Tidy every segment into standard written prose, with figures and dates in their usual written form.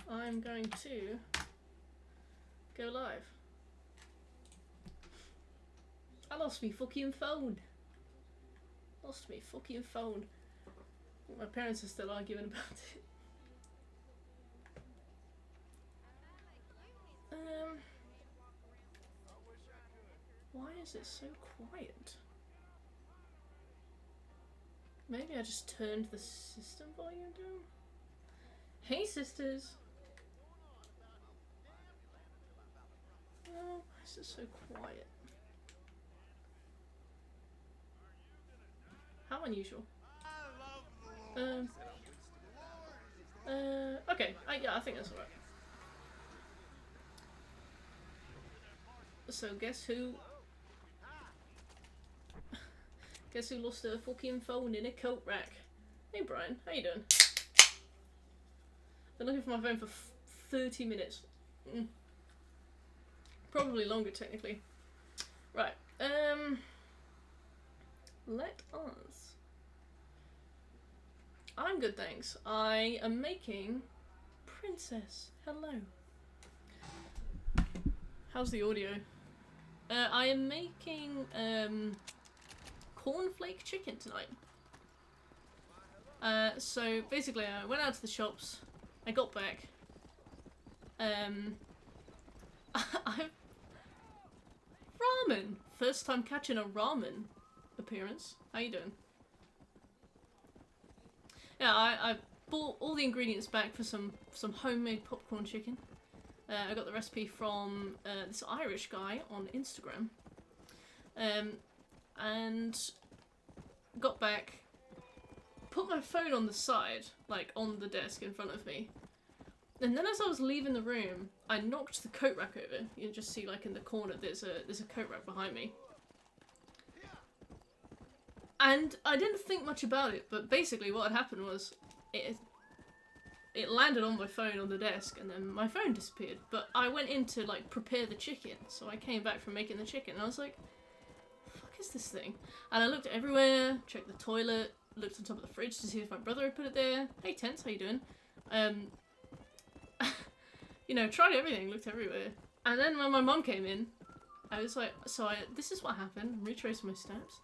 I'm going to go live. I lost me fucking phone. Lost me fucking phone. My parents are still arguing about it. Why is it so quiet? Maybe I just turned the system volume down? Hey sisters! Oh, why is it so quiet? How unusual. Okay, yeah, I think that's alright. So guess who? Guess who lost their fucking phone in a coat rack? Hey Brian, how you doing? Been looking for my phone for 30 minutes. Probably longer technically. Right, let us. I'm good, thanks. I am making Princess. Hello. How's the audio? I am making cornflake chicken tonight. So basically I went out to the shops, I got back, ramen! First time catching a ramen appearance. How you doing? Yeah, I bought all the ingredients back for some homemade popcorn chicken. I got the recipe from this Irish guy on Instagram. And got back, put my phone on the side, like on the desk in front of me. And then as I was leaving the room, I knocked the coat rack over. You can just see like in the corner there's a coat rack behind me. And I didn't think much about it, but basically what had happened was it landed on my phone on the desk and then my phone disappeared. But I went in to like prepare the chicken, so I came back from making the chicken and I was like, the fuck is this thing? And I looked everywhere, checked the toilet, looked on top of the fridge to see if my brother had put it there. Hey Tense, how you doing? You know, tried everything, looked everywhere. And then when my mum came in, I was like, this is what happened, retraced my steps,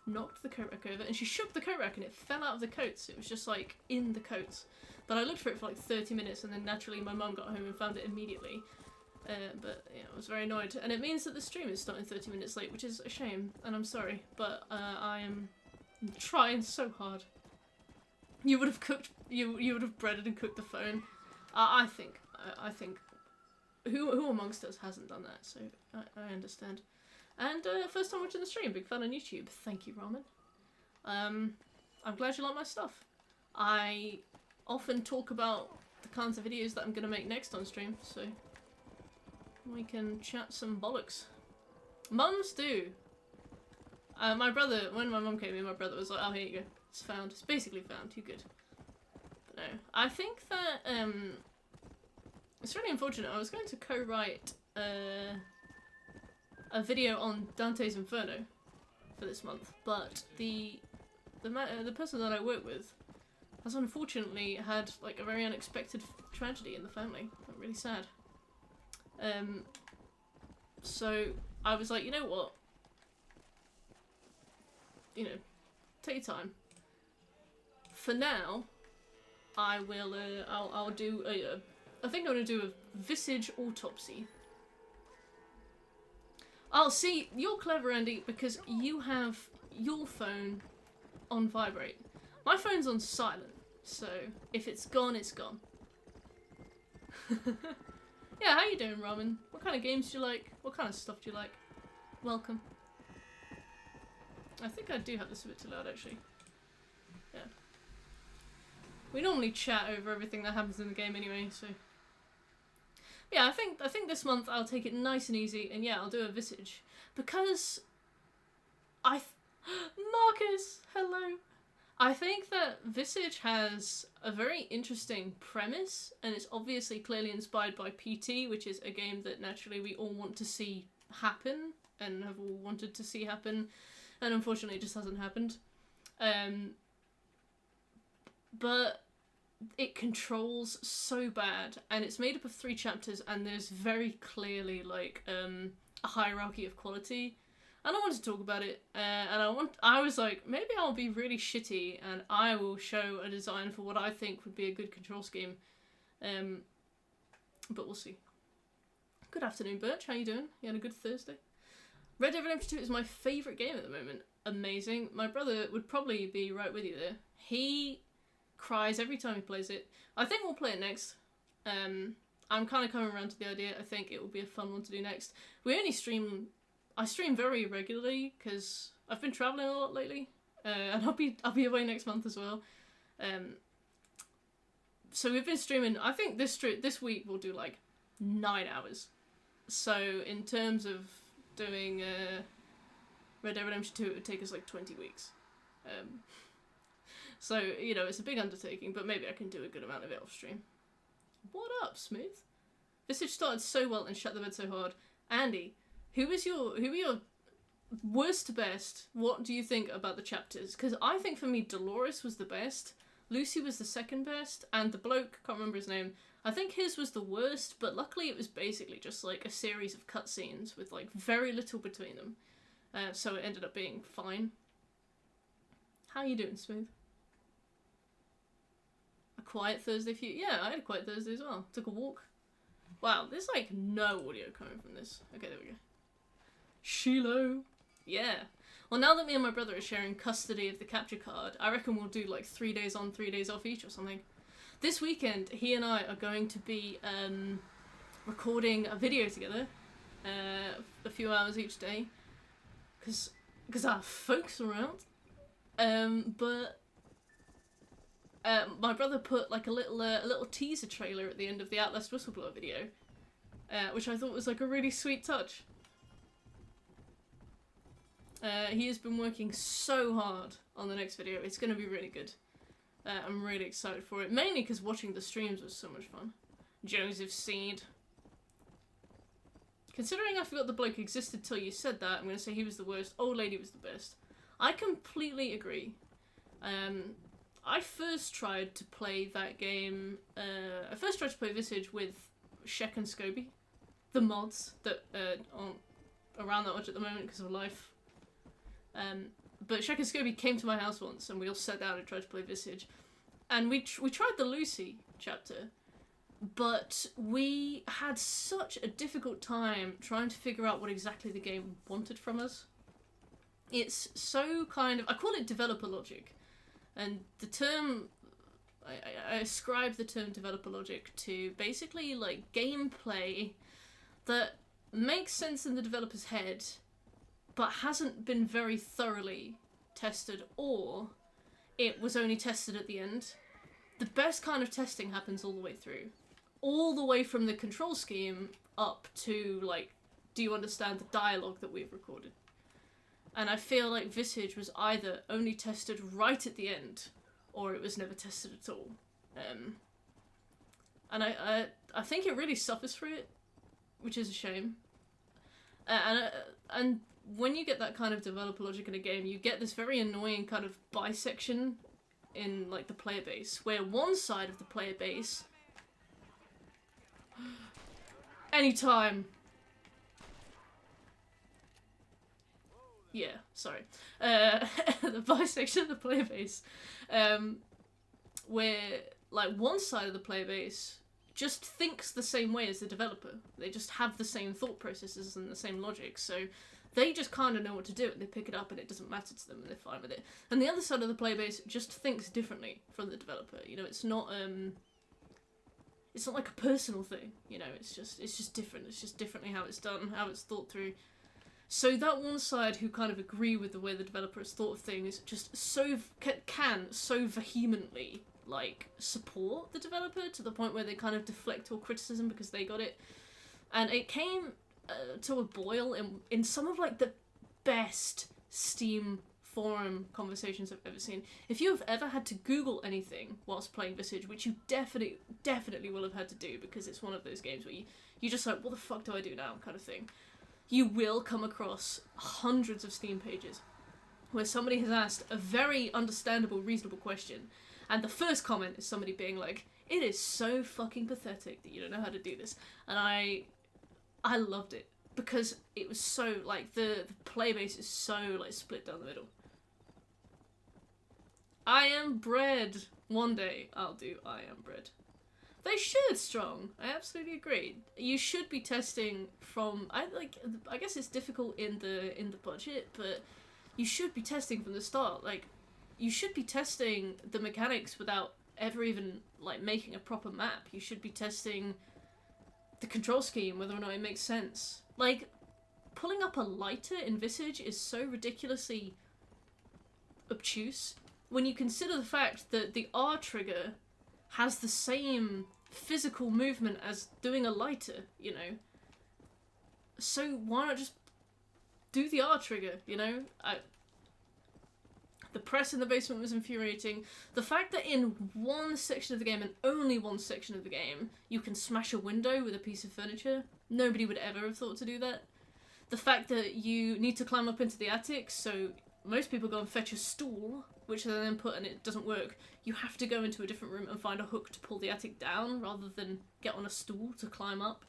knocked the coat rack over, and she shook the coat rack and it fell out of the coats. It was just like in the coats. But I looked for it for like 30 minutes and then naturally my mum got home and found it immediately. But yeah, I was very annoyed. And it means that the stream is starting 30 minutes late, which is a shame, and I'm sorry, but I am trying so hard. You would have cooked, you would have breaded and cooked the phone. I think who amongst us hasn't done that, so I understand. And first time watching the stream, big fan on YouTube. Thank you, Ramen. I'm glad you like my stuff. I often talk about the kinds of videos that I'm going to make next on stream, so we can chat some bollocks. Mums do. My brother, when my mum came in, my brother was like, oh, here you go. It's found. It's basically found. You good. But no. I think that, it's really unfortunate. I was going to co-write a video on Dante's Inferno for this month, but the person that I work with has unfortunately had like a very unexpected tragedy in the family. I'm really sad. So I was like, you know what? You know, take your time. For now, I will. I'll do a. I think I'm gonna do a visage autopsy. Oh, see, you're clever, Andy, because you have your phone on vibrate. My phone's on silent, so if it's gone, it's gone. Yeah, how you doing, Ramen? What kind of games do you like? What kind of stuff do you like? Welcome. I think I do have this a bit too loud, actually. Yeah. We normally chat over everything that happens in the game anyway, so... Yeah, I think this month I'll take it nice and easy, and yeah, I'll do a visage. Because... Marcus! Hello! I think that Visage has a very interesting premise, and it's obviously clearly inspired by PT, which is a game that naturally we all want to see happen, and have all wanted to see happen, and unfortunately it just hasn't happened. But it controls so bad, and it's made up of 3 chapters, and there's very clearly like a hierarchy of quality. And I want to talk about it, and I was like, maybe I'll be really shitty, and I will show a design for what I think would be a good control scheme. But we'll see. Good afternoon, Birch. How you doing? You had a good Thursday? Red Dead Redemption 2 is my favourite game at the moment. Amazing. My brother would probably be right with you there. He cries every time he plays it. I think we'll play it next. I'm kind of coming around to the idea. I think it will be a fun one to do next. I stream very irregularly because I've been travelling a lot lately, and I'll be away next month as well. So we've been streaming. I think this week we'll do like 9 hours. So in terms of doing Red Dead Redemption 2, it would take us like 20 weeks. So, you know, it's a big undertaking, but maybe I can do a good amount of it off stream. What up, Smooth? Visage started so well and shut the bed so hard. Andy, who are your worst to best? What do you think about the chapters? Because I think for me, Dolores was the best, Lucy was the second best, and the bloke, can't remember his name, I think his was the worst, but luckily it was basically just like a series of cutscenes with like very little between them. So it ended up being fine. How you doing, Smooth? A quiet Thursday for you? Yeah, I had a quiet Thursday as well. Took a walk. Wow, there's like no audio coming from this. Okay, there we go. Shiloh. Yeah. Well, now that me and my brother are sharing custody of the capture card, I reckon we'll do like 3 days on, 3 days off each or something. This weekend, he and I are going to be recording a video together, a few hours each day, because our folks are out. But my brother put like a little teaser trailer at the end of the Outlast Whistleblower video, which I thought was like a really sweet touch. He has been working so hard on the next video. It's going to be really good. I'm really excited for it, mainly because watching the streams was so much fun. Joseph Seed. Considering I forgot the bloke existed till you said that, I'm going to say he was the worst. Old Lady was the best. I completely agree. I first tried to play that game, I first tried to play Visage with Shek and Scobie, the mods that aren't around that much at the moment because of life. But Shek and Scobie came to my house once and we all sat down and tried to play Visage. And we tried the Lucy chapter, but we had such a difficult time trying to figure out what exactly the game wanted from us. It's so kind of, I call it developer logic. And the term, I ascribe the term developer logic to basically like gameplay that makes sense in the developer's head, but hasn't been very thoroughly tested, or it was only tested at the end. The best kind of testing happens all the way through. All the way from the control scheme up to, like, do you understand the dialogue that we've recorded? And I feel like Visage was either only tested right at the end, or it was never tested at all. And I think it really suffers for it, which is a shame. And when you get that kind of developer logic in a game, you get this very annoying kind of bisection in like the player base, where one side of the player base, anytime. Yeah, sorry. The bisection of the player base, where like one side of the player base just thinks the same way as the developer. They just have the same thought processes and the same logic, so they just kind of know what to do, and they pick it up and it doesn't matter to them and they're fine with it. And the other side of the player base just thinks differently from the developer. You know, it's not like a personal thing, you know, it's just different. It's just differently how it's done, how it's thought through. So that one side who kind of agree with the way the developer has thought of things just can so vehemently like support the developer to the point where they kind of deflect all criticism because they got it. And it came to a boil in some of like the best Steam forum conversations I've ever seen. If you have ever had to Google anything whilst playing Visage, which you definitely will have had to do because it's one of those games where you just like, what the fuck do I do now kind of thing, you will come across hundreds of Steam pages where somebody has asked a very understandable, reasonable question, And the first comment is somebody being like, it is so fucking pathetic that you don't know how to do this. And I loved it. Because it was so, like, the play base is so, like, split down the middle. I Am Bread. One day I'll do I Am Bread. They should, Strong. I absolutely agree. You should be testing from, I guess it's difficult in the budget, but you should be testing from the start. Like, you should be testing the mechanics without ever even, like, making a proper map. You should be testing the control scheme, whether or not it makes sense. Like, pulling up a lighter in Visage is so ridiculously obtuse when you consider the fact that the R trigger has the same physical movement as doing a lighter, you know? So why not just do the R trigger, you know? The press in the basement was infuriating. The fact that in one section of the game, and only one section of the game, you can smash a window with a piece of furniture. Nobody would ever have thought to do that. The fact that you need to climb up into the attic, so most people go and fetch a stool, which they then put and it doesn't work. You have to go into a different room and find a hook to pull the attic down, rather than get on a stool to climb up.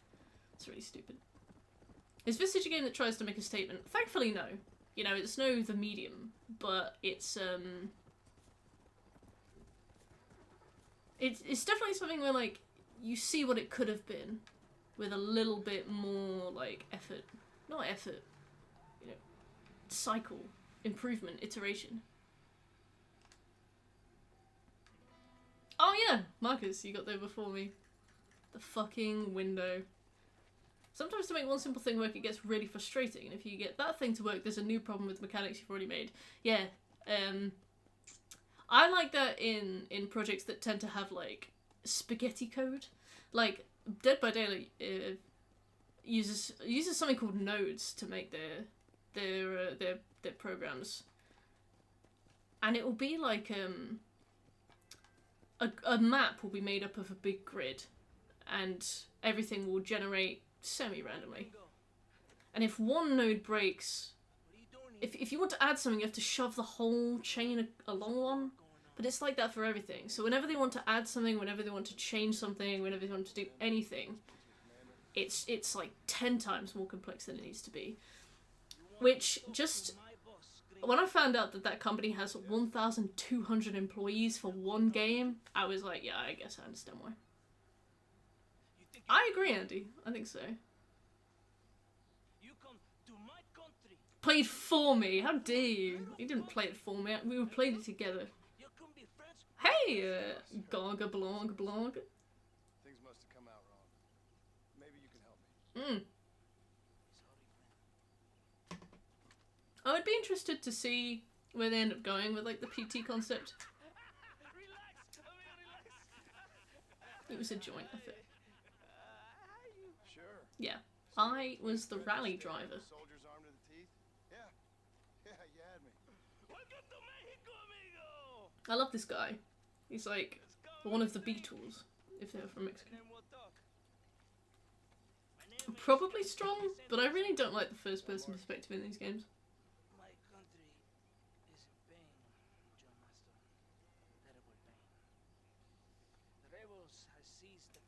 It's really stupid. Is Visage a game that tries to make a statement? Thankfully, no. You know, it's no The Medium, but it's definitely something where, like, you see what it could have been with a little bit more, like, effort. Not effort, you know, cycle, improvement, iteration. Oh yeah, Marcus, you got there before me. The fucking window. Sometimes to make one simple thing work, it gets really frustrating, and if you get that thing to work, there's a new problem with mechanics you've already made. Yeah, I like that in projects that tend to have, like, spaghetti code. Like, Dead by Daylight uses something called nodes to make their programs. And it will be like, a map will be made up of a big grid, and everything will generate semi-randomly. And if one node breaks, if you want to add something, you have to shove the whole chain along one. But it's like that for everything. So whenever they want to add something, whenever they want to change something, whenever they want to do anything, it's like 10 times more complex than it needs to be. Which just... When I found out that that company has 1,200 employees for one game, I was like, yeah, I guess I understand why. I agree, Andy. I think so. Played for me. How dare you? You didn't play it for me. We were playing it together. Hey, Gonga Blonga Blonga. Things must have come out wrong. Maybe you can help me. I would be interested to see where they end up going with, like, the PT concept. It was a joint effort. Sure. Yeah. I was the rally driver. Soldiers armed to the teeth? Yeah, you had me. I love this guy. He's like one of the Beatles, if they were from Mexico. Probably Strong, but I really don't like the first person perspective in these games.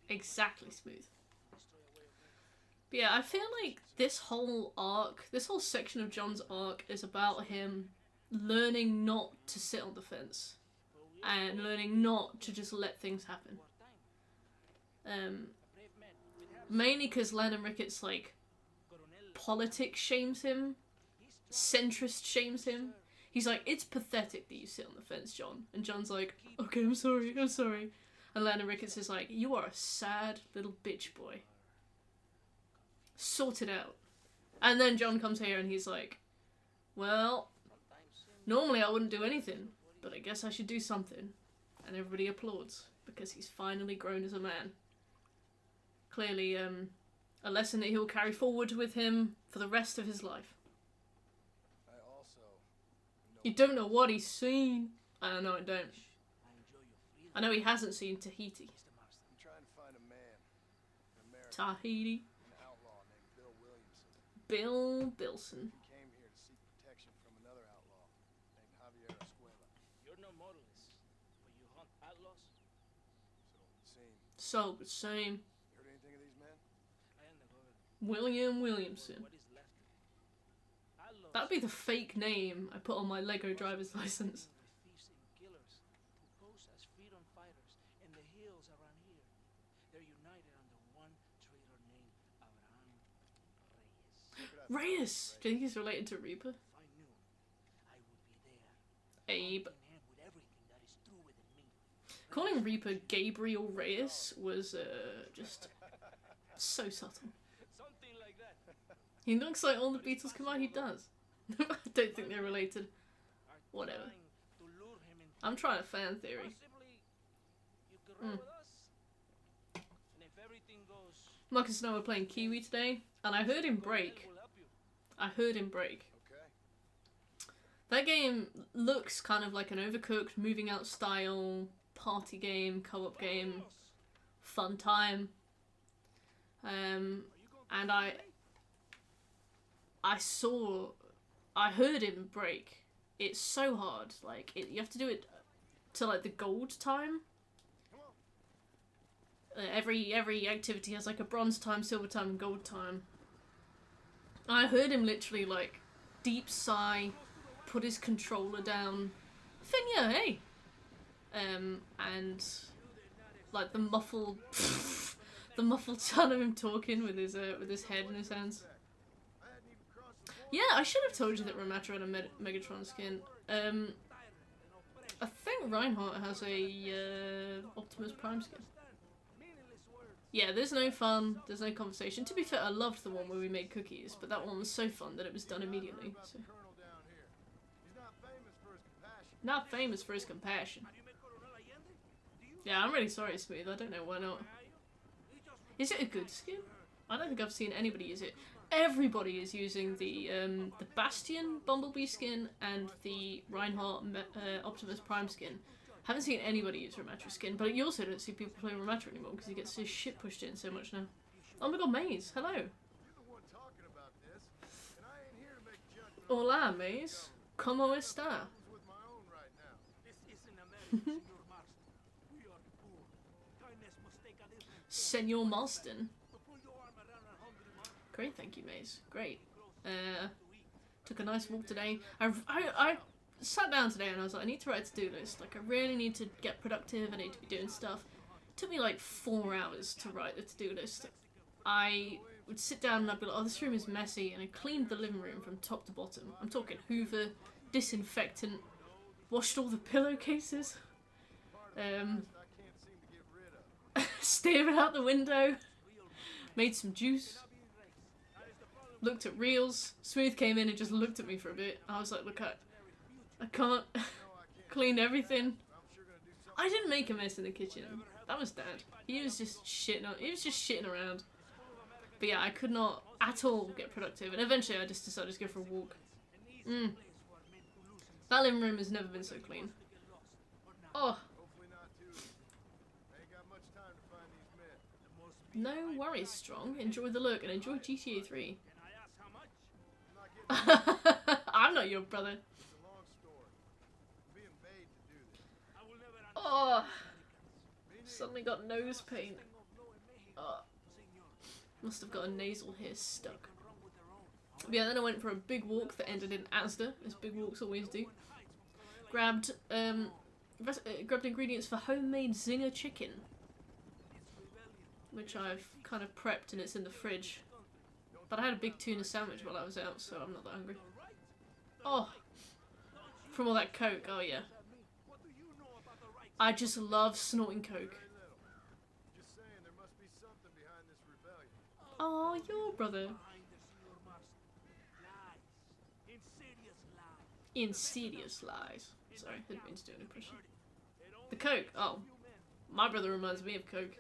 Exactly, Smooth. But yeah, I feel like this whole arc, this whole section of John's arc is about him learning not to sit on the fence and learning not to just let things happen. Mainly because Landon Ricketts, like, politics shames him, centrist shames him. He's like, it's pathetic that you sit on the fence, John. And John's like, okay, I'm sorry. And Landon Ricketts is like, you are a sad little bitch boy. Sort it out. And then John comes here and he's like, well, normally I wouldn't do anything, but I guess I should do something. And everybody applauds, because he's finally grown as a man. Clearly, a lesson that he'll carry forward with him for the rest of his life. I also You don't know what he's seen. I don't know, I don't. I know he hasn't seen Tahiti. I'm trying to find a man in America, Tahiti. an outlaw named Bill Williamson. Bill Bilson. He came here to seek protection from another outlaw named Javier Escuela. You're no motorist, but you hunt So the same. Heard anything of these men? William Williamson. That'd be the fake name I put on my Lego driver's license. Reyes! Do you think he's related to Reaper? Abe. Calling Reaper Gabriel Reyes was just so subtle. He looks like all the Beatles combined. He does. I don't think they're related. Whatever. I'm trying a fan theory. Marcus and I were playing Kiwi today, and I heard him break. Okay. That game looks kind of like an Overcooked, moving out style, party game, co-op game, fun time. And I heard him break. It's so hard. Like, you have to do it to like the gold time. Every activity has like a bronze time, silver time, and gold time. I heard him literally like deep sigh, put his controller down. Finya, hey. And like the muffled sound of him talking with his head in his hands. Yeah, I should have told you that Ramatra had a Megatron skin. I think Reinhardt has a Optimus Prime skin. Yeah, there's no fun, there's no conversation. To be fair, I loved the one where we made cookies, but that one was so fun that it was done immediately. So. Not famous for his compassion. Yeah, I'm really sorry, Smooth. I don't know why not. Is it a good skin? I don't think I've seen anybody use it. Everybody is using the Bastion Bumblebee skin and the Reinhardt Optimus Prime skin. Haven't seen anybody use Ramatra skin, but you also don't see people play Ramatra anymore because he gets his shit pushed in so much now. Oh my god, Maze, hello. Hola, Maze. ¿Cómo está? Senor Marston. Great, thank you, Maze. Great. Took a nice walk today. I sat down today and I was like, I need to write a to-do list. Like, I really need to get productive. I need to be doing stuff. It took me like 4 hours to write the to-do list. I would sit down and I'd be like, oh, this room is messy, and I cleaned the living room from top to bottom. I'm talking Hoover, disinfectant, washed all the pillowcases, staring out the window, made some juice, looked at reels. Smooth came in and just looked at me for a bit. I was like, look, I can't clean everything. I didn't make a mess in the kitchen. That was Dad. He was just shitting around. But yeah, I could not at all get productive, and eventually I just decided to go for a walk. That living room has never been so clean. Oh. No worries, Strong. Enjoy the look and enjoy GTA 3. I'm not your brother. Oh, suddenly got nose pain. Oh. Must have got a nasal hair stuck. But yeah, then I went for a big walk that ended in Asda, as big walks always do. Grabbed ingredients for homemade Zinger chicken, which I've kind of prepped and it's in the fridge. But I had a big tuna sandwich while I was out, so I'm not that hungry. Oh, from all that Coke, oh yeah. I just love snorting Coke. Oh, your brother. Insidious lies. Sorry, I didn't mean to do an impression. The Coke. Oh, my brother reminds me of Coke.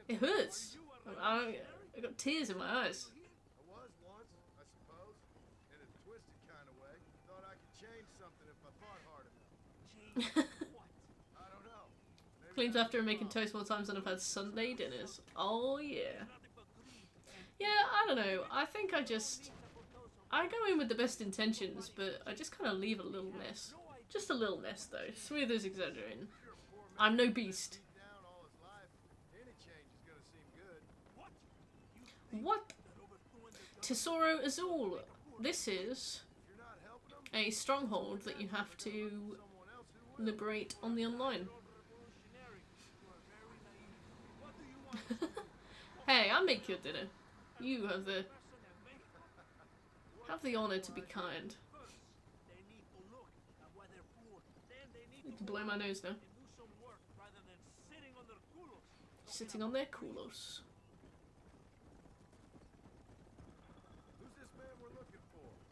It hurts. I got tears in my eyes. Cleans after making toast more times than I've had Sunday dinners. Oh yeah. Yeah, I don't know. I think I just I go in with the best intentions, but I just kind of leave a little mess. Just a little mess, though. Smooth is exaggerating. I'm no beast. What? Tesoro Azul. This is a stronghold that you have to liberate on the online. Hey, I'll make your dinner. You have the honor to be kind. Need to blow my nose now. Sitting on their culos.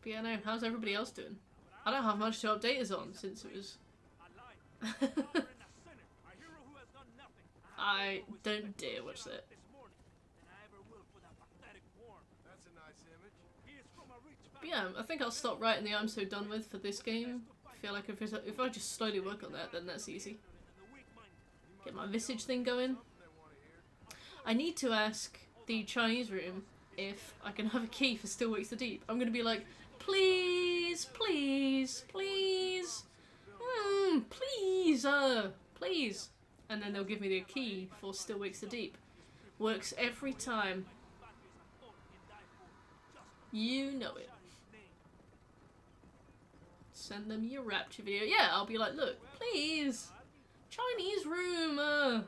But yeah, no, how's everybody else doing? I don't have much to update us on since it was... I don't dare watch that. But yeah, I think I'll stop writing the I'm so done with for this game. I feel like if I just slowly work on that, then that's easy. Get my Visage thing going. I need to ask the Chinese room if I can have a key for Still Wakes the Deep. I'm gonna be like, please, please, please, please, please. And then they'll give me the key for Still Wakes the Deep. Works every time. You know it. Send them your Rapture video. Yeah, I'll be like, look, please, Chinese room, I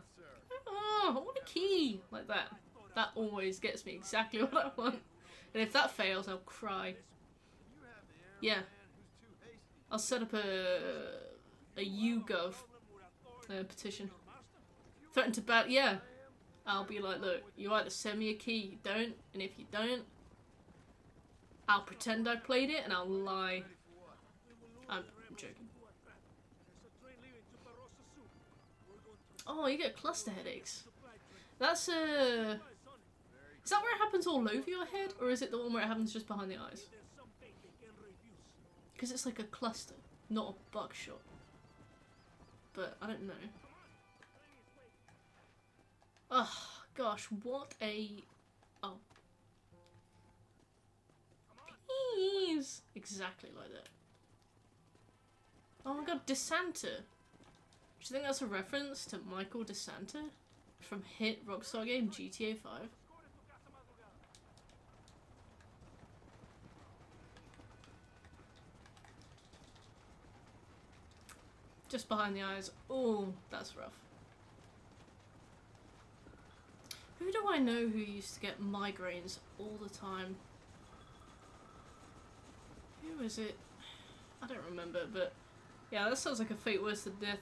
want a key. Like that. That always gets me exactly what I want. And if that fails, I'll cry. Yeah. I'll set up a YouGov petition. Threaten to bat. Yeah. I'll be like, look, you either send me a key, you don't, and if you don't, I'll pretend I played it and I'll lie. I'm joking. Oh, you get cluster headaches. That's is that where it happens all over your head, or is it the one where it happens just behind the eyes? Because it's like a cluster, not a buckshot. But I don't know. Oh gosh, what a... Oh. Please! Exactly like that. Oh my god, DeSanta! Do you think that's a reference to Michael DeSanta from hit Rockstar game GTA 5? Just behind the eyes. Oh, that's rough. Who do I know who used to get migraines all the time? Who is it? I don't remember, but yeah, that sounds like a fate worse than death.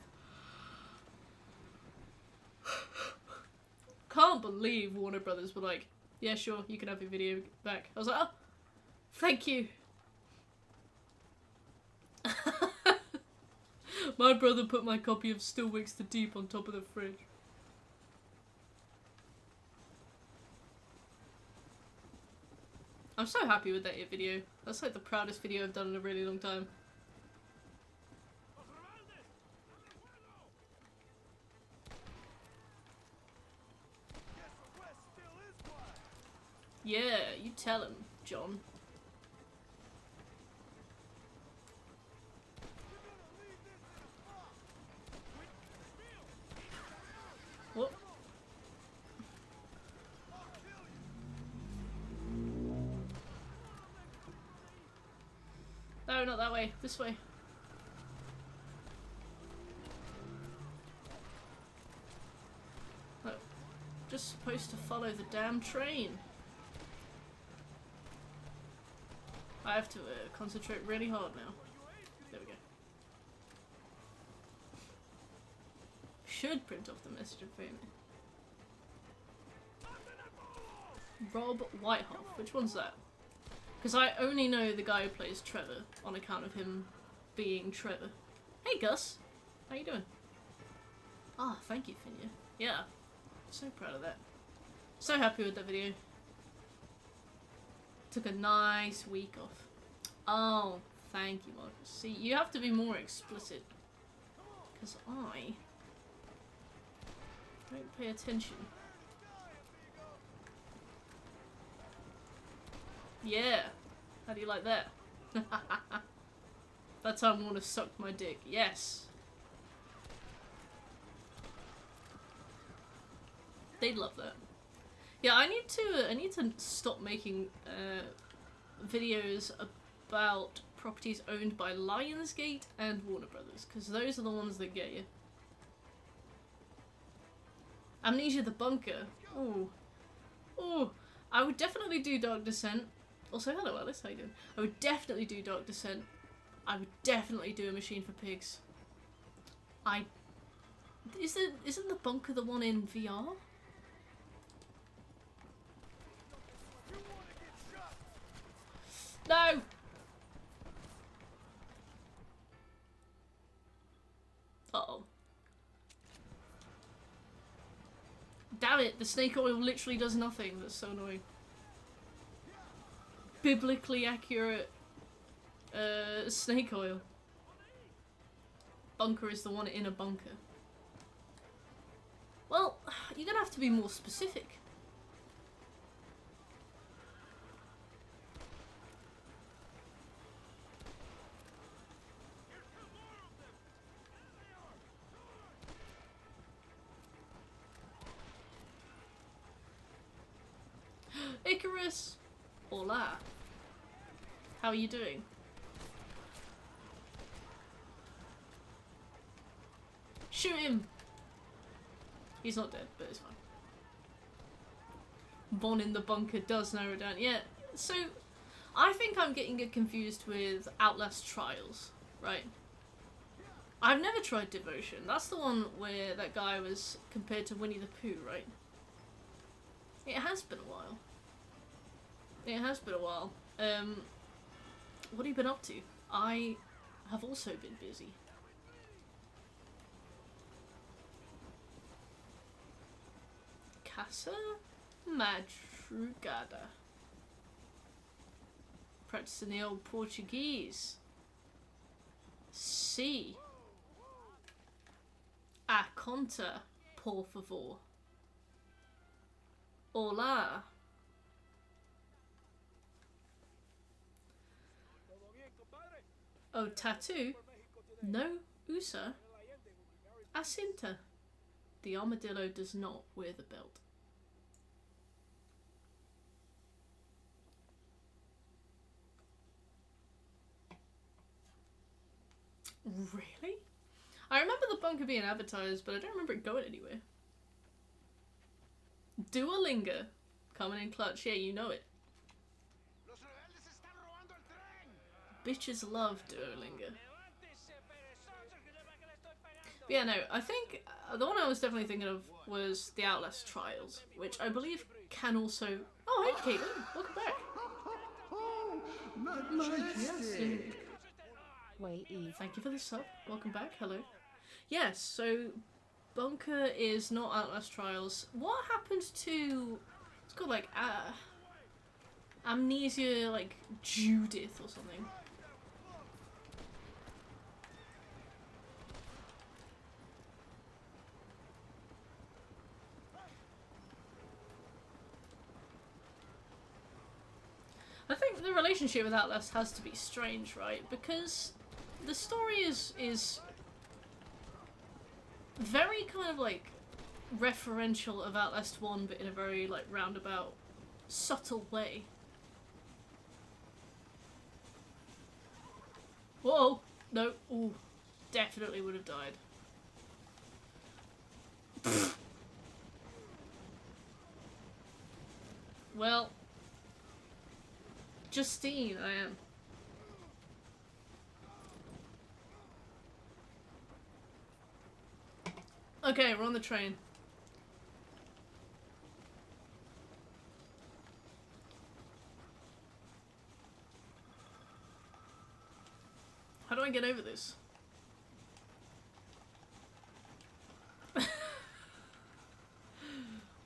Can't believe Warner Brothers were like, yeah, sure, you can have your video back. I was like, oh, thank you. My brother put my copy of Still Wakes the Deep on top of the fridge. I'm so happy with that video. That's like the proudest video I've done in a really long time. Yeah, you tell him, John. What? No, not that way. This way. No. Just supposed to follow the damn train. I have to concentrate really hard now. There we go. Should print off the message of fame. Rob Whitehoff. Which one's that? Because I only know the guy who plays Trevor on account of him being Trevor. Hey Gus! How you doing? Ah, thank you, Finya. Yeah. So proud of that. So happy with that video. Took a nice week off. Oh, thank you, Marcus. See, you have to be more explicit. Because I don't pay attention. Yeah. How do you like that? That time Warner sucked my dick. Yes. They'd love that. Yeah, I need to stop making videos about properties owned by Lionsgate and Warner Brothers, because those are the ones that get you. Amnesia the Bunker. Ooh. Ooh. I would definitely do Dark Descent. Also, hello Alice, how you doing? I would definitely do Dark Descent. I would definitely do A Machine for Pigs. Isn't the Bunker the one in VR? No! Uh-oh. Damn it, the snake oil literally does nothing. That's so annoying. Biblically accurate snake oil. Bunker is the one in a bunker. Well, you're gonna have to be more specific. Icarus! Hola. How are you doing? Shoot him! He's not dead, but it's fine. Von in the Bunker does narrow it down. Yeah, so I think I'm getting it confused with Outlast Trials, right? I've never tried Devotion. That's the one where that guy was compared to Winnie the Pooh, right? It has been a while. It has been a while. What have you been up to? I have also been busy. Casa Madrugada. Practicing the old Portuguese. Si. A conta, por favor. Hola. Oh, tattoo? No, usa. Acinta. The armadillo does not wear the belt. Really? I remember the bunker being advertised, but I don't remember it going anywhere. Duolingo. Coming in clutch. Yeah, you know it. Bitches love Duolingo. But yeah, no, I think the one I was definitely thinking of was the Outlast Trials, which I believe can also... Oh, hey, Caitlin. Welcome back. Majestic. Wait, Eve. Thank you for the sub. Welcome back. Hello. Yes, so Bunker is not Outlast Trials. What happened to... It's called like Amnesia, like Judith or something. I think the relationship with Outlast has to be strange, right? Because the story is very kind of like referential of Outlast 1, but in a very like roundabout, subtle way. Whoa! No. Ooh. Definitely would have died. Well... Justine, I am. Okay, we're on the train. How do I get over this?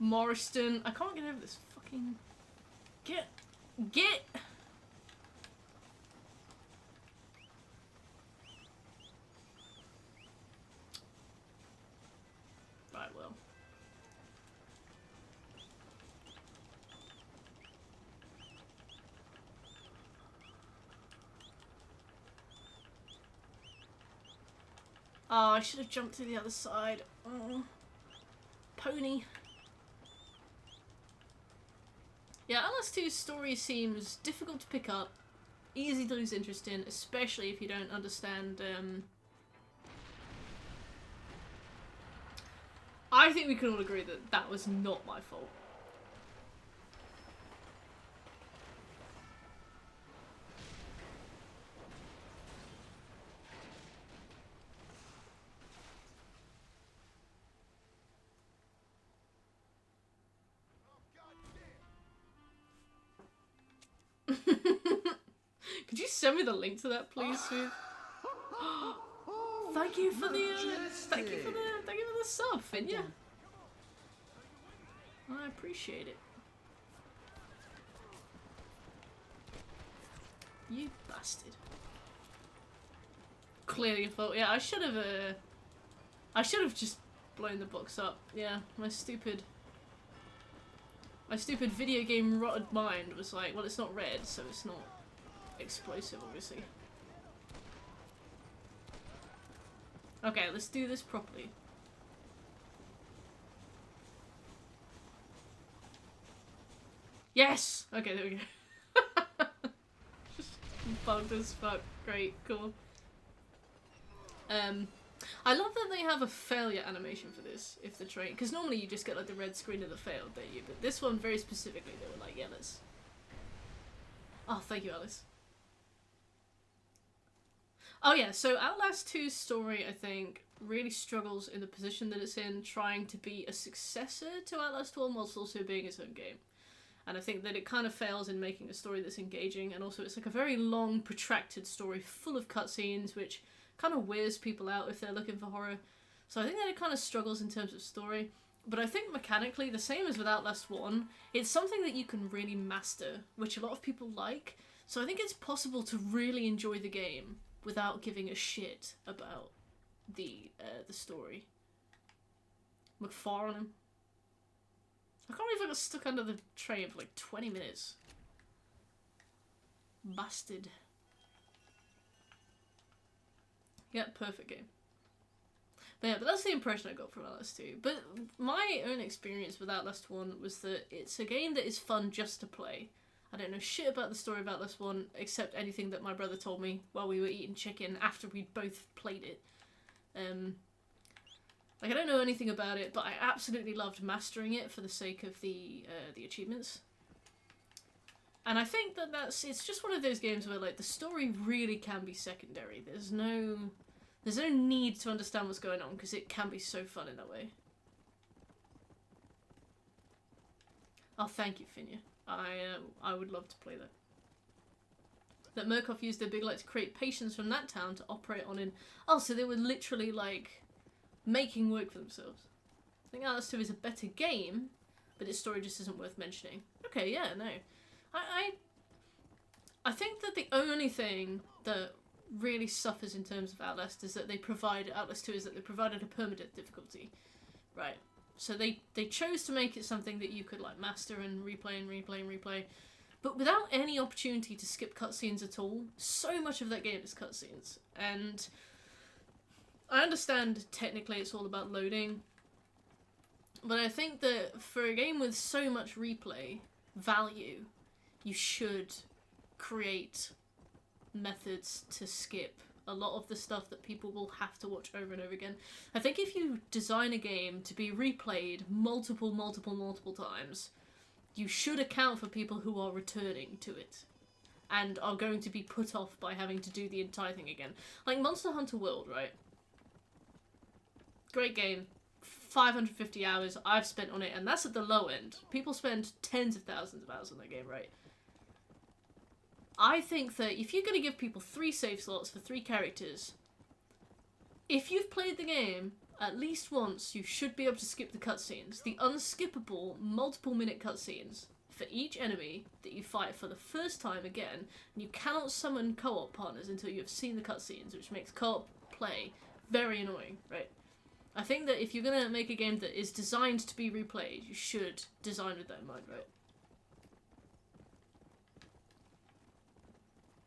Morriston. I can't get over this fucking... Get... Right, well. Oh, I should have jumped to the other side. Oh. Pony. Yeah, LS2's story seems difficult to pick up, easy to lose interest in, especially if you don't understand, I think we can all agree that that was not my fault. Could you send me the link to that, please, Smooth? Thank you for the thank you for the sub, Finya. I appreciate it. You bastard. Clearly your fault. Yeah, I should have just blown the box up. Yeah, my stupid video game rotted mind was like, well, it's not red, so it's not explosive, obviously. Okay, let's do this properly. Yes! Okay, there we go. Just bugged as fuck. Great, cool. I love that they have a failure animation for this, if the train, because normally you just get like the red screen of the failed, don't you? But this one, very specifically, they were like, yeah, let's... Oh, thank you, Alice. Oh yeah, so Outlast 2's story, I think, really struggles in the position that it's in, trying to be a successor to Outlast 1 whilst also being its own game. And I think that it kind of fails in making a story that's engaging, and also it's like a very long, protracted story full of cutscenes, which kind of wears people out if they're looking for horror. So I think that it kind of struggles in terms of story. But I think mechanically, the same as with Outlast 1, it's something that you can really master, which a lot of people like. So I think it's possible to really enjoy the game without giving a shit about the story. Look far on him. I can't believe I got stuck under the train for like 20 minutes. Bastard. Yeah, perfect game. But yeah, but that's the impression I got from Outlast 2. But my own experience with Outlast 1 was that it's a game that is fun just to play. I don't know shit about the story of Outlast 1, except anything that my brother told me while we were eating chicken after we'd both played it. Like, I don't know anything about it, but I absolutely loved mastering it for the sake of the achievements. And I think that it's just one of those games where, like, the story really can be secondary. There's no need to understand what's going on, because it can be so fun in that way. Oh, thank you, Finya. I would love to play that. That Murkoff used their big light to create patients from that town to operate on in... Oh, so they were literally, like, making work for themselves. I think Outlast 2 is a better game, but its story just isn't worth mentioning. Okay, yeah, no. I think that the only thing that really suffers in terms of Outlast is that Outlast 2 is that they provided a permadeath difficulty. Right. So they chose to make it something that you could like master and replay and replay and replay. But without any opportunity to skip cutscenes at all, so much of that game is cutscenes. And I understand technically it's all about loading, but I think that for a game with so much replay value, you should create methods to skip a lot of the stuff that people will have to watch over and over again. I think if you design a game to be replayed multiple times, you should account for people who are returning to it and are going to be put off by having to do the entire thing again. Like Monster Hunter World, right? Great game. 550 hours I've spent on it, and that's at the low end. People spend tens of thousands of hours on that game, right? I think that if you're going to give people 3 save slots for 3 characters, if you've played the game at least once, you should be able to skip the cutscenes. The unskippable, multiple-minute cutscenes for each enemy that you fight for the first time again, and you cannot summon co-op partners until you have seen the cutscenes, which makes co-op play very annoying, right? I think that if you're going to make a game that is designed to be replayed, you should design with that in mind, right?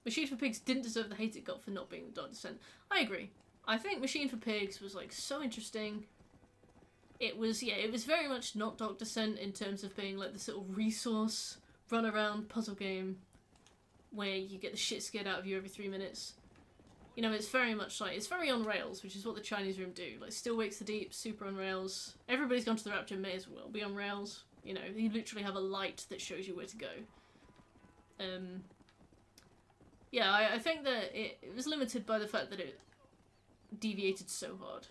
Machine for Pigs didn't deserve the hate it got for not being the Dark Descent. I agree. I think Machine for Pigs was like so interesting. It was very much not Dark Descent in terms of being like this little resource run around puzzle game where you get the shit scared out of you every 3 minutes. You know, it's very much like, it's very on rails, which is what the Chinese room do. Like, Still Wakes the Deep, super on rails. Everybody's Gone to the Rapture may as well be on rails. You know, you literally have a light that shows you where to go. Yeah, I think that it was limited by the fact that it deviated so hard.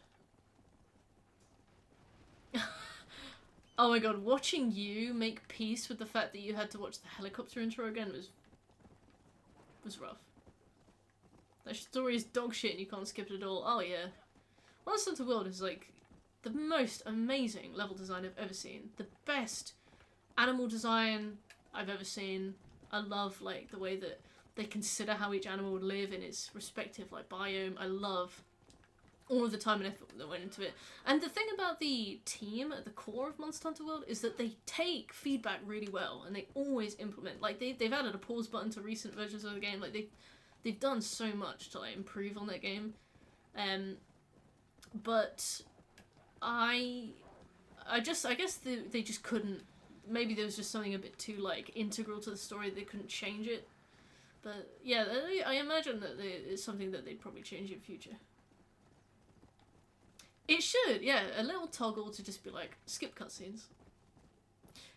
Oh my god, watching you make peace with the fact that you had to watch the helicopter intro again was rough. That story is dog shit and you can't skip it at all. Oh yeah. Monster Hunter World is like the most amazing level design I've ever seen. The best animal design I've ever seen. I love like the way that they consider how each animal would live in its respective like biome. I love all of the time and effort that went into it. And the thing about the team at the core of Monster Hunter World is that they take feedback really well and they always implement. Like they've added a pause button to recent versions of the game. Like they've done so much to like improve on that game. But I guess they just couldn't. Maybe there was just something a bit too like integral to the story. They couldn't change it. But yeah, I imagine that it's something that they'd probably change in future. It should, yeah, a little toggle to just be like, skip cutscenes.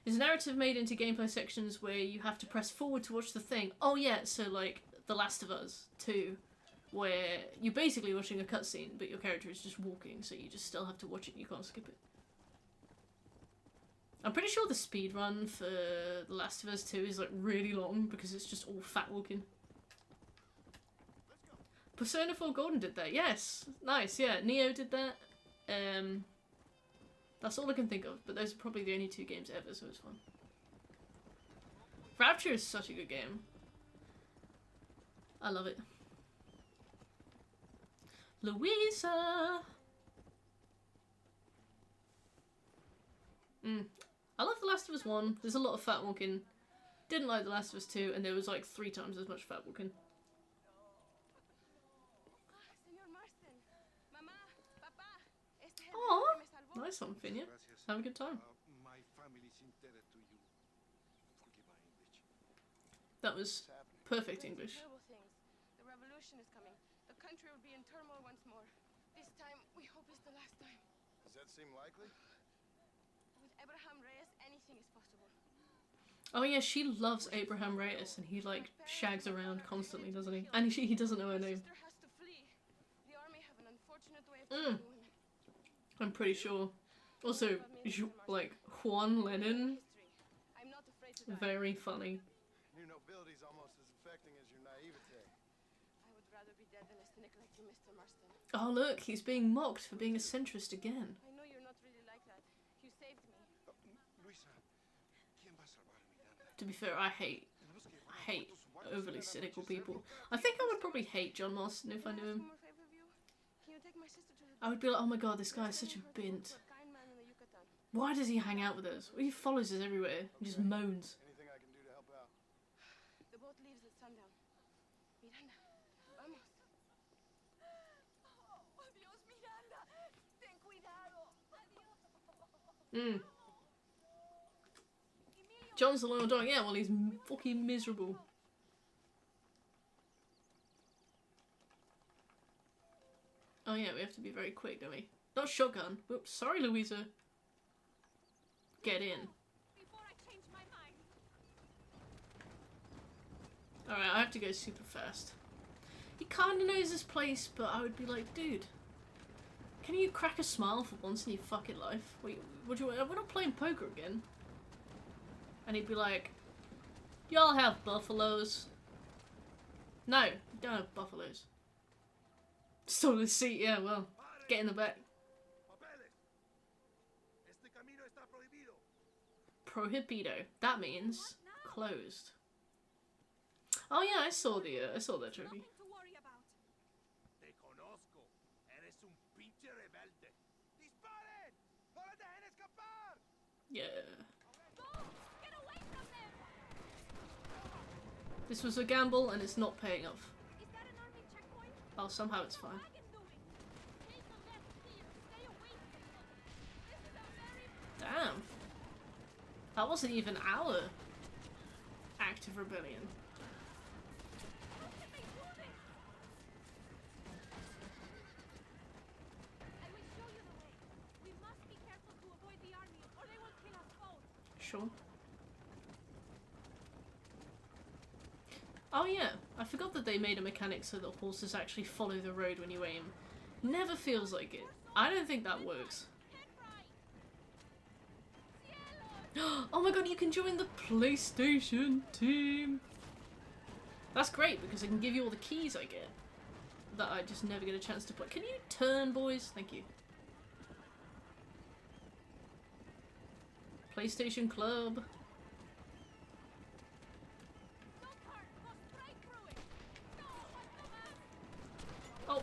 Is narrative made into gameplay sections where you have to press forward to watch the thing? Oh yeah, so like The Last of Us 2, where you're basically watching a cutscene, but your character is just walking, so you just still have to watch it and you can't skip it. I'm pretty sure the speedrun for The Last of Us 2 is like really long because it's just all fat walking. Persona 4 Golden did that, yes. Nice, yeah. Neo did that. That's all I can think of, but those are probably the only 2 games ever, so it's fun. Rapture is such a good game. I love it. Louisa! I love The Last of Us 1. There's a lot of fat walking. Didn't like The Last of Us 2, and there was like 3 times as much fat walking. Aww! Nice one, Finia. Have a good time. My family's indebted to you. Forgive my English. That was perfect English. Terrible things. The revolution is coming. The country will be in turmoil once more. This time, we hope it's the last time. Does that seem likely? With Abraham Reyes, anything is possible. Oh yeah, she loves Abraham Reyes, and he like shags around constantly, doesn't he? And he doesn't know her name. My sister has to flee. The army have an unfortunate way of killing women. I'm pretty sure. Also, like, Juan Lennon, I'm not afraid to die. very funny. New nobility's almost as affecting as your naivete. I would rather be dead than a cynic like you, Mr. Marston. Oh look, he's being mocked for being a centrist again. I know you're not really like that. You saved me. Luisa, ¿quién va a salvarme, Miranda? To be fair, I hate overly cynical people. I think I would probably hate John Marston if I knew him. Can you take my sister to the I would be like, oh my god, this guy is such a bint. Why does he hang out with us? Well, he follows us everywhere and just moans. Anything I can do to help out? The boat leaves at sundown. Miranda, vamos. Oh, Dios, Miranda. Ten cuidado. Adiós. John's the loyal dog. Yeah, well, he's fucking miserable. Oh yeah, we have to be very quick, don't we? Not shotgun. Whoops, sorry, Louisa. Get in. Before I change my mind. Alright, I have to go super fast. He kinda knows this place, but I would be like, dude, can you crack a smile for once in your fucking life? Wait, we're not playing poker again. And he'd be like, y'all have buffaloes. No, you don't have buffaloes. Stole the seat, yeah, well, get in the back. Este camino está prohibido. Prohibido. That means closed. Oh yeah, I saw that trophy. To worry about. Te conozco. Eres un pinche rebelde. ¡Disparen! ¡No la dejen escapar! Yeah. Get away from them. This was a gamble and it's not paying off. Is that an army checkpoint? Oh, somehow it's fine. I can do it. Damn. That wasn't even our act of rebellion. I will show you the way. We must be careful to avoid the army, or they will kill us both. Sure. Oh yeah, I forgot that they made a mechanic so that horses actually follow the road when you aim. Never feels like it. I don't think that works. Oh my god, you can join the PlayStation team! That's great because it can give you all the keys I get that I just never get a chance to play. Can you turn, boys? Thank you. PlayStation Club. Oh,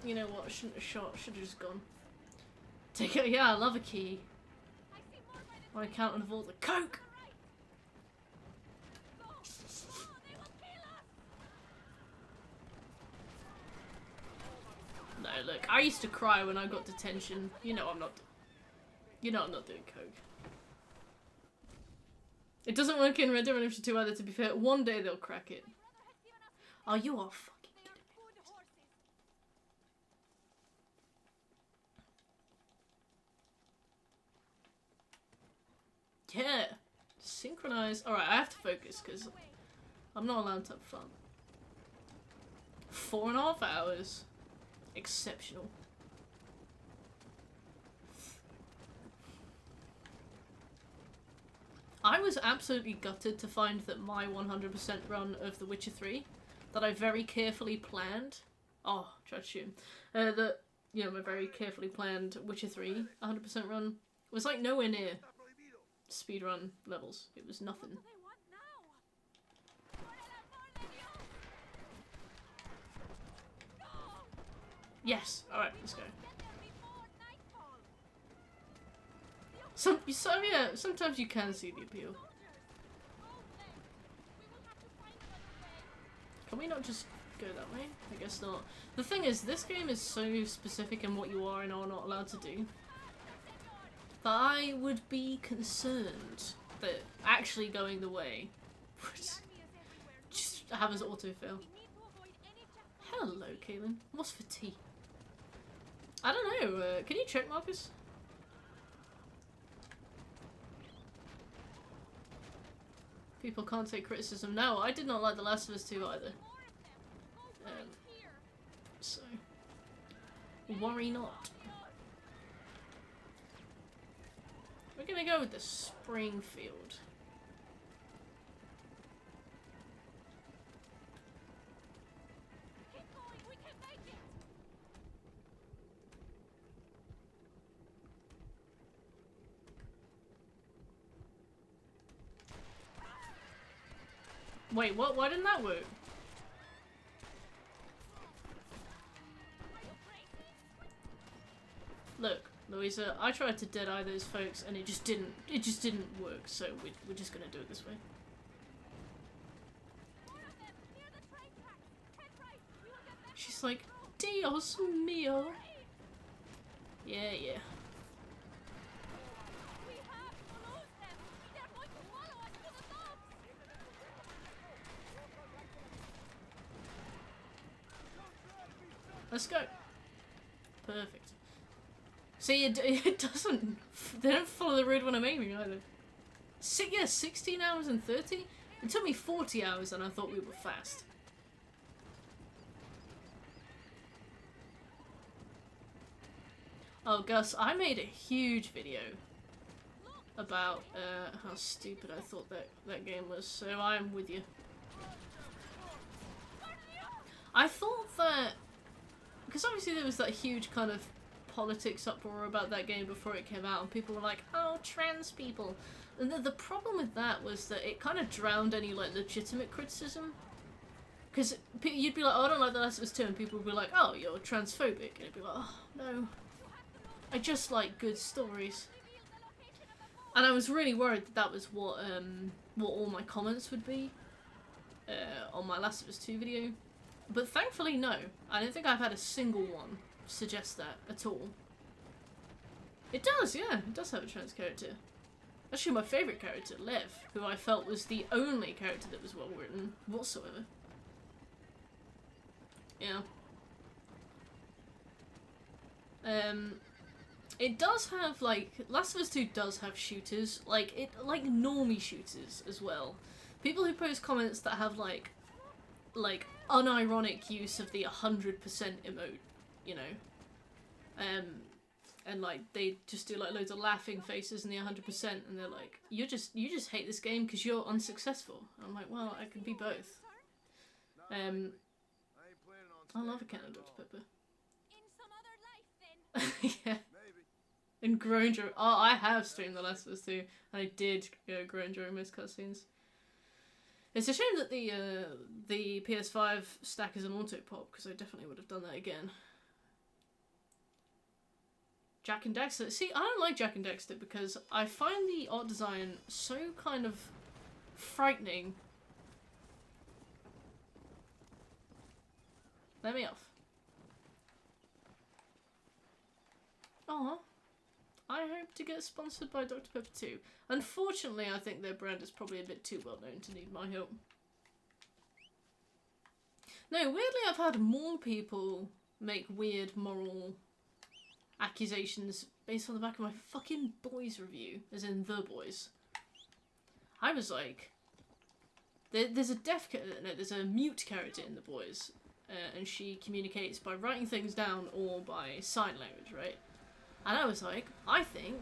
you know what? I shouldn't have shot. Should have just gone. Take it. Yeah, I love a key. On account of all the coke. No, look. I used to cry when I got detention. You know I'm not. You know I'm not doing coke. It doesn't work in Red Dead Redemption 2 either. To be fair, one day they'll crack it. Oh, you are fucking kidding me. Yeah. Synchronize. Alright, I have to focus because I'm not allowed to have fun. 4.5 hours. Exceptional. I was absolutely gutted to find that my 100% run of The Witcher 3, that I very carefully planned. Oh, try to shoot. That, you know, my very carefully planned Witcher 3 100% run was like nowhere near speedrun levels. It was nothing. Yes. Alright, let's go. So yeah, sometimes you can see the appeal. Can we not just go that way? I guess not. The thing is, this game is so specific in what you are and are not allowed to do that I would be concerned that actually going the way would just have us autofill. Hello, Kaylin. What's for tea? I don't know. Can you check, Marcus? People can't take criticism. No, I did not like The Last of Us 2 either. So, worry not. We're gonna go with the Springfield. Wait, what? Why didn't that work? Look, Louisa, I tried to dead-eye those folks and it just didn't work, so we're just gonna do it this way. She's like, Dios mío. Yeah, yeah. Let's go. Perfect. See, it doesn't... They don't follow the road when I'm aiming either. Yeah, 16 hours and 30? It took me 40 hours and I thought we were fast. Oh, Gus, I made a huge video about how stupid I thought that game was, so I'm with you. I thought that... Because obviously there was that huge kind of politics uproar about that game before it came out, and people were like, oh, trans people. And the problem with that was that it kind of drowned any, like, legitimate criticism. Because you'd be like, oh, I don't like The Last of Us 2, and people would be like, oh, you're transphobic. And it'd be like, oh, no. I just like good stories. And I was really worried that that was what all my comments would be on my Last of Us 2 video. But thankfully, no. I don't think I've had a single one suggest that at all. It does, yeah. It does have a trans character. Actually, my favourite character, Lev, who I felt was the only character that was well written whatsoever. Yeah. It does have, like, Last of Us 2 does have shooters, like normie shooters as well. People who post comments that have, like unironic use of the 100% emote, you know. And, like, they just do, like, loads of laughing faces in the 100%, and they're like, you just hate this game because you're unsuccessful. I'm like, well, I can be both. I love a can of Dr. Pepper. In some other life, then. Yeah. And groan during. Oh, I have streamed The Last of Us 2, and I did groan during most cutscenes. It's a shame that the PS5 stack is an auto pop, because I definitely would have done that again. Jak and Daxter. See, I don't like Jak and Daxter because I find the art design so kind of frightening. Let me off. Aw. I hope to get sponsored by Dr. Pepper too. Unfortunately, I think their brand is probably a bit too well known to need my help. No, weirdly I've had more people make weird moral accusations based on the back of my fucking Boys review, as in The Boys. I was like, there's a mute character in The Boys, and she communicates by writing things down or by sign language, right? And I was like, I think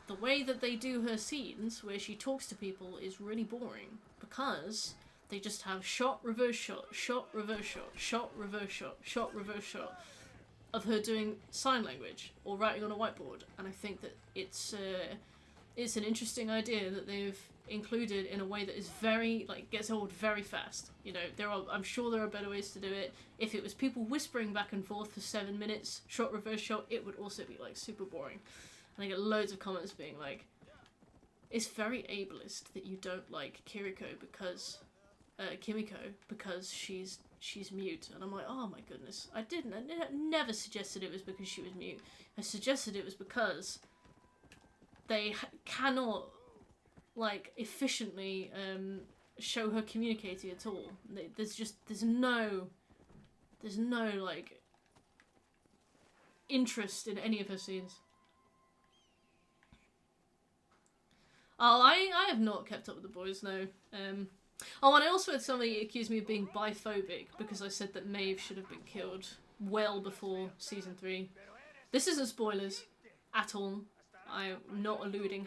the way that they do her scenes, where she talks to people, is really boring, because they just have shot, reverse shot, shot, reverse shot, shot, reverse shot, shot, reverse shot of her doing sign language or writing on a whiteboard. And I think that it's an interesting idea that they've included in a way that is very, like, gets old very fast. You know, I'm sure there are better ways to do it. If it was people whispering back and forth for 7 minutes, shot, reverse shot, it would also be, like, super boring. And I get loads of comments being like, it's very ableist that you don't like Kimiko because she's mute. And I'm like, oh my goodness. I never suggested it was because she was mute. I suggested it was because they cannot, like, efficiently show her communicating at all. There's no like interest in any of her scenes. Oh, I have not kept up with The Boys, no. Oh, and I also had somebody accuse me of being biphobic because I said that Maeve should have been killed well before season 3. This isn't spoilers at all. I'm not alluding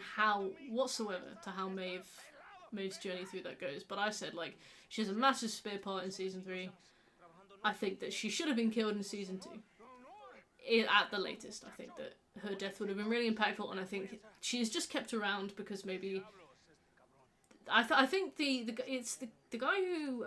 whatsoever to how Maeve's journey through that goes, but I said, like, she has a massive spear part in season 3. I think that she should have been killed in season 2. At the latest, I think that her death would have been really impactful, and I think she's just kept around because maybe I think it's the guy who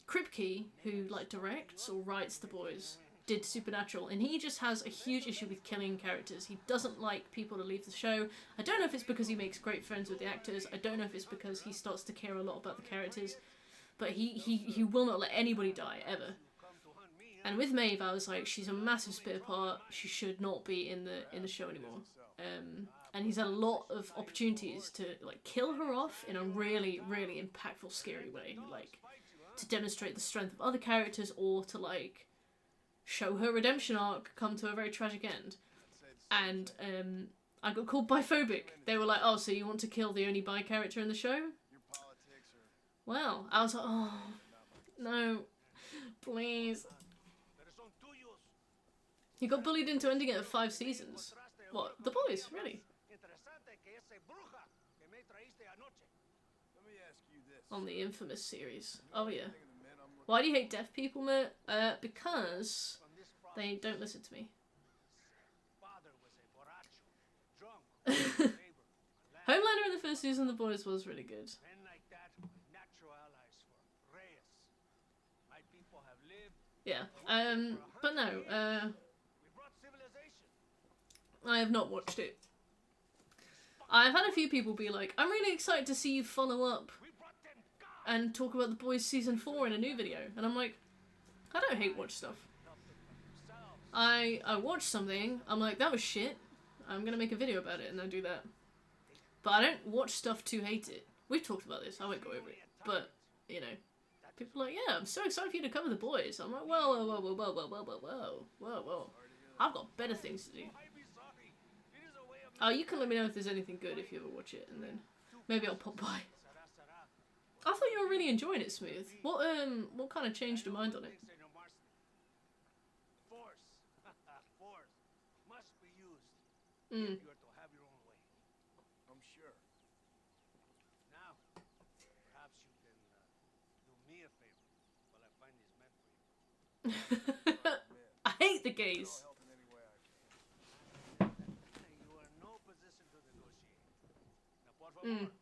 Kripke, who, like, directs or writes The Boys, did Supernatural, and he just has a huge issue with killing characters. He doesn't like people to leave the show. I don't know if it's because he makes great friends with the actors. I don't know if it's because he starts to care a lot about the characters, but he will not let anybody die ever. And with Maeve, I was like, she's a massive spare part. She should not be in the show anymore. And he's had a lot of opportunities to, like, kill her off in a really, really impactful, scary way, like to demonstrate the strength of other characters or to, like, show her redemption arc come to a very tragic end. And I got called biphobic. They were like, oh, so you want to kill the only bi character in the show? Well, I was like, oh, no, please. He got bullied into ending it at 5 seasons. What? The Boys? Really? On the infamous series. Oh yeah. Why do you hate deaf people, Mert? Because they don't listen to me. Homelander in the first season of The Boys was really good. Yeah. But no, I have not watched it. I've had a few people be like, I'm really excited to see you follow up and talk about The Boys Season 4 in a new video. And I'm like, I don't hate watch stuff. I watch something, I'm like, that was shit. I'm gonna make a video about it and then do that. But I don't watch stuff to hate it. We've talked about this, I won't go over it. But, you know, people are like, yeah, I'm so excited for you to cover The Boys. I'm like, whoa, whoa, whoa, whoa, whoa, whoa, whoa, whoa, whoa, whoa. I've got better things to do. Oh, you can let me know if there's anything good if you ever watch it, and then maybe I'll pop by. I thought you were really enjoying it, Smooth. What kind of changed your mind on it? Force. Force must be used. Mm. You are to have your own way. I'm sure. Now, perhaps you can do me a favor while I find this man for you. I hate the gays. You are in no position to negotiate. Now, por favor.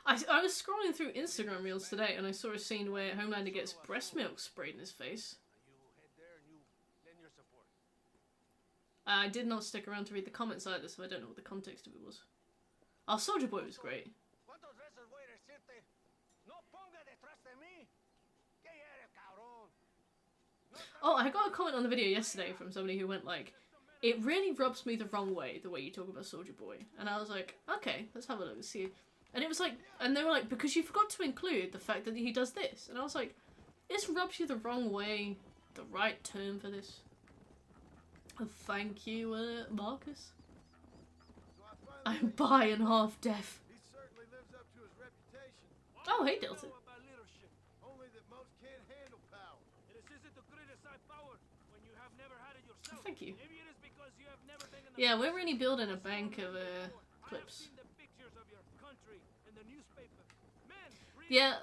I was scrolling through Instagram reels today and I saw a scene where Homelander gets breast milk sprayed in his face. You head there and you lend your support. I did not stick around to read the comments either, so I don't know what the context of it was. Our Soldier Boy was great. ¿Cuántas veces voy a decirte? No ponga detrás de mí. ¿Qué eres, cabrón? Oh, I got a comment on the video yesterday from somebody who went like, it really rubs me the wrong way, the way you talk about Soldier Boy. And I was like, okay, let's have a look and see. And it was like, and they were like, because you forgot to include the fact that he does this. And I was like, is rubs you the wrong way the right term for this? Thank you, Marcus. I'm bi and half deaf. He certainly lives up to his reputation. Oh, hey, Delta. About leadership. Only that most can't handle power. It is easy to criticize power when you have never had it yourself. Thank you. Maybe it is because you have never taken the Yeah, we're really building a bank of clips. Yeah,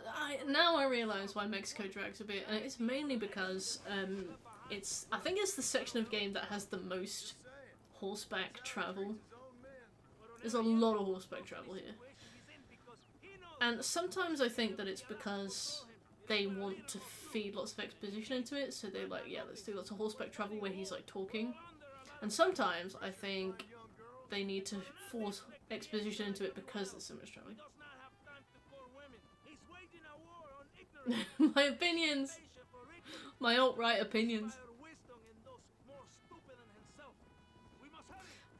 now I realise why Mexico drags a bit, and it's mainly because I think it's the section of game that has the most horseback travel. There's a lot of horseback travel here. And sometimes I think that it's because they want to feed lots of exposition into it, so they're like, yeah, let's do lots of horseback travel where he's like talking. And sometimes I think they need to force exposition into it because there's so much traveling. My opinions! My alt-right opinions.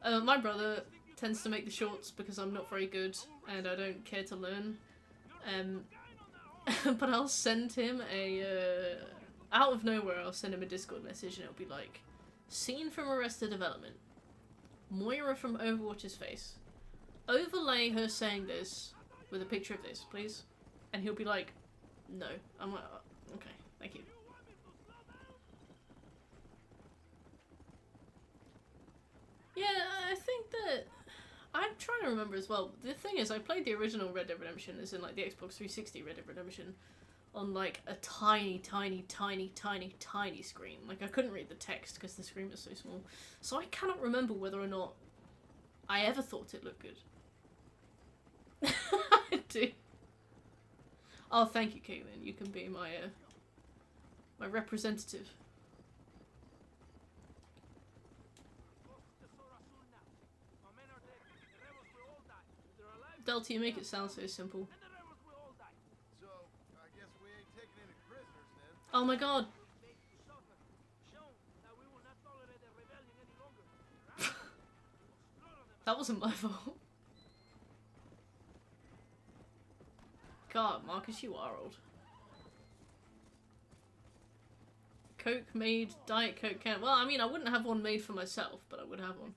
My brother tends to make the shorts because I'm not very good and I don't care to learn. But I'll send him out of nowhere I'll send him a Discord message and it'll be like, scene from Arrested Development. Moira from Overwatch's face. Overlay her saying this with a picture of this, please. And he'll be like, no. I'm like, oh, okay, thank you. Yeah, I think that... I'm trying to remember as well. The thing is, I played the original Red Dead Redemption, as in like the Xbox 360 Red Dead Redemption, on like a tiny, tiny, tiny, tiny, tiny screen. Like I couldn't read the text because the screen was so small. So I cannot remember whether or not I ever thought it looked good. I do. Oh, thank you, Caitlin. You can be my my representative. Delta, you make it sound so simple. So, I guess we ain't taking any prisoners then. Oh my god. That wasn't my fault. God, Marcus, you are old. Coke made Diet Coke can. Well, I mean, I wouldn't have one made for myself, but I would have one.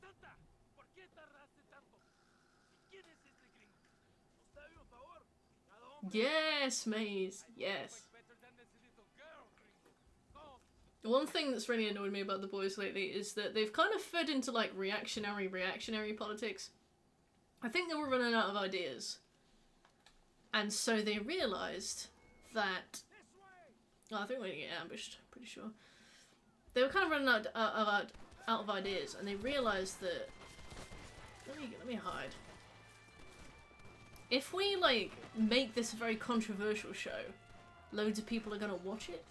Yes, Maze. Yes. One thing that's really annoyed me about The Boys lately is that they've kind of fed into like reactionary politics. I think they were running out of ideas. And so they realised that... Oh, I think we're gonna get ambushed, pretty sure. They were kind of running out of ideas, and they realised that... Let me hide. If we, like, make this a very controversial show, loads of people are gonna watch it.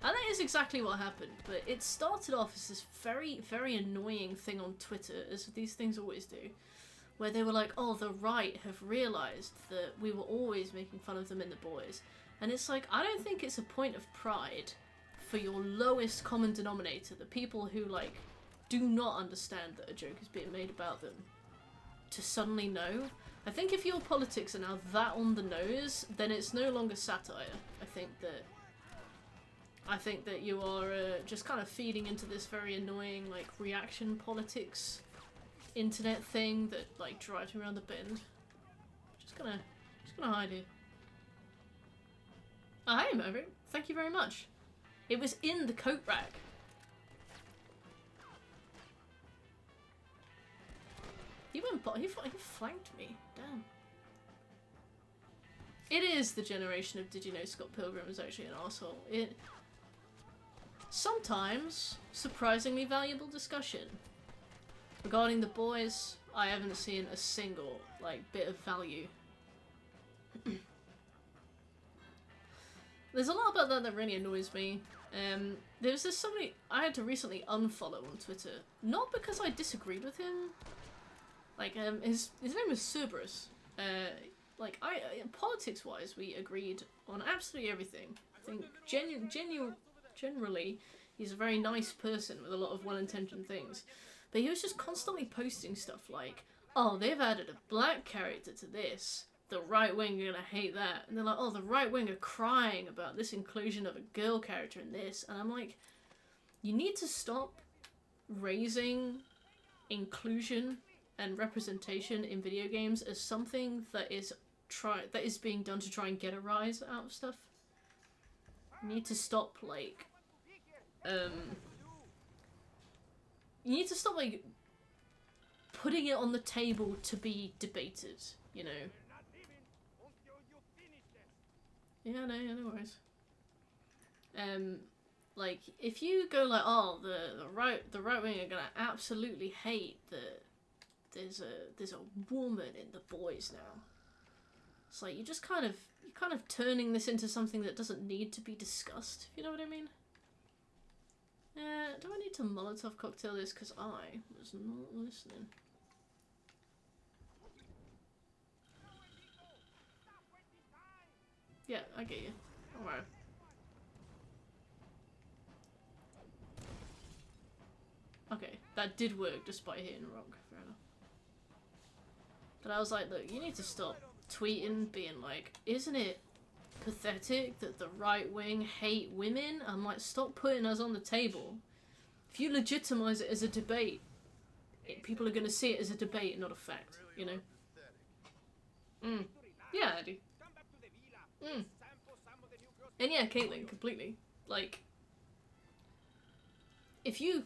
And that is exactly what happened, but it started off as this very, very annoying thing on Twitter, as these things always do, where they were like, oh, the right have realised that we were always making fun of them in The Boys. And it's like, I don't think it's a point of pride for your lowest common denominator, the people who, like, do not understand that a joke is being made about them to suddenly know. I think if your politics are now that on the nose, then it's no longer satire. I think that you are just kind of feeding into this very annoying like reaction politics internet thing that like drives me around the bend. Just gonna hide here. Oh, hi Maverick. Thank you very much. It was in the coat rack. He flanked me. Damn. It is the generation of Did You Know Scott Pilgrim is actually an arsehole. It sometimes surprisingly valuable discussion. Regarding the boys, I haven't seen a single like bit of value. There's a lot about that really annoys me. There's this somebody I had to recently unfollow on Twitter, not because I disagreed with him. Like his name is Cerberus. Like politics wise, we agreed on absolutely everything. I think generally, he's a very nice person with a lot of well-intentioned things. But he was just constantly posting stuff like, oh, they've added a black character to this. The right wing are gonna hate that. And they're like, oh, the right wing are crying about this inclusion of a girl character in this. And I'm like, you need to stop raising inclusion and representation in video games as something that is being done to try and get a rise out of stuff. You need to stop like you need to stop like putting it on the table to be debated, you know. Yeah, no worries. Like if you go like, oh, the right wing are gonna absolutely hate that there's a woman in the boys now. It's like you're kind of turning this into something that doesn't need to be discussed, if you know what I mean. Do I need to Molotov cocktail this? Because I was not listening. Yeah, I get you. Don't worry. Okay, that did work despite hitting rock. Fair enough. But I was like, look, you need to stop tweeting being like, isn't it pathetic that the right wing hate women? I'm like, stop putting us on the table. If you legitimize it as a debate, people are going to see it as a debate and not a fact, you know? Yeah, I do. And yeah, Caitlyn, completely. Like, if you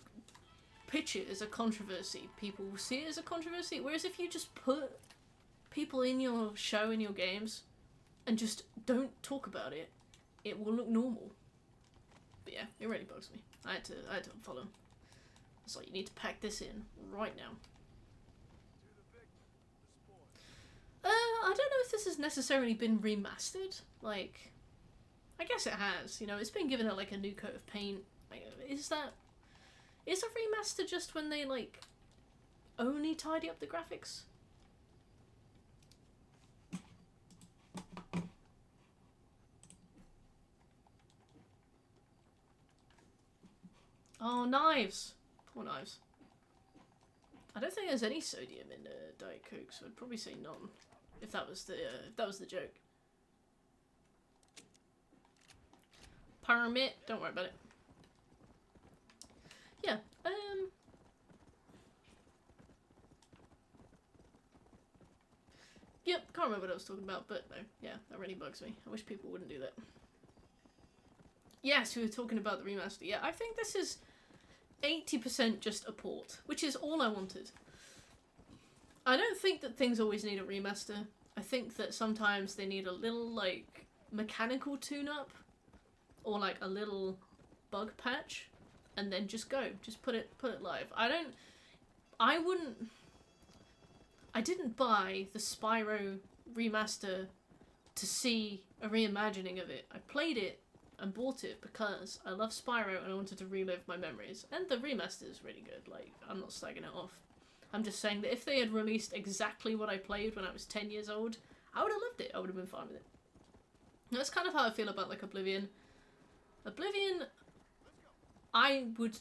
pitch it as a controversy, people will see it as a controversy. Whereas if you just put people in your show, in your games, and just don't talk about it, it will look normal. But yeah, it really bugs me. I had to unfollow him. It's like, you need to pack this in right now. I don't know if this has necessarily been remastered. Like, I guess it has. You know, it's been given like a new coat of paint. Like, is a remaster just when they like only tidy up the graphics? Oh, knives! Poor knives. I don't think there's any sodium in Diet Coke, so I'd probably say none. If that was the joke. Permit, don't worry about it. Yeah. Yep, can't remember what I was talking about, but no, yeah, that really bugs me. I wish people wouldn't do that. Yes, we were talking about the remaster. Yeah, I think this is 80% just a port, which is all I wanted. I don't think that things always need a remaster. I think that sometimes they need a little, like, mechanical tune-up, or like a little bug patch, and then just go. Just put it live. I didn't buy the Spyro remaster to see a reimagining of it. I played it and bought it because I love Spyro and I wanted to relive my memories. And the remaster is really good. Like, I'm not slagging it off. I'm just saying that if they had released exactly what I played when I was 10 years old, I would have loved it. I would have been fine with it. That's kind of how I feel about, like, Oblivion. Oblivion, I would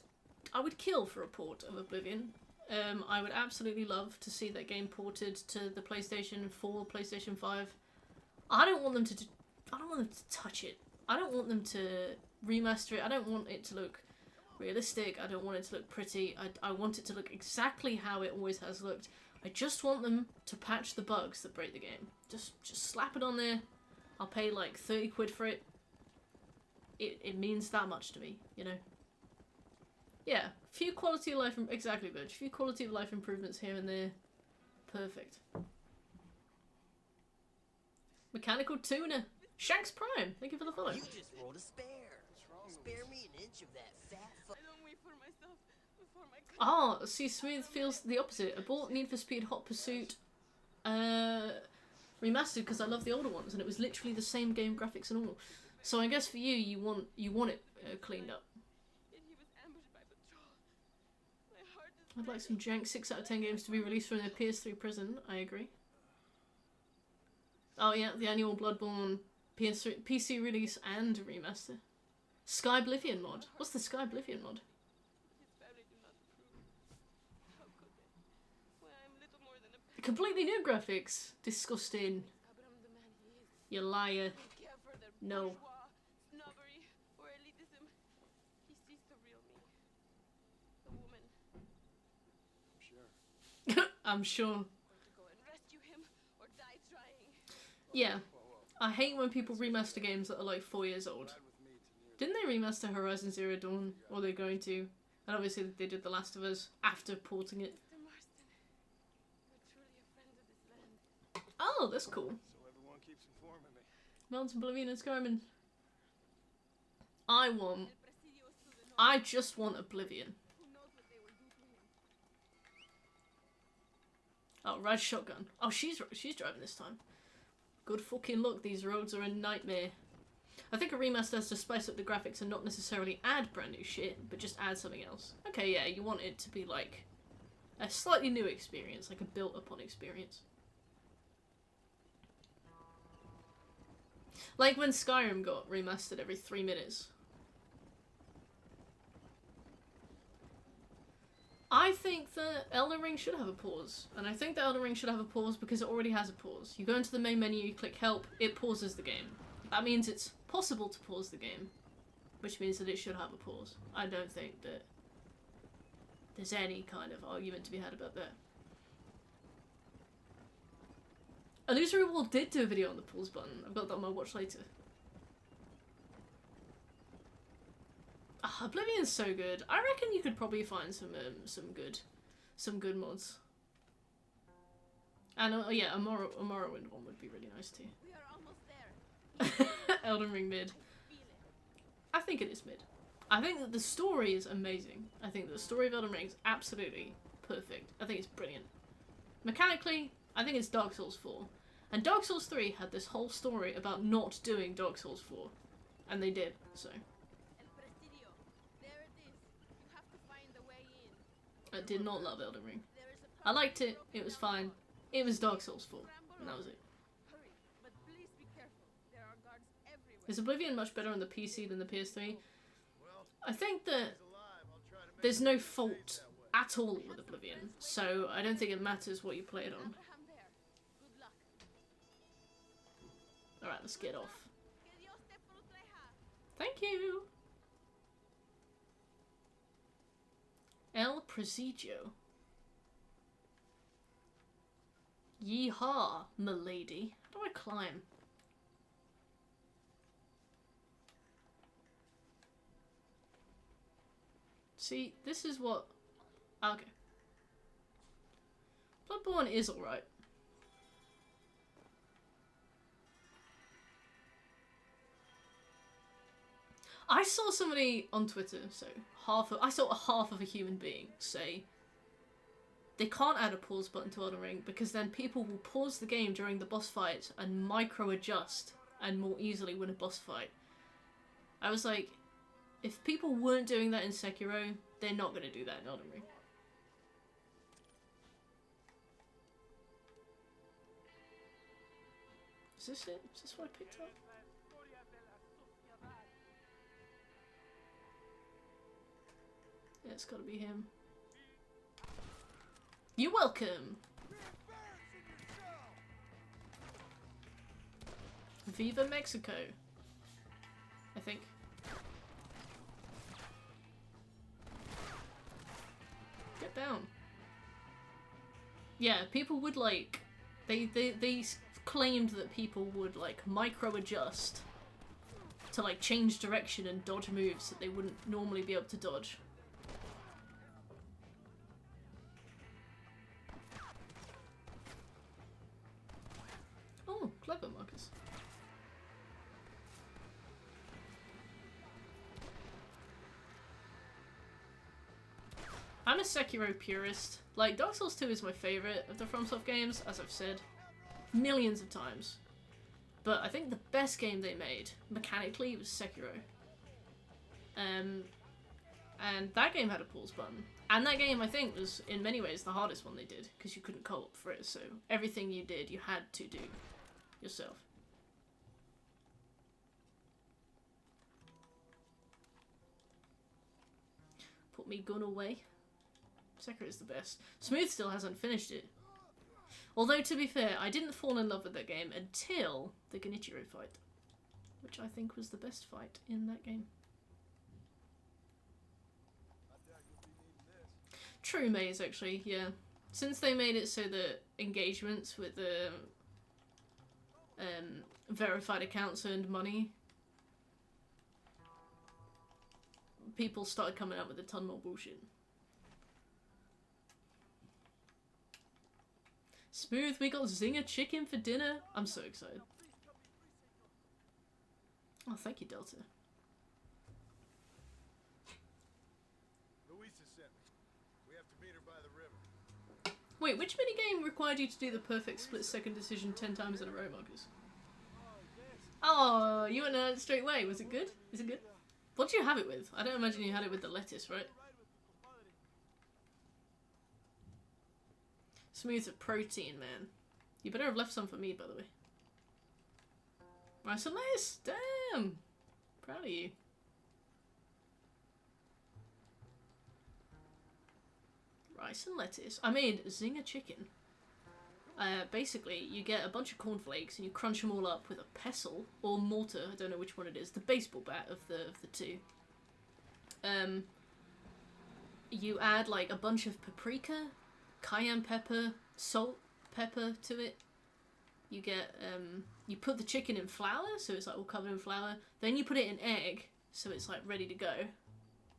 would kill for a port of Oblivion. I would absolutely love to see that game ported to the PlayStation 4, PlayStation 5. I don't want them to touch it. I don't want them to remaster it. I don't want it to look realistic. I don't want it to look pretty. I want it to look exactly how it always has looked. I just want them to patch the bugs that break the game. Just slap it on there. I'll pay like 30 quid for it. It means that much to me, you know? Yeah, few quality of life... Exactly, Birch. Few quality of life improvements here and there. Perfect. Mechanical tuner. Shanks Prime. Thank you for the follow. You just rolled a spare. Spare me an inch of that fat I don't wait for myself, before my country. Ah, see, Smooth feels the opposite. I bought Need for Speed Hot Pursuit remastered because I love the older ones, and it was literally the same game graphics and all. So I guess for you, you want it cleaned up. Yet he was ambushed by patrol. My heart is I'd like some jank 6 out of 10 games to be released from their PS3 prison. I agree. Oh yeah, the annual Bloodborne PS3, PC release and remaster. Skyblivion mod. What's the Skyblivion mod? his family do not approve. How could they? When I'm little more than a Completely new graphics. Disgusting. Abraham the man he is. You liar. Don't care for their No. bourgeois, snobbery, or elitism. He sees the real me. The woman. Sure. I'm sure. Going to go and rescue him or die trying. Yeah. I hate when people remaster games that are like 4 years old. Ride with me to near Didn't they remaster Horizon Zero Dawn? Or they're going to. And obviously they did The Last of Us after porting it. Mr. Marston, you're truly a friend of this land. Oh, that's cool. so everyone keeps informing me. Mountain Oblivion and Skyrim. I want... El Presidio's to the north. I just want Oblivion. Who knows what they will do to him? Oh, ride shotgun. Oh, she's driving this time. Good fucking luck. These roads are a nightmare. I think a remaster has to spice up the graphics and not necessarily add brand new shit, but just add something else. Okay, yeah, you want it to be like a slightly new experience, like a built-upon experience. Like when Skyrim got remastered every 3 minutes. I think that Elden Ring should have a pause, and I think that Elden Ring should have a pause because it already has a pause. You go into the main menu, you click help, it pauses the game. That means it's possible to pause the game, which means that it should have a pause. I don't think that there's any kind of argument to be had about that. Illusory World did do a video on the pause button. I've got that on my watch later. Ah, Oblivion's so good. I reckon you could probably find some good mods. And yeah, a Morrowind one would be really nice too. We are almost there. Elden Ring mid. Feel it. I think it is mid. I think that the story is amazing. I think that the story of Elden Ring is absolutely perfect. I think it's brilliant. Mechanically, I think it's Dark Souls 4. And Dark Souls 3 had this whole story about not doing Dark Souls 4. And they did, so. El Presidio. There it is. You have to find the way in. I did not love Elden Ring. There is a I liked it, it was fine. It was Dark Souls 4, and that was it. Hurry, but please be careful. There are guards everywhere. Is Oblivion much better on the PC than the PS3? Well, I think that he's alive. I'll try to make there's sure no he stays fault that way. at all with Oblivion, so I don't think it matters what you play it on. Abraham there. Good luck. Alright, let's get off. Que Dios te proteja. Thank you! El Presidio. Yeehaw, milady. How do I climb? See, this is what... Okay. Bloodborne is alright. I saw somebody on Twitter, so I saw a half of a human being say they can't add a pause button to Elden Ring because then people will pause the game during the boss fight and micro-adjust and more easily win a boss fight. I was like, if people weren't doing that in Sekiro, they're not going to do that in Elden Ring. Is this it? Is this what I picked up? Yeah, it's gotta be him. You're welcome! Viva Mexico. I think. Get down. Yeah, people would like... They claimed that people would like micro-adjust to like change direction and dodge moves that they wouldn't normally be able to dodge. Oh, clever, Marcus. I'm a Sekiro purist. Like, Dark Souls 2 is my favourite of the FromSoft games, as I've said millions of times. But I think the best game they made, mechanically, was Sekiro. And that game had a pause button. And that game, I think, was, in many ways, the hardest one they did, because you couldn't co-op for it, so everything you did, you had to do yourself. Put me gun away. Sekiro is the best. Smooth still hasn't finished it. Although, to be fair, I didn't fall in love with that game until the Genichiro fight, which I think was the best fight in that game. True Maze, actually, yeah. Since they made it so that engagements with the verified accounts earned money, people started coming up with a ton more bullshit. Smooth, we got Zinger chicken for dinner. I'm so excited. Oh, thank you, Delta. Louisa sent me. We have to meet her by the river. Wait, which minigame required you to do the perfect split-second decision 10 times in a row, Marcus? Oh, you went at it straight away. Was it good? Is it good? What did you have it with? I don't imagine you had it with the lettuce, right? Smooth's a protein, man. You better have left some for me, by the way. Rice and lettuce! Damn! Proud of you. Rice and lettuce. I made Zinger chicken. Basically, you get a bunch of cornflakes and you crunch them all up with a pestle or mortar. I don't know which one it is. The baseball bat of the two. You add like a bunch of paprika, cayenne pepper, salt, pepper to it. You get you put the chicken in flour, so it's like all covered in flour. Then you put it in egg, so it's like ready to go.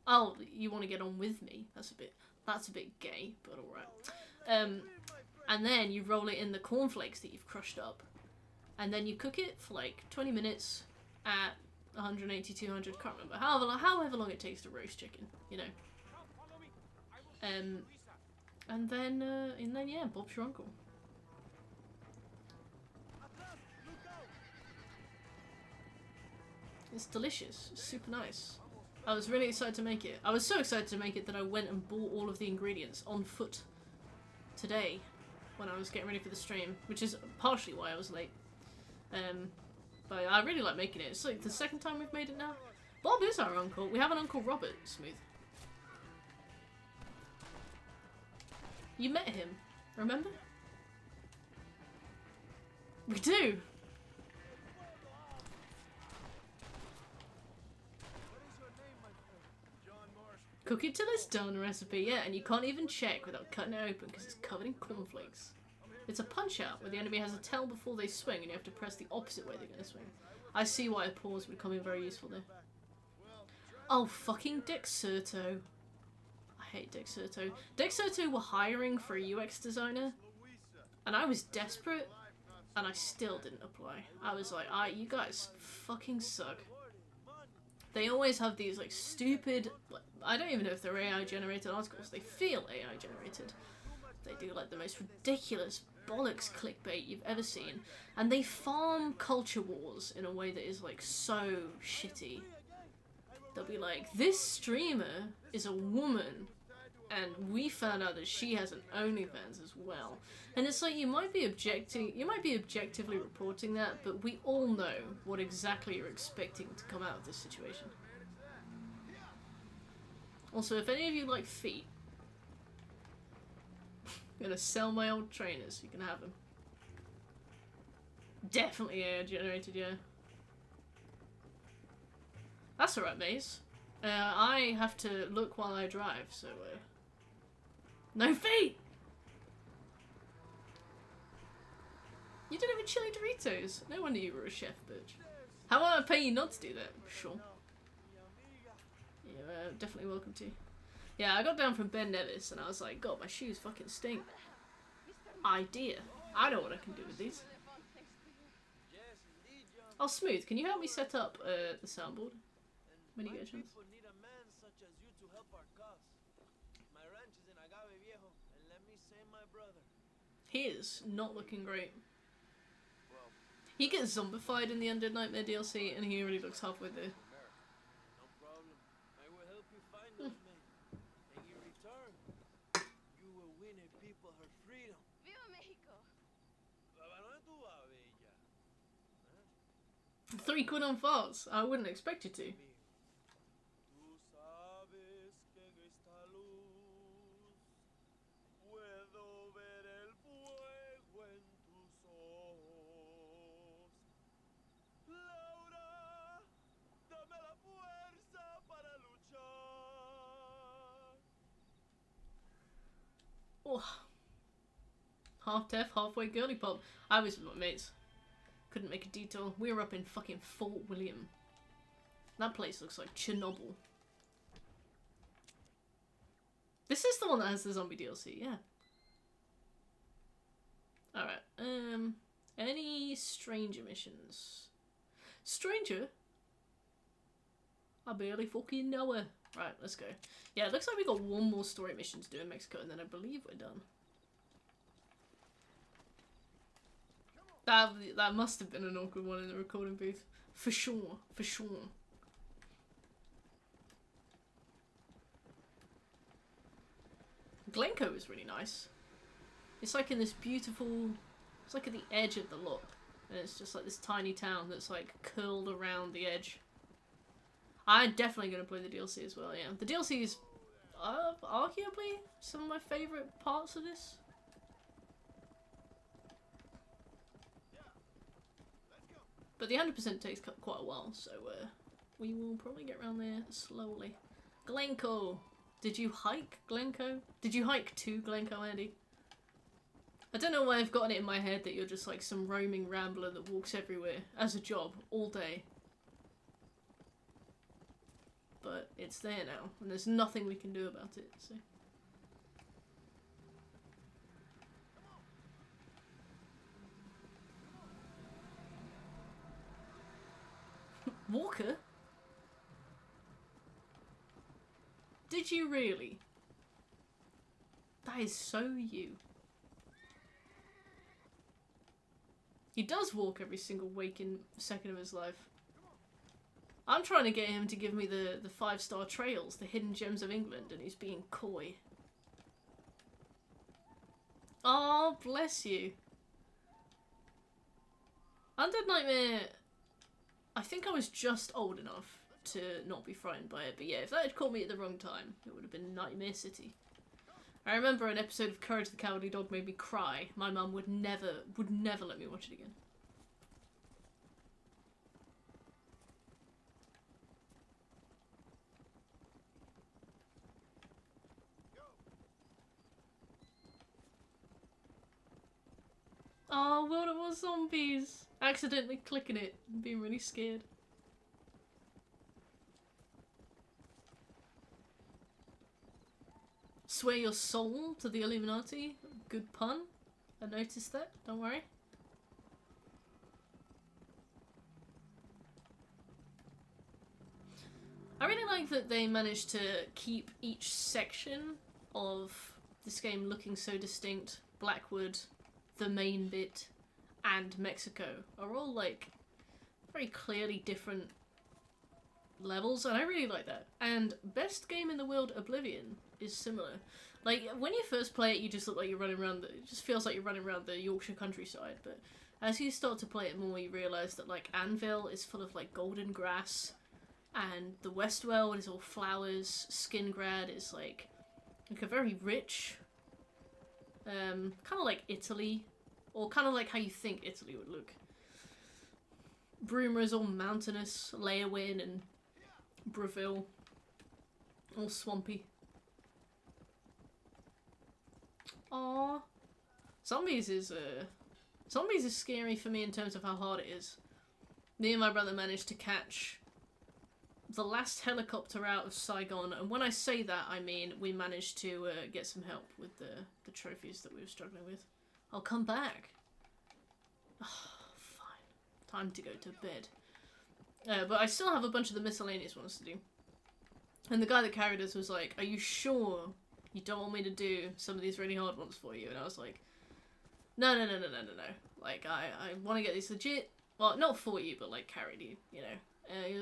Oh, you want to get on with me? That's a bit gay, but all right. And then you roll it in the cornflakes that you've crushed up, and then you cook it for like 20 minutes at 180, 200. Can't remember. However long it takes to roast chicken, you know. And then yeah, Bob's your uncle. It's delicious. It's super nice. I was really excited to make it. I was so excited to make it that I went and bought all of the ingredients on foot today when I was getting ready for the stream, which is partially why I was late. But I really like making it. It's like the second time we've made it now. Bob is our uncle. We have an Uncle Robert, Smooth. You met him, remember? We do! Cook it till it's done recipe, yeah, and you can't even check without cutting it open because it's covered in cornflakes. It's a punch-out where the enemy has a tell before they swing and you have to press the opposite way they're going to swing. I see why a pause would come in very useful there. Oh, fucking Dexerto. I hate Dexerto. Dexerto were hiring for a UX designer, and I was desperate, and I still didn't apply. I was like, you guys fucking suck. They always have these, like, stupid... I don't even know if they're AI-generated articles. They feel AI-generated. They do, like, the most ridiculous bollocks clickbait you've ever seen. And they farm culture wars in a way that is, like, so shitty. They'll be like, this streamer is a woman, and we found out that she has an OnlyFans as well. And it's like, you might be objectively reporting that, but we all know what exactly you're expecting to come out of this situation. Also, if any of you like feet, I'm gonna sell my old trainers. You can have them. Definitely AI generated, yeah. That's alright, Maze. I have to look while I drive, so no feet! You don't have a chili Doritos. No wonder you were a chef, bitch. How about I pay you not to do that? Sure. Yeah, definitely welcome to. Yeah, I got down from Ben Nevis and I was like, God, my shoes fucking stink. Idea. I know what I can do with these. Oh, Smooth, can you help me set up the soundboard? When you get a chance. Need a man such as you to help our cause. My ranch is in Agave Viejo, and let me say my brother. He is not looking great. He gets zombified in the Undead Nightmare DLC, and he already looks halfway there. No problem. I will help you find those men. And in return, you will win a people her freedom. Viva Mexico! ¿A dónde tú vas, bella? £3 on farts. I wouldn't expect you to. Tú sabes que en esta luz puedo ver el fuego en tus ojos. Laura, dame la fuerza para luchar. Oh. Half deaf, halfway girly pop. I was with my mates. Couldn't make a detour. We were up in fucking Fort William. That place looks like Chernobyl. This is the one that has the zombie DLC, yeah. Alright, any stranger missions? Stranger? I barely fucking know her. Right, let's go. Yeah, it looks like we got one more story mission to do in Mexico, and then I believe we're done. That must have been an awkward one in the recording booth. For sure, for sure. Glencoe is really nice. It's like in this beautiful... It's like at the edge of the loch. And it's just like this tiny town that's like curled around the edge. I'm definitely going to play the DLC as well, yeah. The DLC is arguably some of my favourite parts of this. But the 100% takes quite a while, so we will probably get around there slowly. Glencoe! Did you hike Glencoe? Did you hike to Glencoe, Andy? I don't know why I've gotten it in my head that you're just like some roaming rambler that walks everywhere as a job all day. But it's there now, and there's nothing we can do about it, so... Walker? Did you really? That is so you. He does walk every single waking second of his life. I'm trying to get him to give me the 5-star trails, the hidden gems of England, and he's being coy. Oh, bless you. Undead Nightmare... I think I was just old enough to not be frightened by it, but yeah, if that had caught me at the wrong time, it would have been Nightmare City. I remember an episode of Courage the Cowardly Dog made me cry. My mum would never let me watch it again. Oh, World of War Zombies! Accidentally clicking it and being really scared. Swear your soul to the Illuminati. Good pun. I noticed that, don't worry. I really like that they managed to keep each section of this game looking so distinct. Blackwood, the main bit, and Mexico are all like very clearly different levels, and I really like that. And best game in the world, Oblivion, is similar. Like when you first play it, you just look like you're running around it just feels like you're running around the Yorkshire countryside, but as you start to play it more, you realise that like Anvil is full of like golden grass, and the Westworld is all flowers. Skingrad is like a very rich, kind of like Italy, or kind of like how you think Italy would look. Bruma is all mountainous, Leyawiin and Breville, all swampy. Aww. Zombies is scary for me in terms of how hard it is. Me and my brother managed to catch the last helicopter out of Saigon, and when I say that, I mean we managed to get some help with the trophies that we were struggling with. I'll come back. Oh, fine. Time to go to bed. But I still have a bunch of the miscellaneous ones to do. And the guy that carried us was like, "Are you sure you don't want me to do some of these really hard ones for you?" And I was like, No. Like, I want to get these legit. Well, not for you, but like carried you, you know.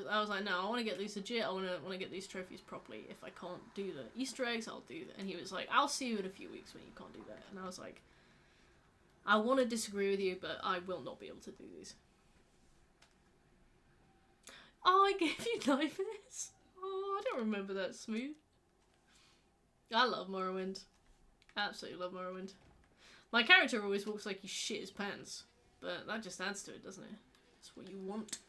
I was like, no, I want to get these legit. I want to get these trophies properly. If I can't do the Easter eggs, I'll do that. And he was like, I'll see you in a few weeks when you can't do that. And I was like, I want to disagree with you, but I will not be able to do these. Oh, I gave you nightmares. Oh, I don't remember that, Smooth. I love Morrowind. Absolutely love Morrowind. My character always walks like he shit his pants, but that just adds to it, doesn't it? That's what you want.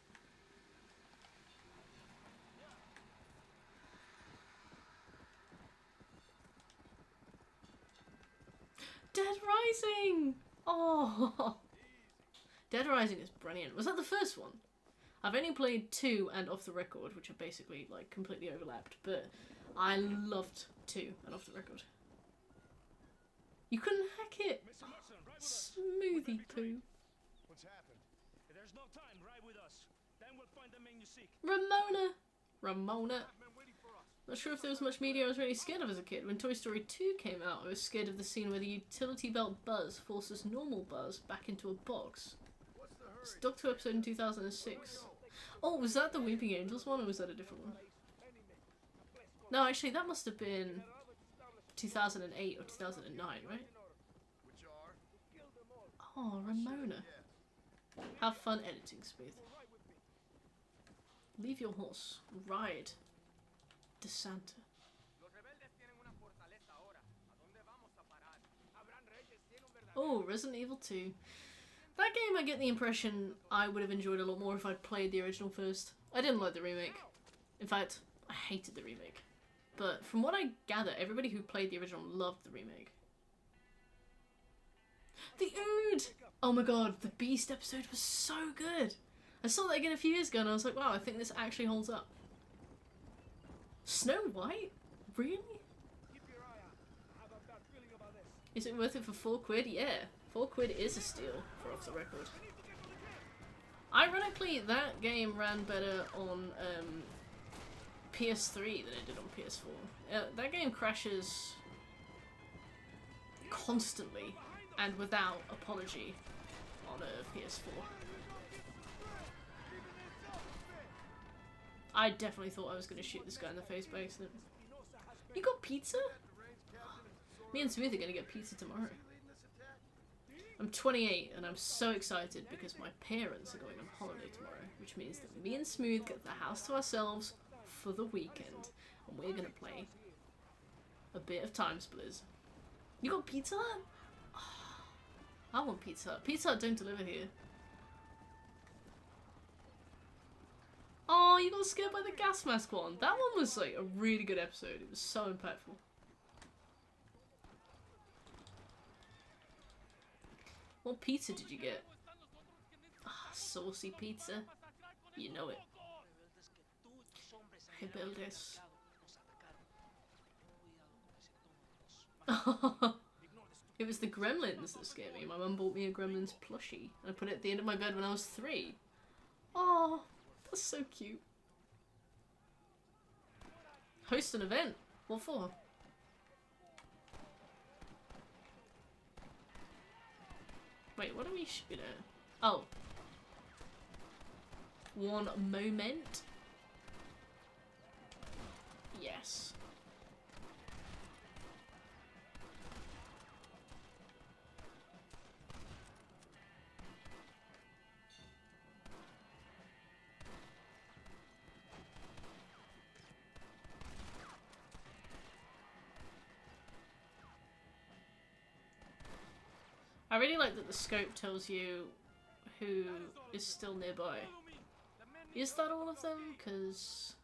Dead Rising! Oh! Dead Rising is brilliant. Was that the first one? I've only played 2 and Off the Record, which are basically like completely overlapped, but I loved 2 and Off the Record. You couldn't hack it! Mr. Mercer, ride with us. Smoothie poo. What's happened? There's no time. Ride with us. Then we'll find the man you seek. Ramona! Ramona. Men waiting for us. Not sure if there was much media I was really scared of as a kid. When Toy Story 2 came out, I was scared of the scene where the utility belt Buzz forces normal Buzz back into a box. What's the hurry? It's Doctor episode in 2006. Oh, was that the Weeping Angels one, or was that a different one? No, actually, that must have been 2008 or 2009, right? Which are? Oh, Ramona. Have fun editing, Smooth. Leave your horse. Ride. DeSanta. Oh, Resident Evil 2. That game, I get the impression I would have enjoyed a lot more if I'd played the original first. I didn't like the remake. In fact, I hated the remake. But from what I gather, everybody who played the original loved the remake. The Ood! Oh my god, the Beast episode was so good! I saw that again a few years ago and I was like, wow, I think this actually holds up. Snow White? Really? Is it worth it for £4? Yeah. £4 is a steal for Off the Record. Ironically, that game ran better on PS3 than it did on PS4. That game crashes constantly and without apology on a PS4. I definitely thought I was going to shoot this guy in the face by accident. You got pizza? Me and Smooth are going to get pizza tomorrow. I'm 28 and I'm so excited because my parents are going on holiday tomorrow, which means that me and Smooth get the house to ourselves for the weekend and we're going to play a bit of Time Splitters. You got Pizza Hut? Oh, I want Pizza Hut. Pizza Hut don't deliver here. Oh, you got scared by the gas mask one. That one was like a really good episode. It was so impactful. What pizza did you get? Ah, saucy pizza. You know it. Rebeldes. It was the Gremlins that scared me. My mum bought me a Gremlins plushie. And I put it at the end of my bed when I was 3. Oh, that's so cute. Host an event? What for? Wait, what are we shooting at? Oh. One moment. Yes. I really like that the scope tells you who is still nearby. Is that all of them? Because...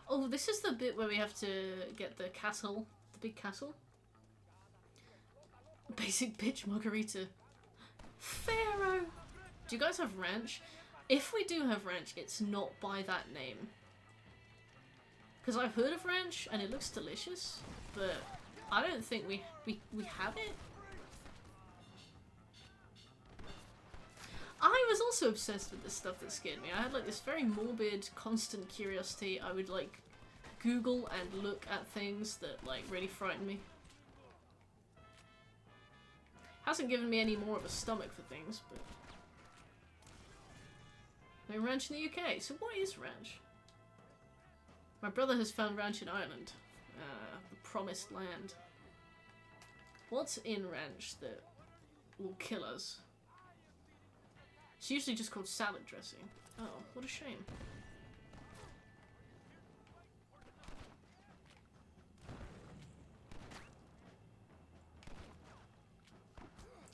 Oh, this is the bit where we have to get the castle. The big castle. Basic bitch margarita. Pharaoh! Do you guys have ranch? If we do have ranch, it's not by that name. Because I've heard of ranch, and it looks delicious, but I don't think we have it. I was also obsessed with this stuff that scared me. I had like this very morbid, constant curiosity. I would like Google and look at things that like really frightened me. Hasn't given me any more of a stomach for things, but... No ranch in the UK. So what is ranch? My brother has found ranch in Ireland. The promised land. What's in ranch that will kill us? It's usually just called salad dressing. Oh, what a shame.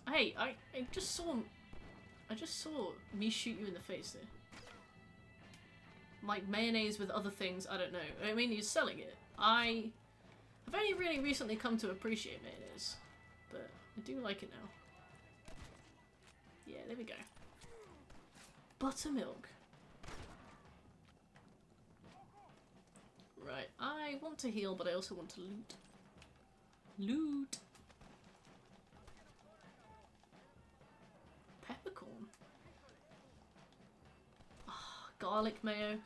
Hey, I just saw me shoot you in the face there. Like mayonnaise with other things, I don't know. I mean, he's selling it. I've only really recently come to appreciate mayonnaise, but I do like it now. Yeah, there we go. Buttermilk. Right, I want to heal, but I also want to loot. Loot! Peppercorn. Oh, garlic mayo.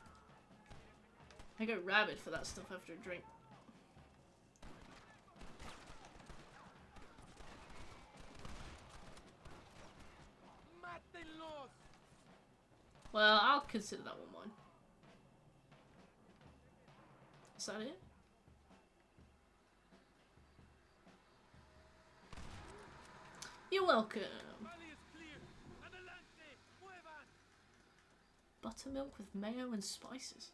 I go rabid for that stuff after a drink. Well, I'll consider that one mine. Is that it? You're welcome. Buttermilk with mayo and spices.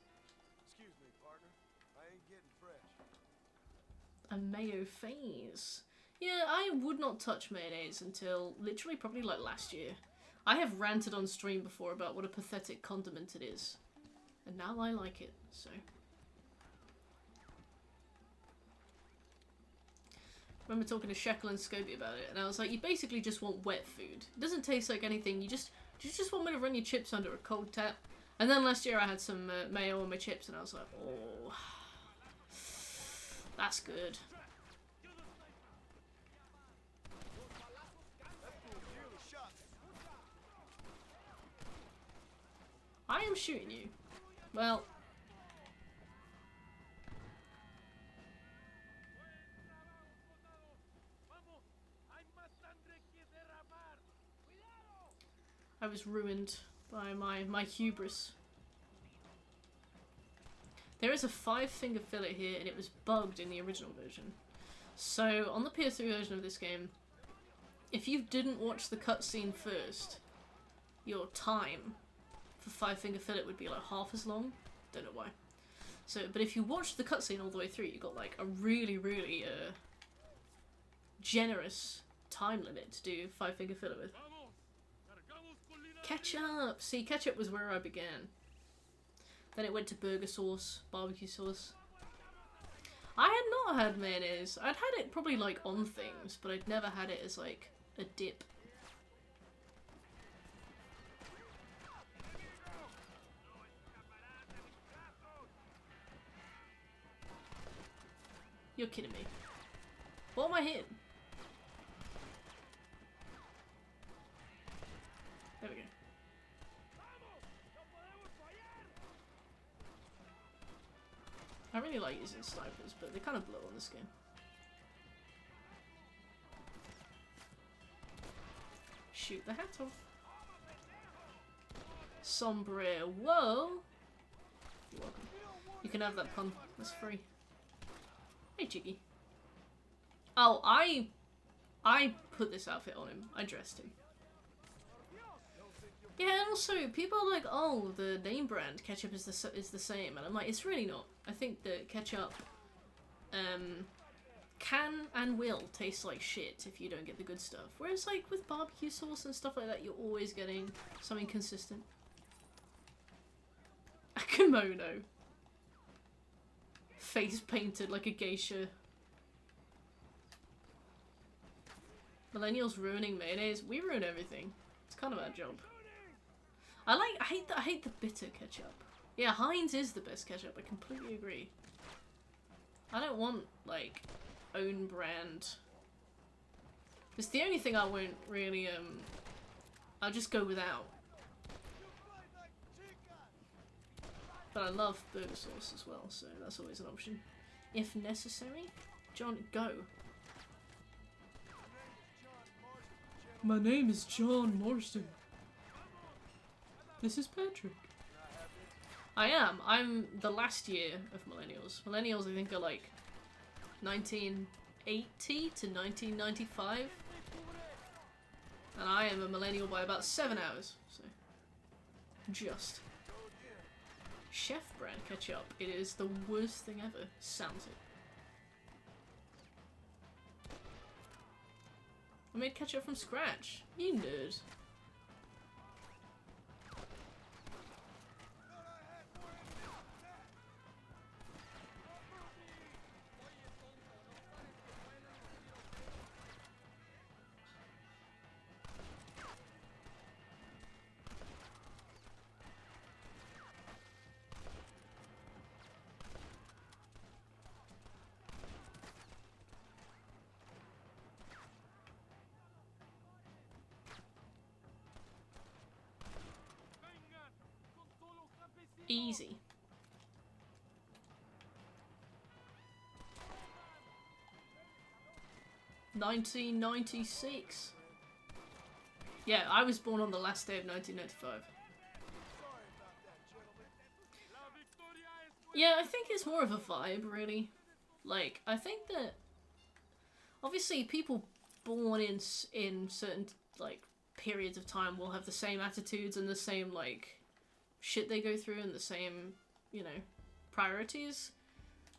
Excuse me, partner. I ain't getting fresh. A mayo phase. Yeah, I would not touch mayonnaise until literally probably like last year. I have ranted on stream before about what a pathetic condiment it is. And now I like it, so. I remember talking to Shekel and Scobie about it, and I was like, you basically just want wet food. It doesn't taste like anything, you just want me to run your chips under a cold tap. And then last year I had some mayo on my chips, and I was like, oh, that's good. I am shooting you. Well. I was ruined by my hubris. There is a 5-finger fillet here, and it was bugged in the original version. So, on the PS3 version of this game, if you didn't watch the cutscene first, your time for 5-finger fillet would be like half as long. Don't know why. So, but if you watched the cutscene all the way through, you got like a really, really generous time limit to do 5-finger fillet with. Ketchup! See, ketchup was where I began. Then it went to burger sauce, barbecue sauce. I had not had mayonnaise. I'd had it probably like on things, but I'd never had it as like a dip. You're kidding me. What am I hitting? There we go. I really like using snipers, but they kind of blow on this game. Shoot the hat off. Sombrero. Whoa! You're welcome. You can have that pun. That's free. Hey, Jiggy. Oh, I put this outfit on him. I dressed him. Yeah, and also, people are like, oh, the name brand ketchup is the same, and I'm like, it's really not. I think that ketchup can and will taste like shit if you don't get the good stuff. Whereas like with barbecue sauce and stuff like that, you're always getting something consistent. A kimono. Face painted like a geisha. Millennials ruining mayonnaise. We ruin everything. It's kind of our job. I hate the bitter ketchup. Yeah, Heinz is the best ketchup. I completely agree. I don't want like own brand. It's the only thing I won't really I'll just go without. But I love burger sauce as well, so that's always an option. If necessary. John, go. My name is John Marston. This is Patrick. I am. I'm the last year of millennials. Millennials, I think, are like 1980 to 1995. And I am a millennial by about 7 hours. So, just. Chef brand ketchup. It is the worst thing ever. Sounds it. I made ketchup from scratch. You nerd. Easy. $1996. Yeah, I was born on the last day of 1995. Yeah, I think it's more of a vibe, really. Like, I think that obviously people born in certain like periods of time will have the same attitudes and the same like shit they go through and the same, you know, priorities.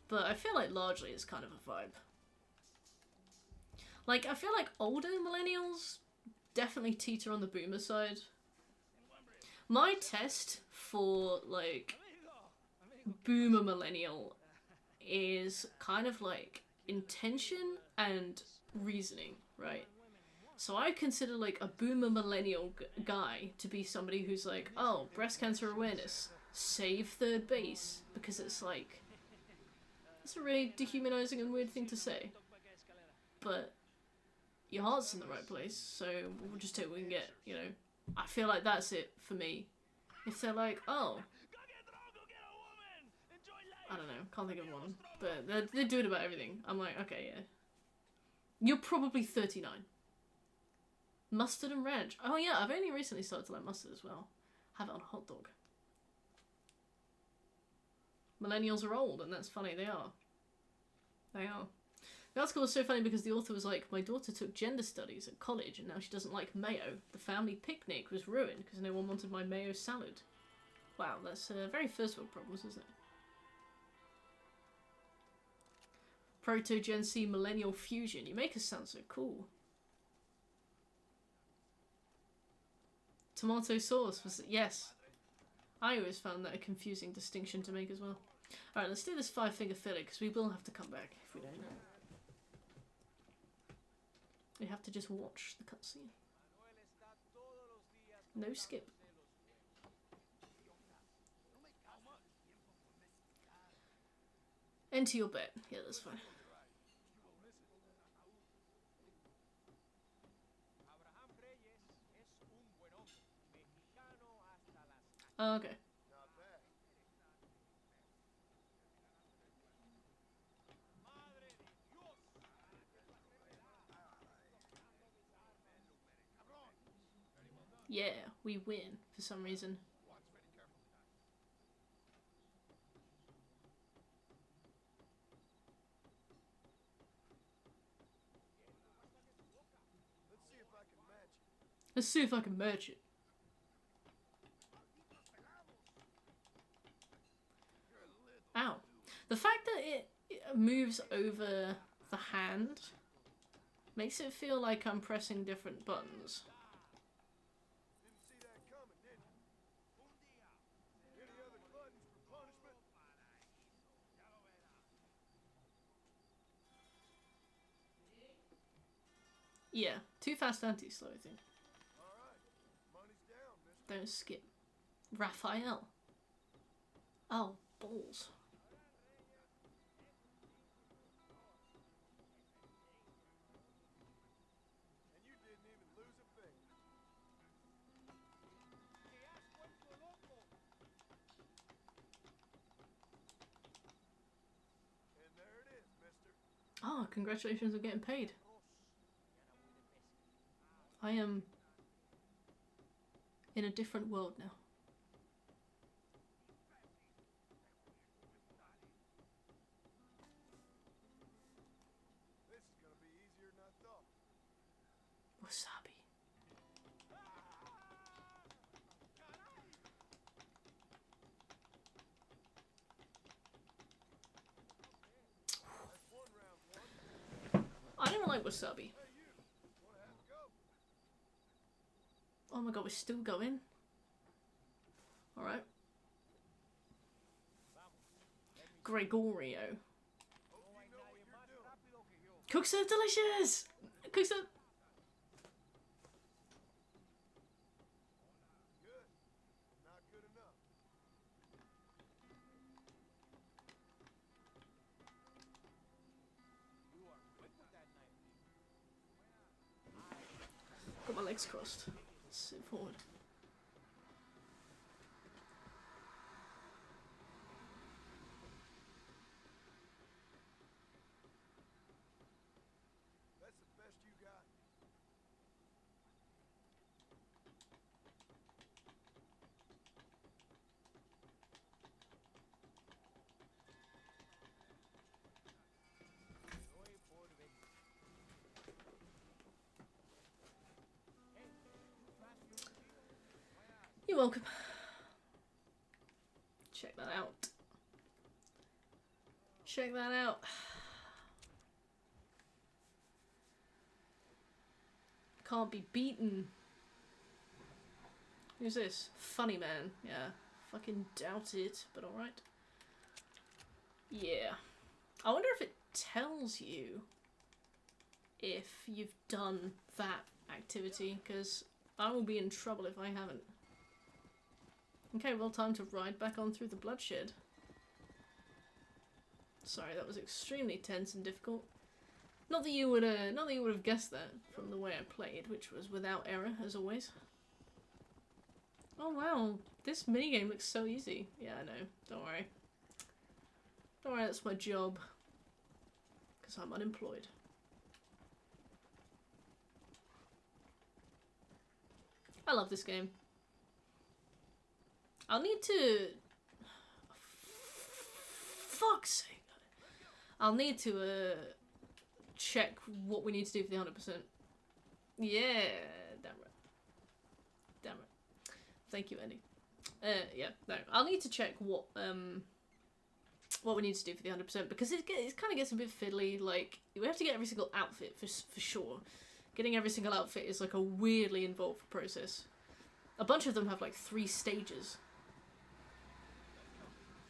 But I feel like largely it's kind of a vibe. Like, I feel like older millennials definitely teeter on the boomer side. My test for, like, boomer millennial is kind of like intention and reasoning, right? So I consider like a boomer millennial guy to be somebody who's like, oh, breast cancer awareness, save third base, because it's like, it's a really dehumanizing and weird thing to say. But your heart's in the right place, so we'll just take what we can get, you know. I feel like that's it for me. If they're like, oh, I don't know, can't think of one, but they're doing about everything. I'm like, okay, yeah. You're probably 39. Mustard and ranch. Oh yeah, I've only recently started to like mustard as well. Have it on a hot dog. Millennials are old, and that's funny, they are. They are. The article was so funny because the author was like, my daughter took gender studies at college and now she doesn't like mayo. The family picnic was ruined because no one wanted my mayo salad. Wow, that's very first world problems, isn't it? Proto-Gen C millennial fusion. You make us sound so cool. Tomato sauce was, yes. I always found that a confusing distinction to make as well. Alright, let's do this 5-finger fillet because we will have to come back if we don't. We have to just watch the cutscene. No skip. Enter your bet. Yeah, that's fine. Oh, okay. Yeah, we win for some reason. Let's see if I can match it. Ow. The fact that it moves over the hand makes it feel like I'm pressing different buttons. Didn't see that coming, did you? Any other gluttons for punishment? Yeah, too fast anti-slow, I think. All right. Money's down, mister. Don't skip. Raphael. Oh, balls. And you didn't even lose a finger. And there it is, mister. Oh, congratulations on getting paid. I am in a different world now. This is gonna be easier than I thought. Wasabi. That's one round one. I don't like wasabi. Hey, you. Wanna have a go? Oh my god, we're still going? Alright. Gregorio. Hope you know what you're doing. Cooks are delicious! Cooks are... Good. Not good enough. Got my legs crossed. Sit forward. That's the best you got. You're welcome. Check that out. Check that out. Can't be beaten. Who's this? Funny man. Yeah. Fucking doubt it, but alright. Yeah. I wonder if it tells you if you've done that activity, because I will be in trouble if I haven't. Okay, well, time to ride back on through the bloodshed. Sorry, that was extremely tense and difficult. Not that you would have guessed that from the way I played, which was without error, as always. Oh wow, this minigame looks so easy. Yeah, I know. Don't worry. Don't worry, that's my job. Because I'm unemployed. I love this game. I'll need to... Fuck's sake. I'll need to check what we need to do for the 100%. Yeah, damn right. Damn right. Thank you, Andy. Yeah, no, I'll need to check what we need to do for the 100% because it kind of gets a bit fiddly. Like, we have to get every single outfit for sure. Getting every single outfit is like a weirdly involved process. A bunch of them have like 3 stages.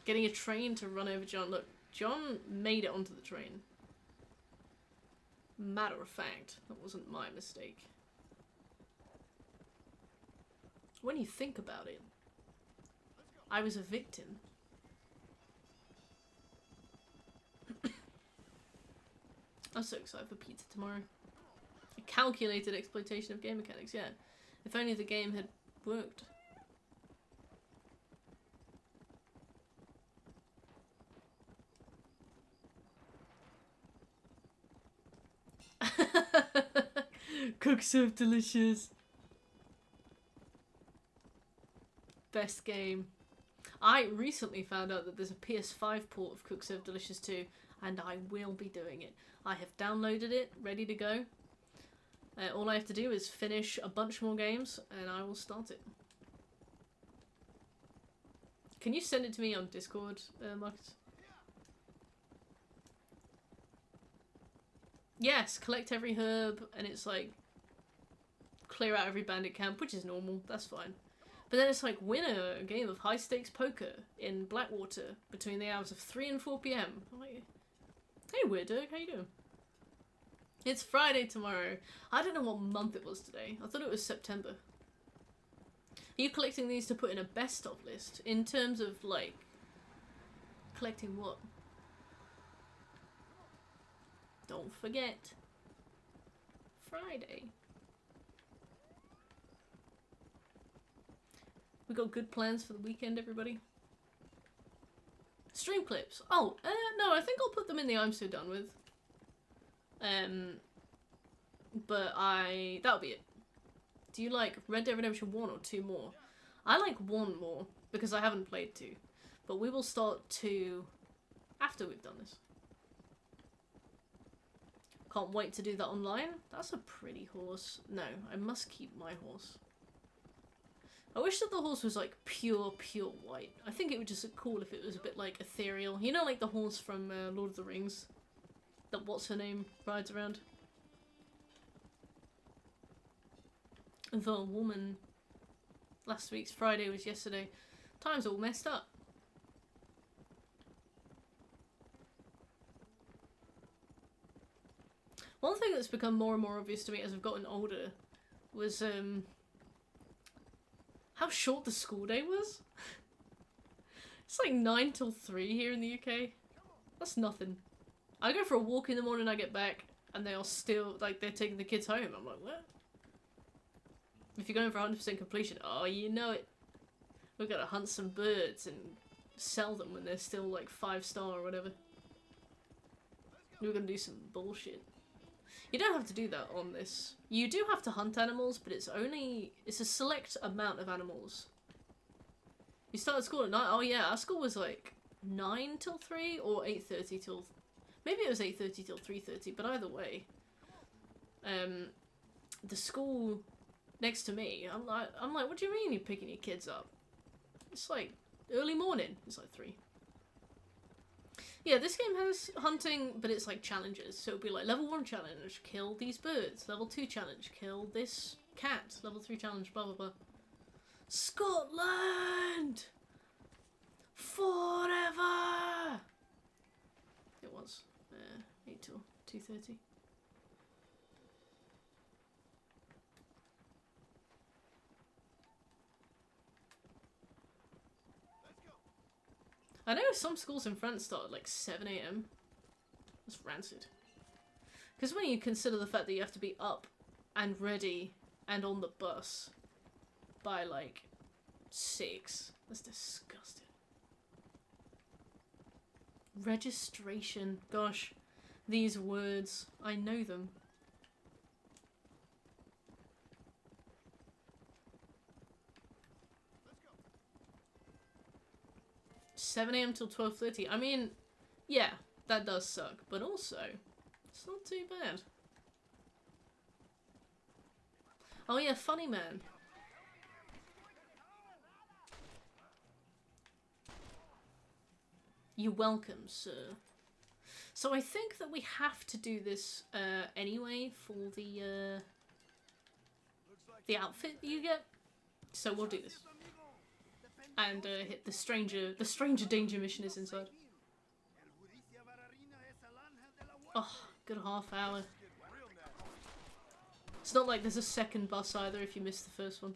Getting a train to run over John. Look, John made it onto the train. Matter of fact, that wasn't my mistake. When you think about it, I was a victim. I'm so excited for pizza tomorrow. A calculated exploitation of game mechanics, yeah. If only the game had worked. Cook Serve Delicious. Best game. I recently found out that there's a PS5 port of Cook Serve Delicious 2, and I will be doing it. I have downloaded it, ready to go. All I have to do is finish a bunch more games, and I will start it. Can you send it to me on Discord, Marcus? Yes, collect every herb, and it's like clear out every bandit camp, which is normal. That's fine. But then it's like win a game of high stakes poker in Blackwater between the hours of 3 and 4 p.m. I'm like, hey, Weird Dirk, how you doing? It's Friday tomorrow. I don't know what month it was today. I thought it was September. Are you collecting these to put in a best of list in terms of like collecting what? Don't forget. Friday. We got good plans for the weekend, everybody. Stream clips. Oh, no, I think I'll put them in the I'm So Done With. But that'll be it. Do you like Red Dead Redemption 1 or 2 more? I like 1 more, because I haven't played 2. But we will start 2 after we've done this. Can't wait to do that online. That's a pretty horse. No, I must keep my horse. I wish that the horse was like pure white. I think it would just look cool if it was a bit like ethereal. You know, like the horse from Lord of the Rings? That what's her name rides around? The woman. Last week's Friday was yesterday. Time's all messed up. One thing that's become more and more obvious to me as I've gotten older was how short the school day was. It's like 9 till 3 here in the UK. That's nothing. I go for a walk in the morning, I get back, and they are still, like, they're taking the kids home. I'm like, what? If you're going for 100% completion, oh, you know it. We've got to hunt some birds and sell them when they're still, like, 5-star or whatever. We're gonna do some bullshit. You don't have to do that on this. You do have to hunt animals, but it's a select amount of animals. You start school at 9. Oh yeah, our school was like 9 till 3 or 8:30 till... Maybe it was 8:30 till 3:30, but either way. The school next to me, I'm like, what do you mean you're picking your kids up? It's like early morning. It's like 3. Yeah, this game has hunting, but it's like challenges. So it'll be like level 1 challenge, kill these birds. Level 2 challenge, kill this cat. Level 3 challenge, blah blah blah. Scotland! Forever! It was 8 till 2:30. I know some schools in France start at like 7 AM. That's rancid. Because when you consider the fact that you have to be up and ready and on the bus by like 6, that's disgusting. Registration. Gosh, these words. I know them. Let's go. 7 AM till 12:30. I mean, yeah, that does suck, but also, it's not too bad. Oh yeah, Funny Man. You're welcome, sir. So I think that we have to do this anyway for the outfit that you get. So we'll do this. And hit the stranger danger mission is inside. Oh, good half hour. It's not like there's a second bus either if you missed the first one.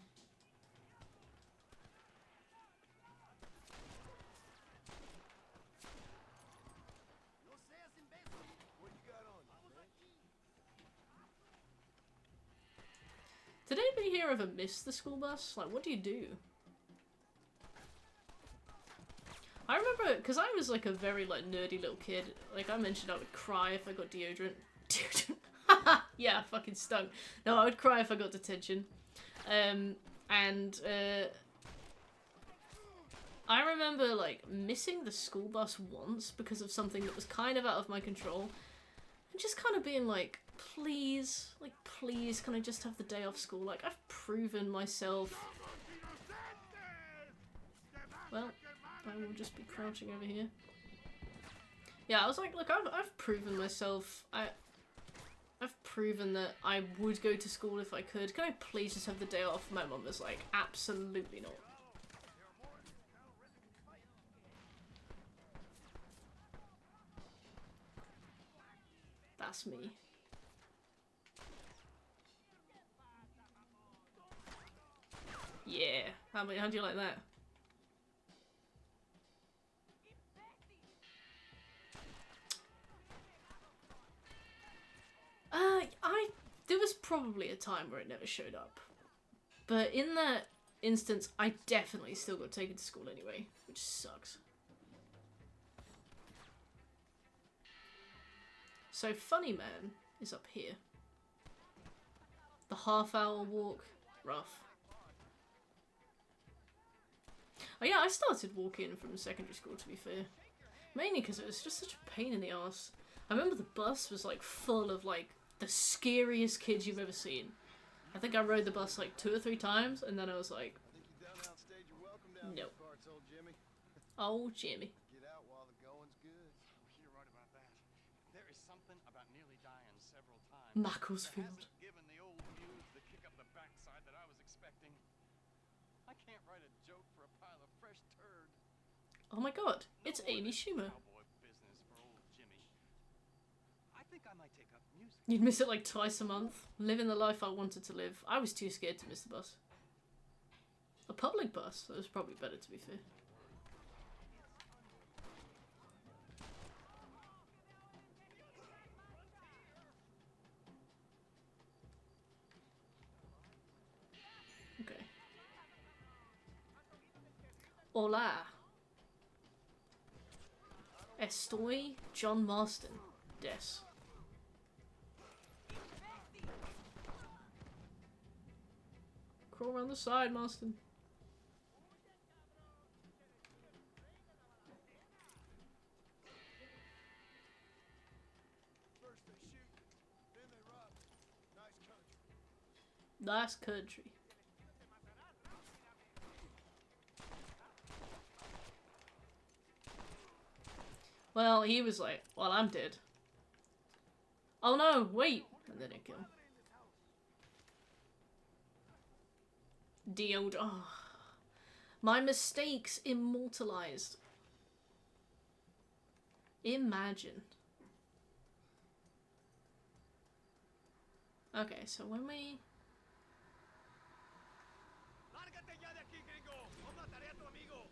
Did anybody here ever miss the school bus? Like, what do you do? I remember, because I was like a very like nerdy little kid. Like I mentioned, I would cry if I got deodorant. Deodorant. Yeah, fucking stung. No, I would cry if I got detention. I remember like missing the school bus once because of something that was kind of out of my control. And just kind of being like, please, can I just have the day off school? Like, I've proven myself. Well, I will just be crouching over here. Yeah, I was like, look, I've proven myself. proven that I would go to school if I could. Can I please just have the day off? My mum was like, absolutely not. That's me. Yeah. How do you like that? There was probably a time where it never showed up. But in that instance, I definitely still got taken to school anyway, which sucks. So Funny Man is up here. The half-hour walk, rough. Oh yeah, I started walking from secondary school, to be fair. Mainly because it was just such a pain in the ass. I remember the bus was like full of like the scariest kids you've ever seen. I think I rode the bus like 2 or 3 times, and then I was like, no. Oh, Jimmy. Get out while the going's good. You're right about that. There is something about nearly dying several times. Macclesfield. That hasn't given the old muse the kick up the backside that I was expecting. I can't write a joke for a pile of fresh turd. Oh my god, it's Amy Schumer. Cowboy business for old Jimmy. I think I might take up music. You'd miss it like twice a month. Living the life I wanted to live. I was too scared to miss the bus. A public bus, that was probably better, to be fair. Okay. Hola. Estoy John Marston. Des. Crawl around the side, Marston. First they shoot, then they rob. Nice country. Nice country. Well, he was like, well, I'm dead. Oh no, wait! And then it killed him. Deod. Oh. My mistakes immortalized. Imagine. Okay, so when we... Lárgate ya de aquí, gringo. No mataré a tu amigo.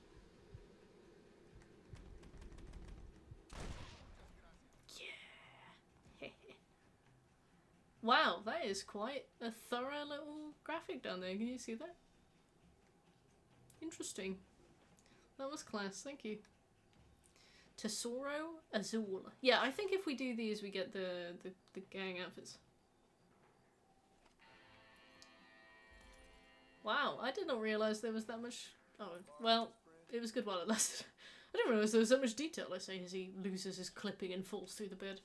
Yeah. Wow, that is quite a thorough little graphic down there. Can you see that? Interesting. That was class, thank you. Tesoro Azul. Yeah, I think if we do these, we get the gang outfits. Wow, I did not realise there was that much... Oh, well, it was good while it lasted. I didn't realise there was that much detail, I say, as he loses his clipping and falls through the bed.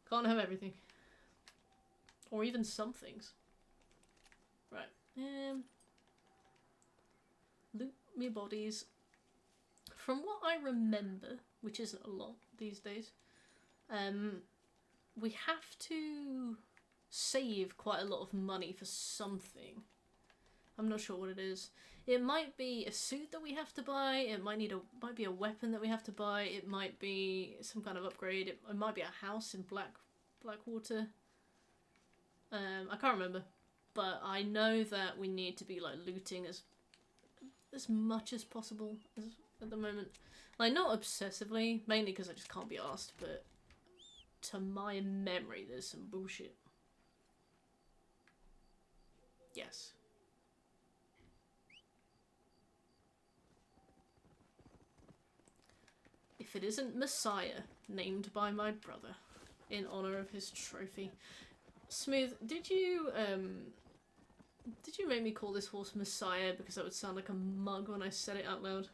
Can't have everything. Or even some things. Right. Loot me bodies. From what I remember, which isn't a lot these days, we have to save quite a lot of money for something. I'm not sure what it is. It might be a suit that we have to buy. It might be a weapon that we have to buy. It might be some kind of upgrade. It might be a house in Blackwater. I can't remember, but I know that we need to be like looting as much as possible at the moment. Like, not obsessively, mainly because I just can't be asked, but to my memory, there's some bullshit. Yes. If it isn't Messiah, named by my brother, in honor of his trophy. Smooth, did you make me call this horse Messiah because that would sound like a mug when I said it out loud?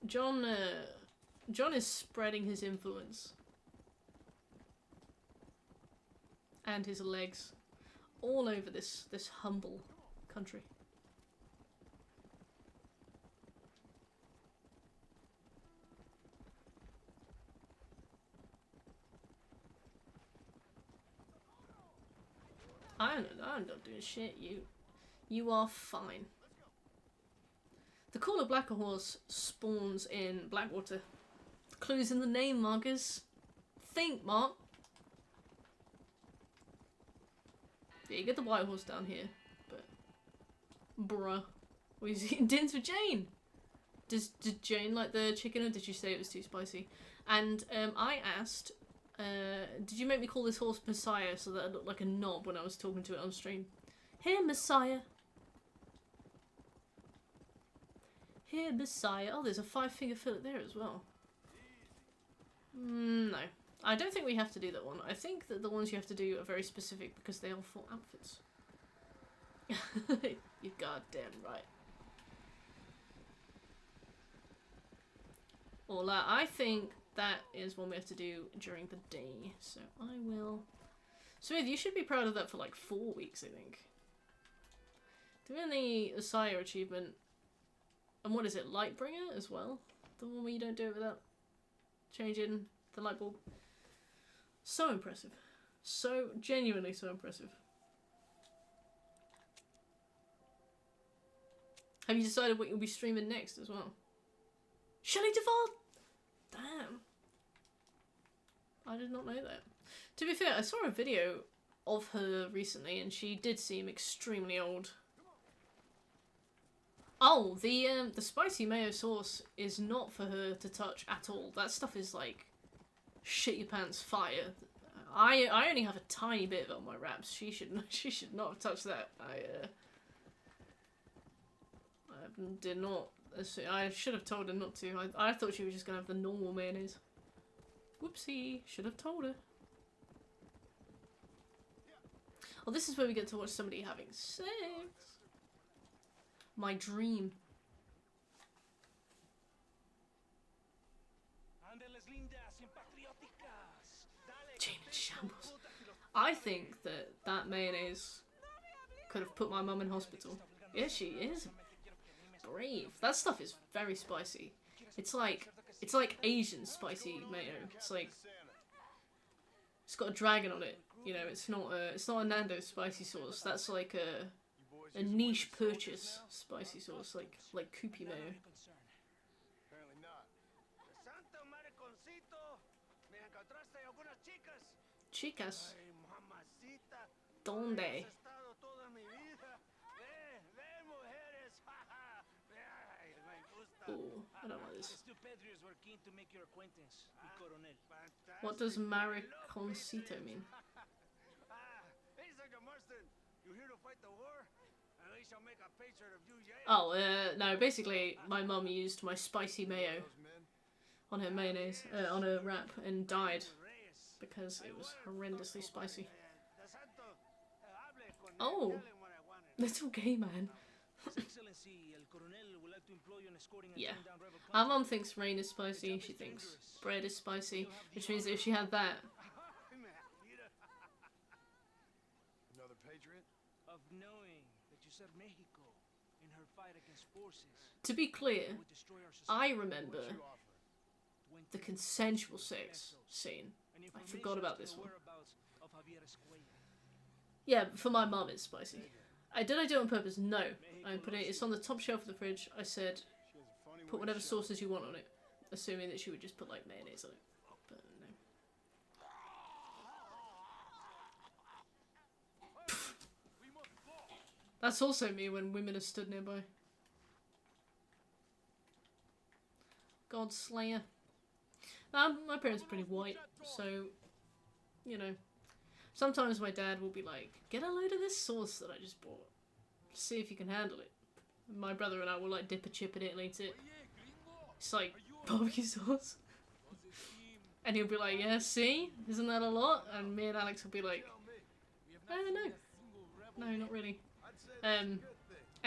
John is spreading his influence. And his legs all over this humble country. I'm not doing shit. You are fine. The Call of Blacker Horse spawns in Blackwater. The clue's in the name, Marcus. Think, Mark. Yeah, you get the White Horse down here, but bruh, what is eating dinners with Jane? Did Jane like the chicken, or did you say it was too spicy? And I asked, did you make me call this horse Messiah so that it looked like a knob when I was talking to it on stream? Here, Messiah. Here, Messiah. Oh, there's a 5-finger fillet there as well. No. I don't think we have to do that one. I think that the ones you have to do are very specific because they are for outfits. You're goddamn right. Hola, I think that is one we have to do during the day. So I will... Smith, you should be proud of that for like 4 weeks, I think. Doing the Asaya achievement. And what is it, Lightbringer as well? The one where you don't do it without changing the light bulb. So impressive. So genuinely so impressive. Have you decided what you'll be streaming next as well? Shelley Duvall! Damn. I did not know that. To be fair, I saw a video of her recently and she did seem extremely old. Oh, the spicy mayo sauce is not for her to touch at all. That stuff is like shit your pants fire. I only have a tiny bit of it on my wraps. She should not have touched that. I did not. I should have told her not to. I thought she was just gonna have the normal mayonnaise. Whoopsie, should have told her. Oh, this is where we get to watch somebody having sex. My dream. Jane in shambles. I think that mayonnaise could have put my mum in hospital. Yeah, she is brave. That stuff is very spicy. It's like Asian spicy mayo. It's like it's got a dragon on it. You know, it's not a Nando's spicy sauce. That's like a niche purchase spicy sauce, like Koopy mayo. Apparently not. Santo mariconcito, me encontraste algunas chicas. Chicas. Ay, mamacita. Donde? Has estado toda mi vida. Ve, mujeres. Ay, me gusta. Ooh, I don't like this. Stu Pedrius were keen to make your acquaintance, mi coronel. What does mariconcito mean? Hey, Sergeant Marston, you here to fight the war? And we shall make a patriot of you, yeah? Oh, no, basically, my mum used my spicy mayo on her mayonnaise, on her wrap, and died because it was horrendously spicy. Oh, little gay man. Yeah. Our mum thinks rain is spicy, she thinks bread is spicy, which means if she had that... Another patriot? Of knowing that you served Mexico in her fight against forces. To be clear, Would destroy our society. I remember the consensual sex scene. I forgot about this one. Yeah, but for my mum it's spicy. Did I do it on purpose? No. I put it. It's on the top shelf of the fridge. I said, put whatever sauces you want on it, assuming that she would just put like mayonnaise on it. But no. That's also me when women are stood nearby. God Slayer. My parents are pretty white, so you know. Sometimes my dad will be like, get a load of this sauce that I just bought. See if you can handle it. And my brother and I will like dip a chip in it and eat it. It's like barbecue sauce. And he'll be like, yeah, see? Isn't that a lot? And me and Alex will be like, no, not really. And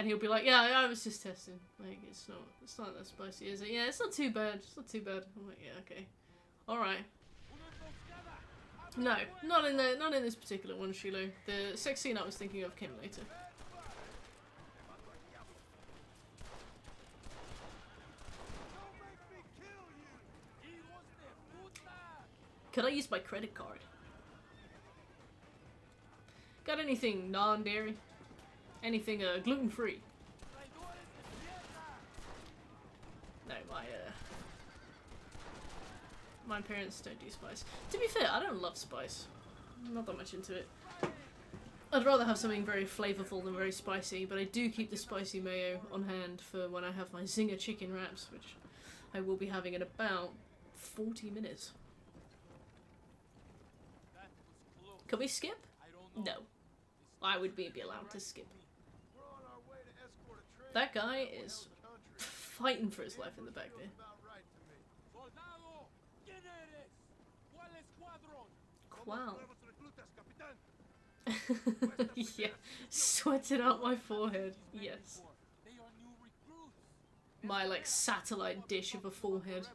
he'll be like, yeah, I was just testing. Like, it's not that spicy, is it? Yeah, it's not too bad. It's not too bad. I'm like, yeah, okay. Alright. No, not in this particular one, Shiloh. The sex scene I was thinking of came later. Could I use my credit card? Got anything non-dairy? Anything gluten-free? No, my parents don't do spice. To be fair, I don't love spice. I'm not that much into it. I'd rather have something very flavorful than very spicy, but I do keep the spicy mayo on hand for when I have my Zinger chicken wraps, which I will be having in about 40 minutes. Can we skip? No. Why would we be allowed to skip? That guy is fighting for his life in the back there. Wow. Yeah, sweated out my forehead. Yes. My like satellite dish of a forehead.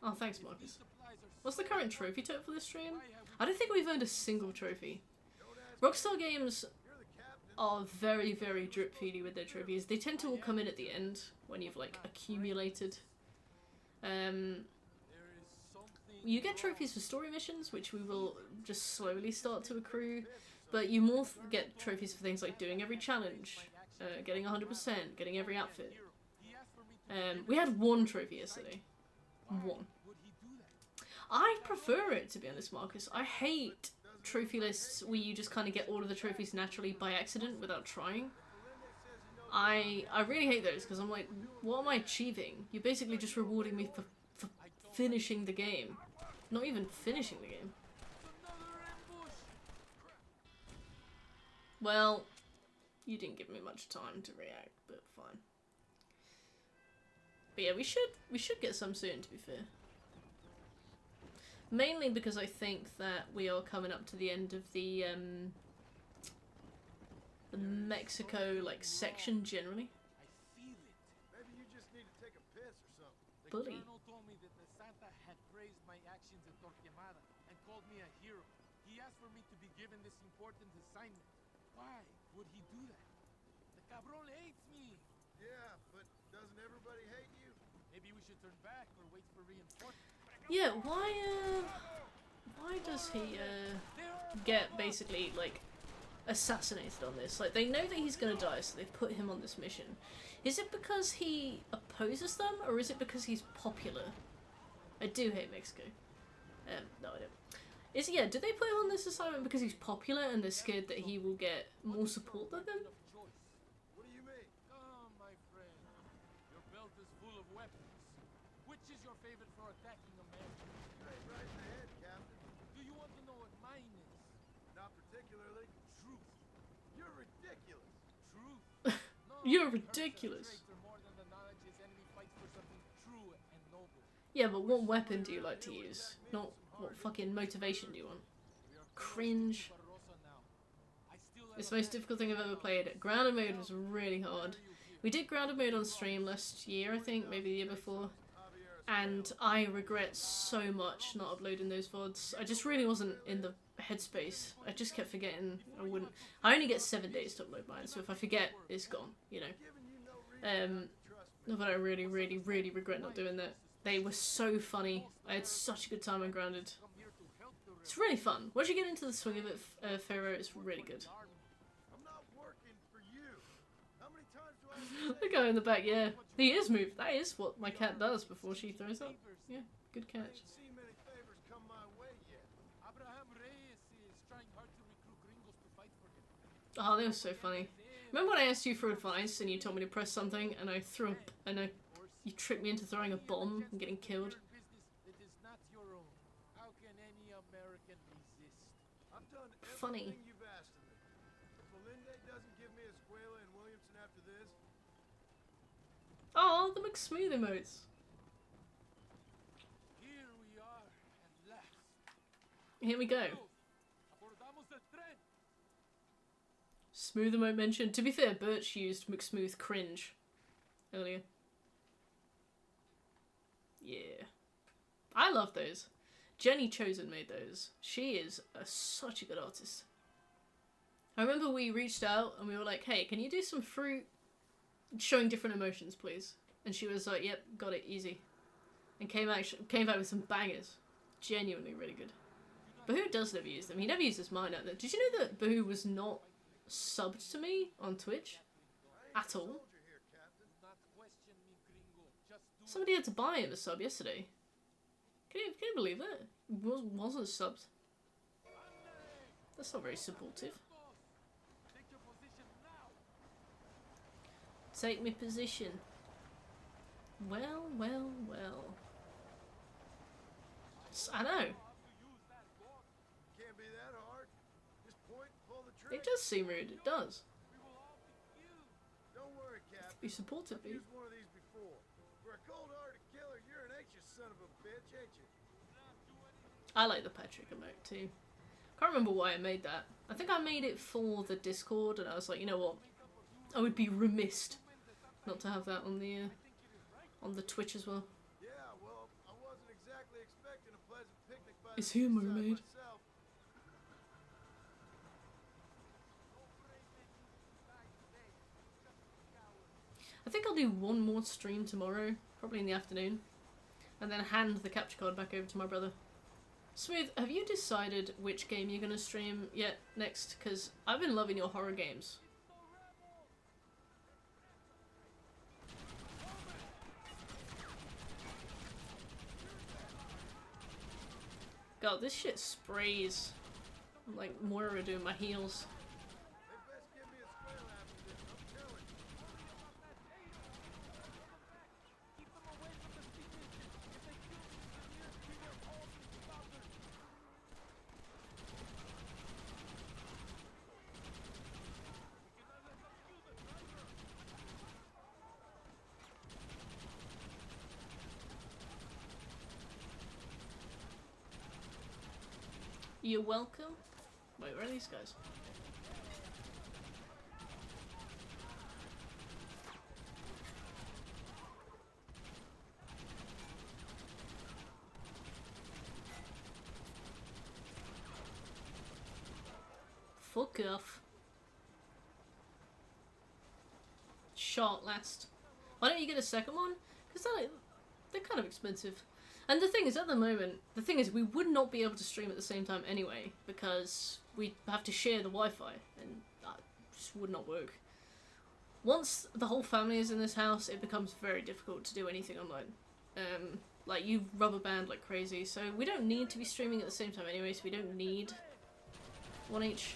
Oh, thanks, Marcus. What's the current trophy total for this stream? I don't think we've earned a single trophy. Rockstar Games are very, very drip feedy with their trophies. They tend to all come in at the end when you've like accumulated. You get trophies for story missions, which we will just slowly start to accrue, but you more get trophies for things like doing every challenge, getting 100%, getting every outfit. We had one trophy yesterday. One. I prefer it, to be honest, Marcus. I hate trophy lists where you just kind of get all of the trophies naturally by accident without trying. I really hate those, because I'm like, what am I achieving? You're basically just rewarding me for finishing the game. Not even finishing the game. Well, you didn't give me much time to react, but fine. But yeah, we should get some soon, to be fair. Mainly because I think that we are coming up to the end of the Mexico like section generally. Maybe you just need to take a piss or something. Bully. Told me that the Santa had praised my actions at Torquemada and called me a hero. He asked for me to be given this important assignment. Why would he do that? The cabron hates me. Yeah, but doesn't everybody hate you? Maybe we should turn back or wait for reinforcements. Yeah, why does he get basically like assassinated on this? Like, they know that he's gonna die, so they've put him on this mission. Is it because he opposes them, or is it because he's popular? I do hate Mexico. No, I don't. Do they put him on this assignment because he's popular and they're scared that he will get more support than them? What do you mean? Come, my friend. Your belt is full of weapons. Which is your favorite for attacking a man? Straight right in the head, Captain. Do you want to know what mine is? Not particularly. Truth. You're ridiculous. Truth. No, You're it hurts a ridiculous. traitor more than the knowledge his enemy fights for something true and noble. Yeah, but what weapon do you like to use? Not what fucking motivation do you want? Cringe. It's the most difficult thing I've ever played. Grounded mode was really hard. We did grounded mode on stream last year, I think, maybe the year before. And I regret so much not uploading those VODs. I just really wasn't in the headspace. I just kept forgetting. I only get 7 days to upload mine, so if I forget, it's gone, you know. But I really, really, really regret not doing that. They were so funny. I had such a good time on Grounded. It's really fun. Once you get into the swing of it, Pharaoh, it's really good. I'm not working for you. How many times do I have to The guy in the back, yeah. He is moved. That is what my cat does before she throws up. Yeah, good catch. ain't seen many favors come my way yet? Abraham Reyes is trying hard to recruit gringos to fight for him. Oh, that was so funny. Remember when I asked you for advice and you told me to press something and I threw up and you tricked me into throwing a bomb and getting killed? Business that is not your own. How can any American resist? I've done Funny. everything you've asked of me. If Melinda doesn't give me Escuela and Williamson after this, Oh, the McSmooth emotes. Here we are at last. Here we go. Abordamos el tren. Smooth emote mentioned. To be fair, Birch used McSmooth cringe earlier. Yeah. I love those. Jenny Chosen made those. She is such a good artist. I remember we reached out and we were like, hey, can you do some fruit showing different emotions, please? And she was like, yep, got it, easy. And came back with some bangers. Genuinely really good. Do not Boo does never use them. He never uses mine either. Did you know that Boo was not subbed to me on Twitch? At all? Not question me, gringo. Just do Somebody had to buy him a sub yesterday. Can you believe that? Wasn't subbed. That's not very supportive. take your position now. Take me position. Well, well, well. I know. Can't be that hard. Just point, pull the trigger. It does seem rude. It does. Don't worry, Captain. Be supportive, I've B. used one of these before. For a cold-hearted killer, you're an anxious son of a bitch, ain't you? I like the Patrick emote too. Can't remember why I made that. I think I made it for the Discord, and I was like, you know what? I would be remiss not to have that on the Twitch as well. Yeah, well, I wasn't exactly expecting a pleasant picnic by Is the he a seaside mermaid? myself. I think I'll do one more stream tomorrow, probably in the afternoon, and then hand the capture card back over to my brother. Smooth, have you decided which game you're going to stream yet next? Because I've been loving your horror games. God, this shit sprays. I'm like Moira doing my heels. They best give me a square after this, I'm telling you. Keep them away from the steam engine. If they kill the engineers, we will all be slaughtered. You're welcome. Wait, where are these guys? Fuck off. Short last. Why don't you get a second one? Because they're kind of expensive. And the thing is, at the moment, we would not be able to stream at the same time anyway, because we have to share the Wi-Fi, and that just would not work. Once the whole family is in this house, it becomes very difficult to do anything online. Like, you rubber band like crazy, so we don't need to be streaming at the same time anyway, so we don't need one each.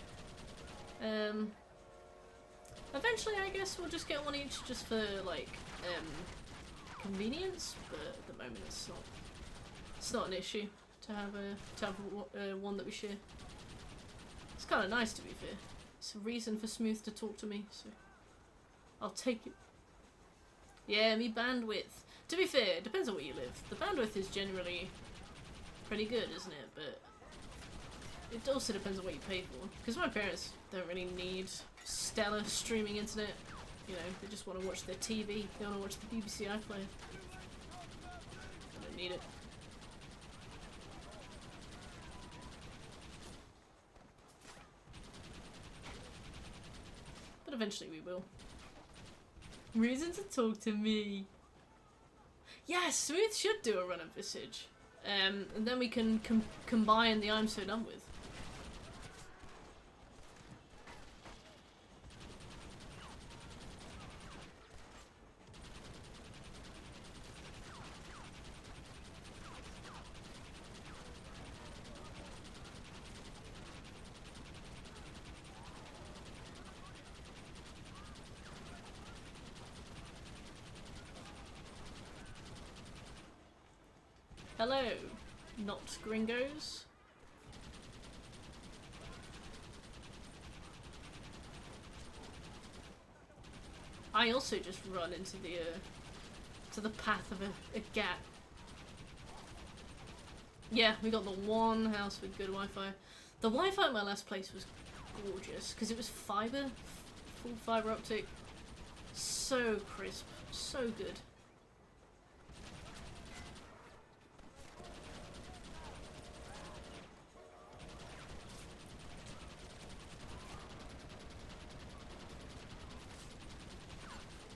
Eventually, I guess we'll just get one each just for, like, convenience, but at the moment it's not an issue to have one that we share. It's kind of nice, to be fair. It's a reason for Smooth to talk to me, so I'll take it. Yeah, me bandwidth. To be fair, it depends on where you live. The bandwidth is generally pretty good, isn't it? But it also depends on what you pay for. Because my parents don't really need stellar streaming internet. You know, they just want to watch their TV. They want to watch the BBC iPlayer. I don't need it. But eventually we will. Reason to talk to me. Yeah, Smooth should do a run of Visage. And then we can combine the I'm So Done With. Hello, not gringos. I also just run into the to the path of a gat. Yeah, we got the one house with good Wi-Fi. The Wi-Fi at my last place was gorgeous because it was fiber, full fiber optic. So crisp, so good.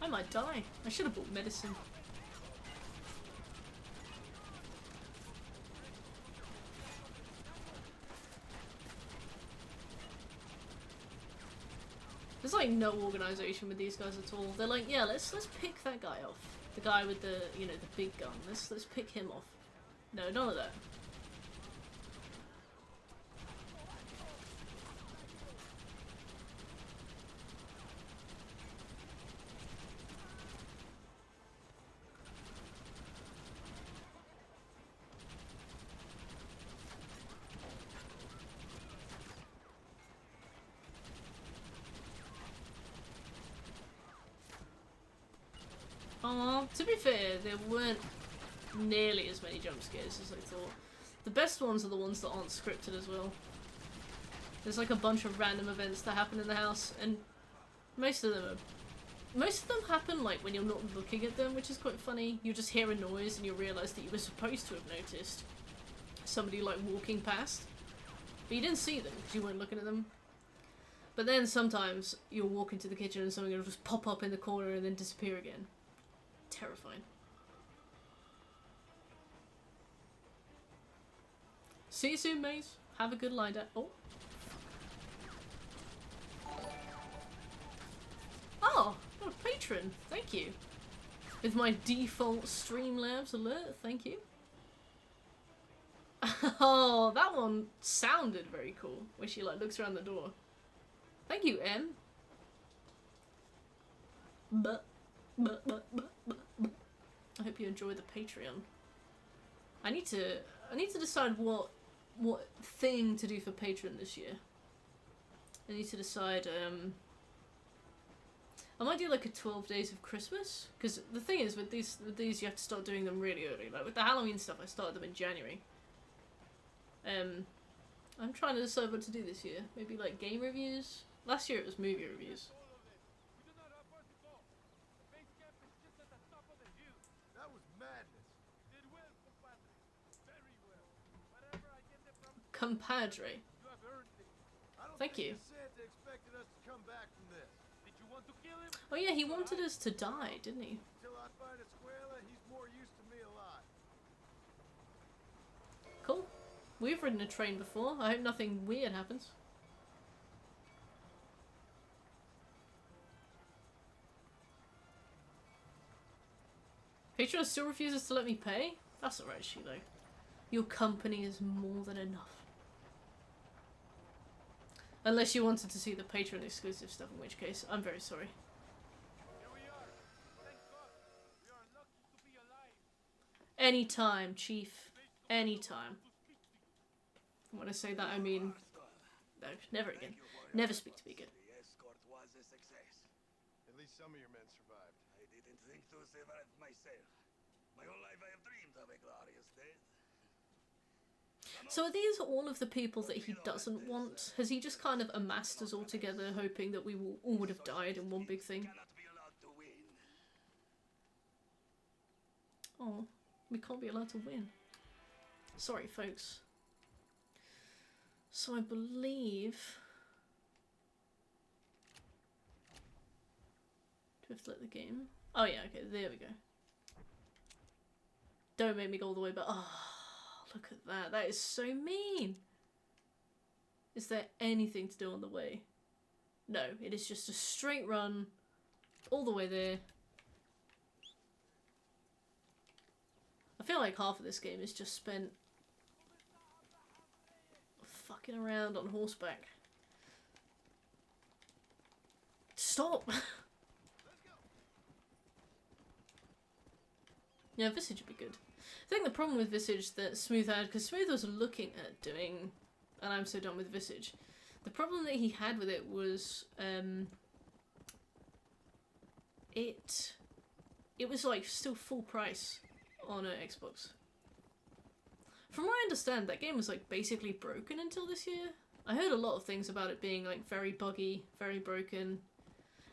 I might die. I should have bought medicine. There's like no organization with these guys at all. They're like, yeah, let's pick that guy off. The guy with the, you know, the big gun. Let's pick him off. No, none of that. To be fair, there weren't nearly as many jump scares as I thought. The best ones are the ones that aren't scripted as well. There's like a bunch of random events that happen in the house, and most of them happen like when you're not looking at them, which is quite funny. You just hear a noise and you realise that you were supposed to have noticed somebody like walking past, but you didn't see them because you weren't looking at them. But then sometimes you'll walk into the kitchen and something will just pop up in the corner and then disappear again. Terrifying. See you soon, mates. Have a good lie down. Oh, got a patron. Thank you. With my default Streamlabs alert. Thank you. Oh, that one sounded very cool. Where she like looks around the door. Thank you, M. I hope you enjoy the Patreon. I need to decide what thing to do for Patreon this year. I need to decide. I might do like a 12 days of Christmas, because the thing is with these you have to start doing them really early. Like with the Halloween stuff, I started them in January. I'm trying to decide what to do this year. Maybe like game reviews. Last year it was movie reviews. That was madness. Did well, compadre. Very well. Whatever I get it from Compadre. you have earned it. I don't Thank think you. Santa expected us to come back from this. Did you want to kill him? Oh yeah, he wanted us to die, didn't he? Till I find Escuela, he's more used to me alive. Cool. We've ridden a train before. I hope nothing weird happens. Patreon still refuses to let me pay? That's alright, Shiloh. Your company is more than enough. Unless you wanted to see the Patreon exclusive stuff, in which case, I'm very sorry. Here we are. Thank God. We are lucky to be alive. Anytime, Chief. Anytime. When I say that, I mean... No, never again. Never speak to me again. The escort was a success. At least some of your men survived. I didn't think to survive myself. My whole life I have dreamed of a glorious death. So are these all of the people that he doesn't want? Has he just kind of amassed us all together, hoping that we will all would have died in one big thing? Cannot be allowed to win. Oh, we can't be allowed to win. Sorry, folks. So I believe... Do we have to let the game... Oh yeah, okay, there we go. Don't make me go all the way back. Oh, look at that. That is so mean. Is there anything to do on the way? No, it is just a straight run all the way there. I feel like half of this game is just spent fucking around on horseback. Stop! Yeah, Visage would be good. I think the problem with Visage that Smooth had, because Smooth was looking at doing, and I'm so done with Visage, the problem that he had with it was, it was like still full price on Xbox. From what I understand, that game was like basically broken until this year. I heard a lot of things about it being like very buggy, very broken.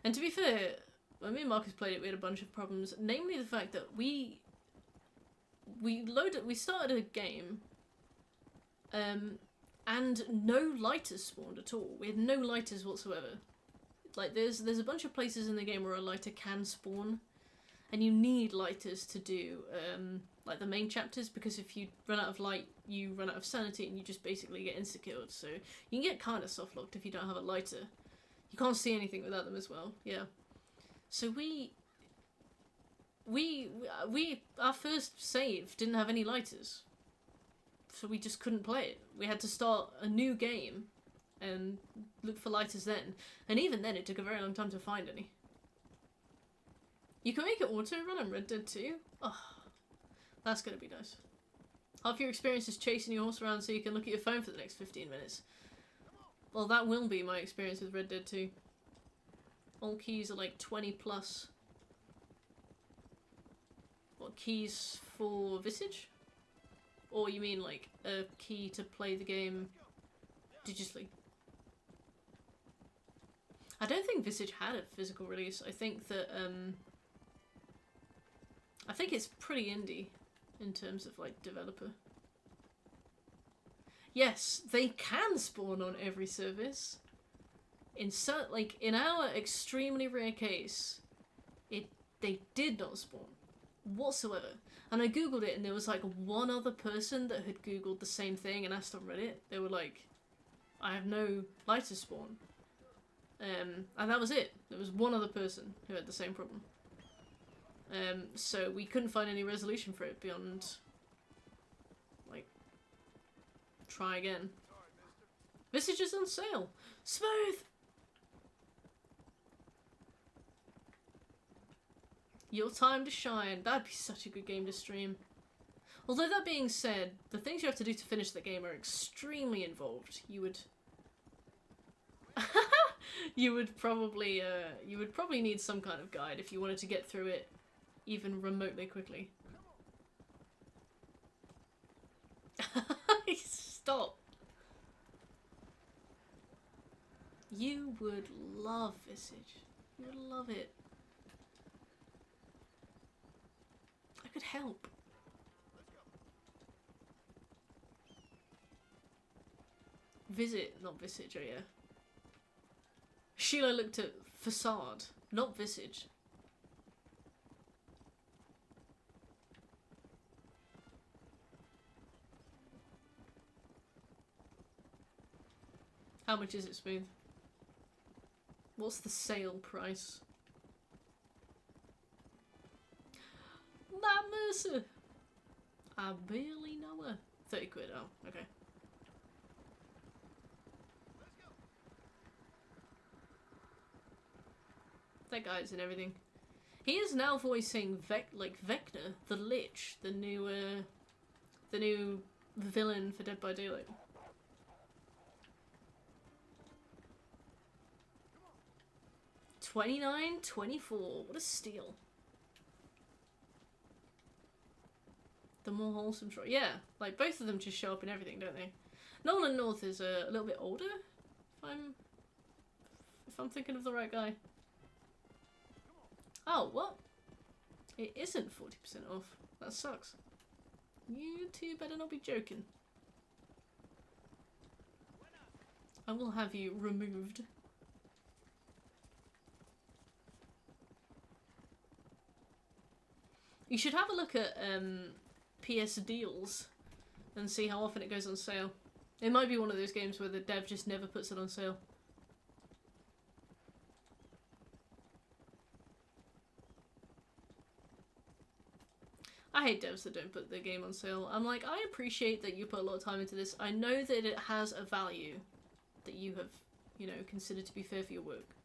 And to be fair, when me and Marcus played it, we had a bunch of problems. Namely the fact that we started a game, and no lighters spawned at all. We had no lighters whatsoever. Like there's a bunch of places in the game where a lighter can spawn, and you need lighters to do like the main chapters, because if you run out of light, you run out of sanity, and you just basically get insta-killed. So you can get kind of soft-locked if you don't have a lighter. You can't see anything without them as well. Yeah. So our first save didn't have any lighters. So we just couldn't play it. We had to start a new game and look for lighters then. And even then, it took a very long time to find any. You can make it auto-run on Red Dead 2? Oh, that's gonna be nice. Half your experience is chasing your horse around so you can look at your phone for the next 15 minutes. Well, that will be my experience with Red Dead 2. All keys are like 20 plus. What, keys for Visage? Or you mean like a key to play the game digitally? I don't think Visage had a physical release. I think that, I think it's pretty indie in terms of like developer. Yes, they can spawn on every service. In our extremely rare case, they did not spawn whatsoever. And I googled it, and there was like one other person that had googled the same thing and asked on Reddit. They were like, "I have no lighter spawn," and that was it. There was one other person who had the same problem. So we couldn't find any resolution for it beyond, like, try again. Visage is on sale. Smooth! Your time to shine. That'd be such a good game to stream. Although that being said, the things you have to do to finish the game are extremely involved. You would... you would probably need some kind of guide if you wanted to get through it even remotely quickly. Stop. You would love Visage. You would love it. I could help. Not Visage, oh yeah. Sheila looked at Facade, not Visage. How much is it, Smooth? What's the sale price? That Mercer! I barely know her. 30 quid, oh, okay. That guy's in everything. He is now voicing Vecna, the Lich, the new villain for Dead by Daylight. $29.24. What a steal. The more wholesome choice. Yeah, like both of them just show up in everything, don't they? Nolan North is a little bit older, if I'm thinking of the right guy. Oh, what? It isn't 40% off. That sucks. You two better not be joking. I will have you removed. You should have a look at PS Deals and see how often it goes on sale. It might be one of those games where the dev just never puts it on sale. I hate devs that don't put their game on sale. I'm like, I appreciate that you put a lot of time into this. I know that it has a value that you have, you know, considered to be fair for your work.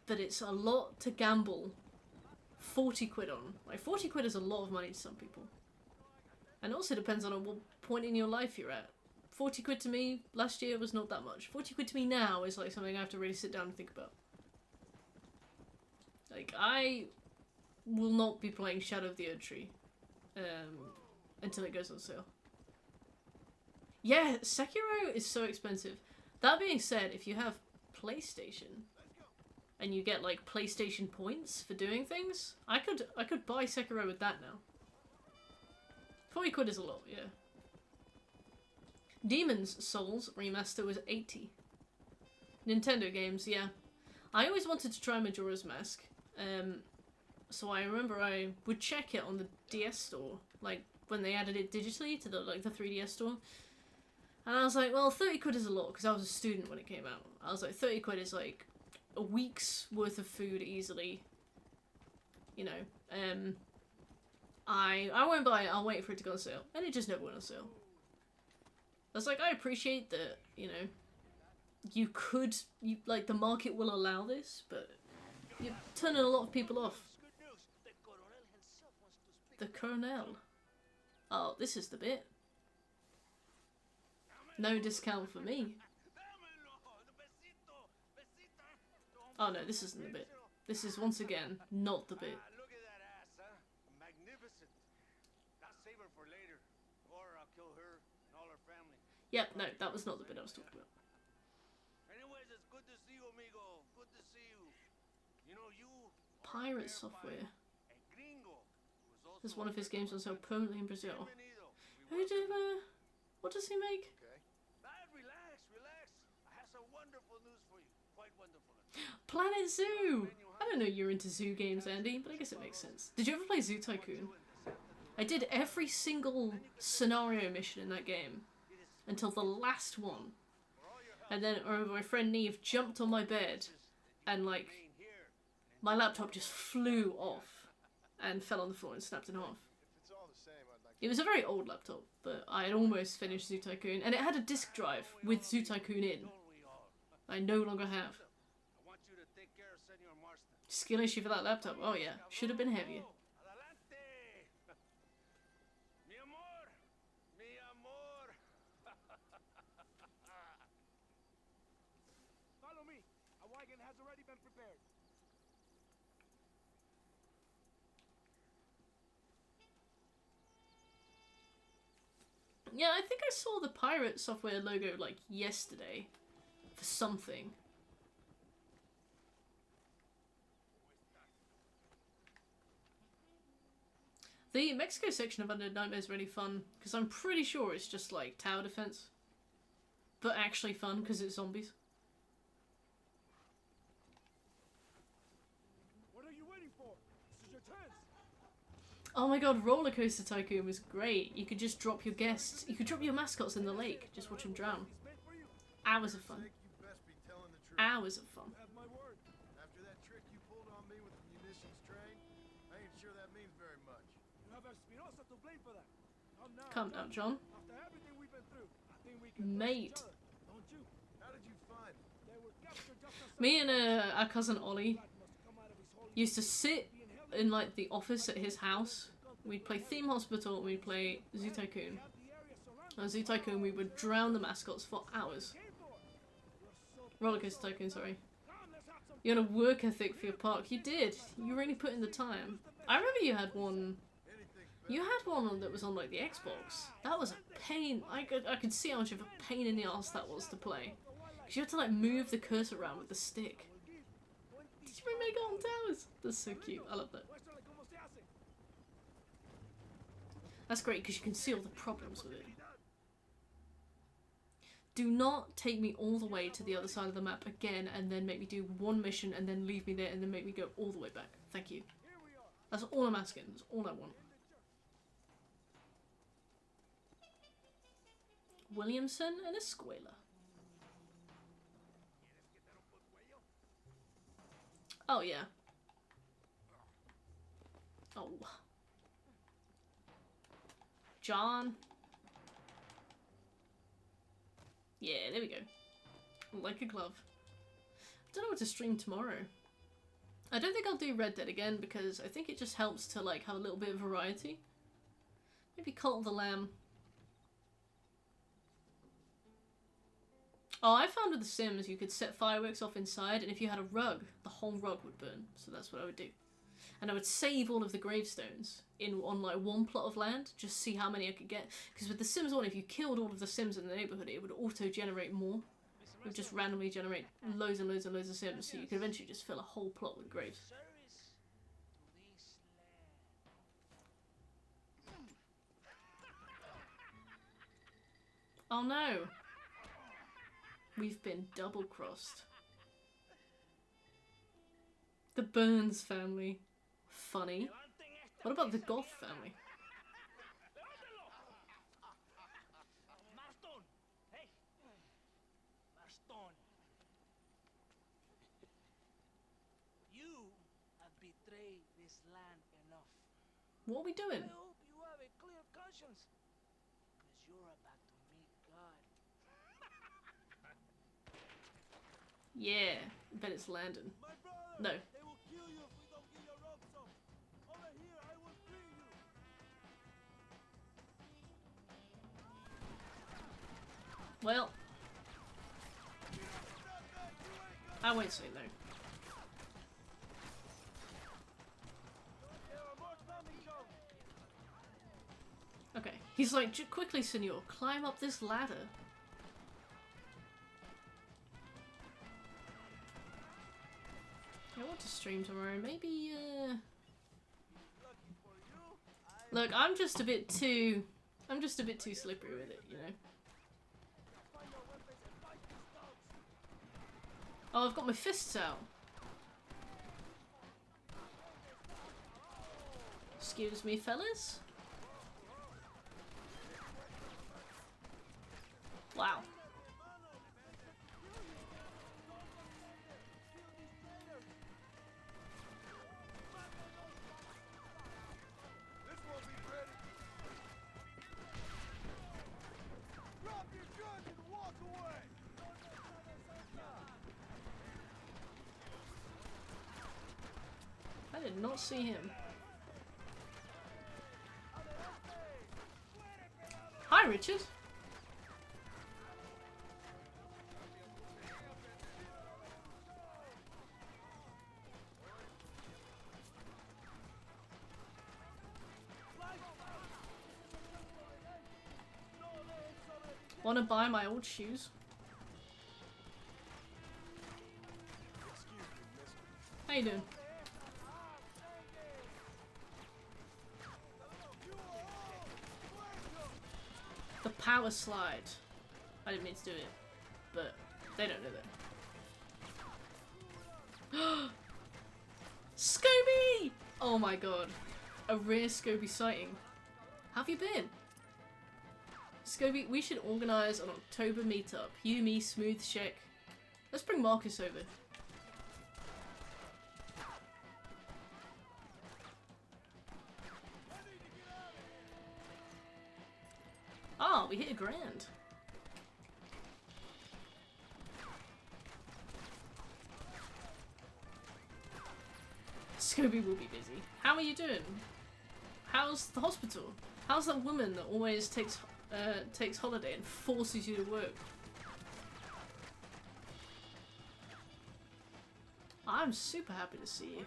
But it's a lot to gamble 40 quid on. Like, 40 quid is a lot of money to some people. And it also depends on what point in your life you're at. 40 quid to me last year was not that much. 40 quid to me now is like something I have to really sit down and think about. Like, I will not be playing Shadow of the Erdtree until it goes on sale. Yeah, Sekiro is so expensive. That being said, if you have PlayStation and you get like PlayStation points for doing things, I could buy Sekiro with that now. 40 quid is a lot, yeah. Demon's Souls remaster was 80. Nintendo games, yeah. I always wanted to try Majora's Mask. So I remember I would check it on the DS store, like when they added it digitally to the 3DS store. And I was like, well, 30 quid is a lot, because I was a student when it came out. I was like, 30 quid is like a week's worth of food easily. You know, I won't buy it, I'll wait for it to go on sale. And it just never went on sale. I was like, I appreciate that, you know, like, the market will allow this, but you're turning a lot of people off. Good news. The Coronel himself wants to speak. The Colonel. Oh, this is the bit. No discount for me. Oh no, this isn't the bit. This is once again not the bit. Look at that ass, huh? Magnificent. I'll save her for later. Or I'll kill her and all her family. Yep, no, that was not the bit I was talking about. Anyways, it's good to see you, amigo. Good to see you. You know, you Pirate Software. a gringo who's also This is one of his games on sale permanently in Brazil. bienvenido. Who did, what does he make? Relax, relax. I have some wonderful news for you. Quite wonderful. Planet Zoo! I don't know you're into zoo games, Andy, but I guess it makes sense. Did you ever play Zoo Tycoon? I did every single scenario mission in that game until the last one. And then my friend Neve jumped on my bed and, like, my laptop just flew off and fell on the floor and snapped in half. It was a very old laptop, but I had almost finished Zoo Tycoon, and it had a disk drive with Zoo Tycoon in. I no longer have. I want you to take care of Senor Marston. Skill issue for that laptop. Oh yeah, should have been heavier. Adelante. Mi amor. Mi amor. Follow me. A wagon has already been prepared. Yeah, I think I saw the Pirate Software logo like yesterday for something. The Mexico section of Undead Nightmare is really fun because I'm pretty sure it's just like tower defense, but actually fun because it's zombies. What are you waiting for? This is your chance. Oh my god, Roller Coaster Tycoon was great. You could just drop your guests, you could drop your mascots in the lake, just watch them drown. It's made for you. Hours of fun. You best be telling the truth. Hours of fun. Have my word. After that trick you pulled on me with the munitions train, I ain't sure that means very much. You have Espinosa to blame for that. Come now. Calm down, John. After everything we've been through, I think we can trust Mate. each other, don't you? How did you find them? They were captured just as Me and our cousin Ollie Black must come out of his hole. used to sit in like the office at his house. We'd play Theme Hospital and we'd play Zoo Tycoon. Have the area surrounded. On Zoo Tycoon we would drown the mascots for hours. Cave door. You're so Roller Coaster Tycoon, sorry. Come, let's have some. You had a work ethic for your park. You did. You really put in the time. I remember you had one. You had one that was on like the Xbox. That was a pain. I could see how much of a pain in the ass that was to play. Cause you had to like move the cursor around with the stick. Did you make it on towers? That's so cute. I love that. Muéstrale cómo se hace. That's great because you can see all the problems with it. Do not take me all the way to the other side of the map again and then make me do one mission and then leave me there and then make me go all the way back. Thank you. That's all I'm asking. That's all I want. Williamson and Escuela. Oh yeah. Oh. John. Yeah, there we go. Like a glove. Don't know what to stream tomorrow. I don't think I'll do Red Dead again because I think it just helps to like have a little bit of variety. Maybe Cult of the Lamb. Oh, I found with The Sims you could set fireworks off inside, and if you had a rug, the whole rug would burn. So that's what I would do. And I would save all of the gravestones on like one plot of land, just see how many I could get. Because with The Sims 1, if you killed all of the Sims in the neighbourhood, it would auto-generate more. It would just randomly generate loads and loads and loads of Sims, so you could eventually just fill a whole plot with graves. Service to this land. Oh no! We've been double-crossed. The Burns family. Funny. What about the Goth family? Marston! Hey, this land enough. What are we doing? I hope you have a clear conscience, because you're about to meet God. Yeah, I bet it's Landon. My brother! No. They will kill you if we don't get your ropes off. Over here, I will free you. Well, I won't say no. There are more coming, Joe. Okay. He's like, quickly, senor, climb up this ladder. I want to stream tomorrow. Maybe, Lucky for you, Look, I'm just a bit too slippery with it, you know? find your weapons and fight these dogs. Oh, I've got my fists out. Excuse me, fellas. Wow. This won't be pretty. Drop your guns and walk away. I did not see him. Hi, Richard. Want to buy my old shoes? How you doing? The power slide. I didn't mean to do it, but they don't know that. Scobie! Oh my god. A rare Scobie sighting. How have you been? Scobie, we should organise an October meetup. You, me, Smooth, Shek. Let's bring Marcus over. Ah, we hit a grand. Scobie will be busy. How are you doing? How's the hospital? How's that woman that always takes holiday and forces you to work? I'm super happy to see you.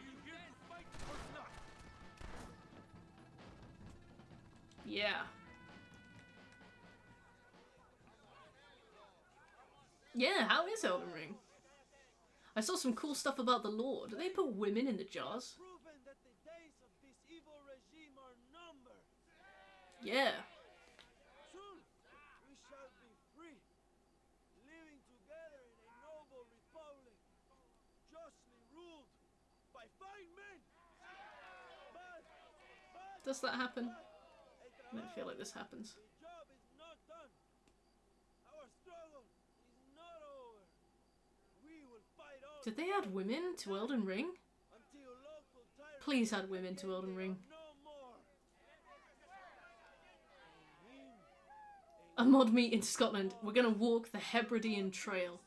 Yeah. Yeah, how is Elden Ring? I saw some cool stuff about the lore. Do they put women in the jars? Proven that the days of this evil regime are numbered. Yeah. Soon we shall be free, living together in a noble republic, justly ruled by fine men. But Does that happen? I don't feel like this happens. the job is not done. Our struggle is not over. We will fight on Did they add women to Elden Ring? until local tyrants Please add women to Elden Ring. no more. A mod meet in Scotland. We're gonna walk the Hebridean Trail.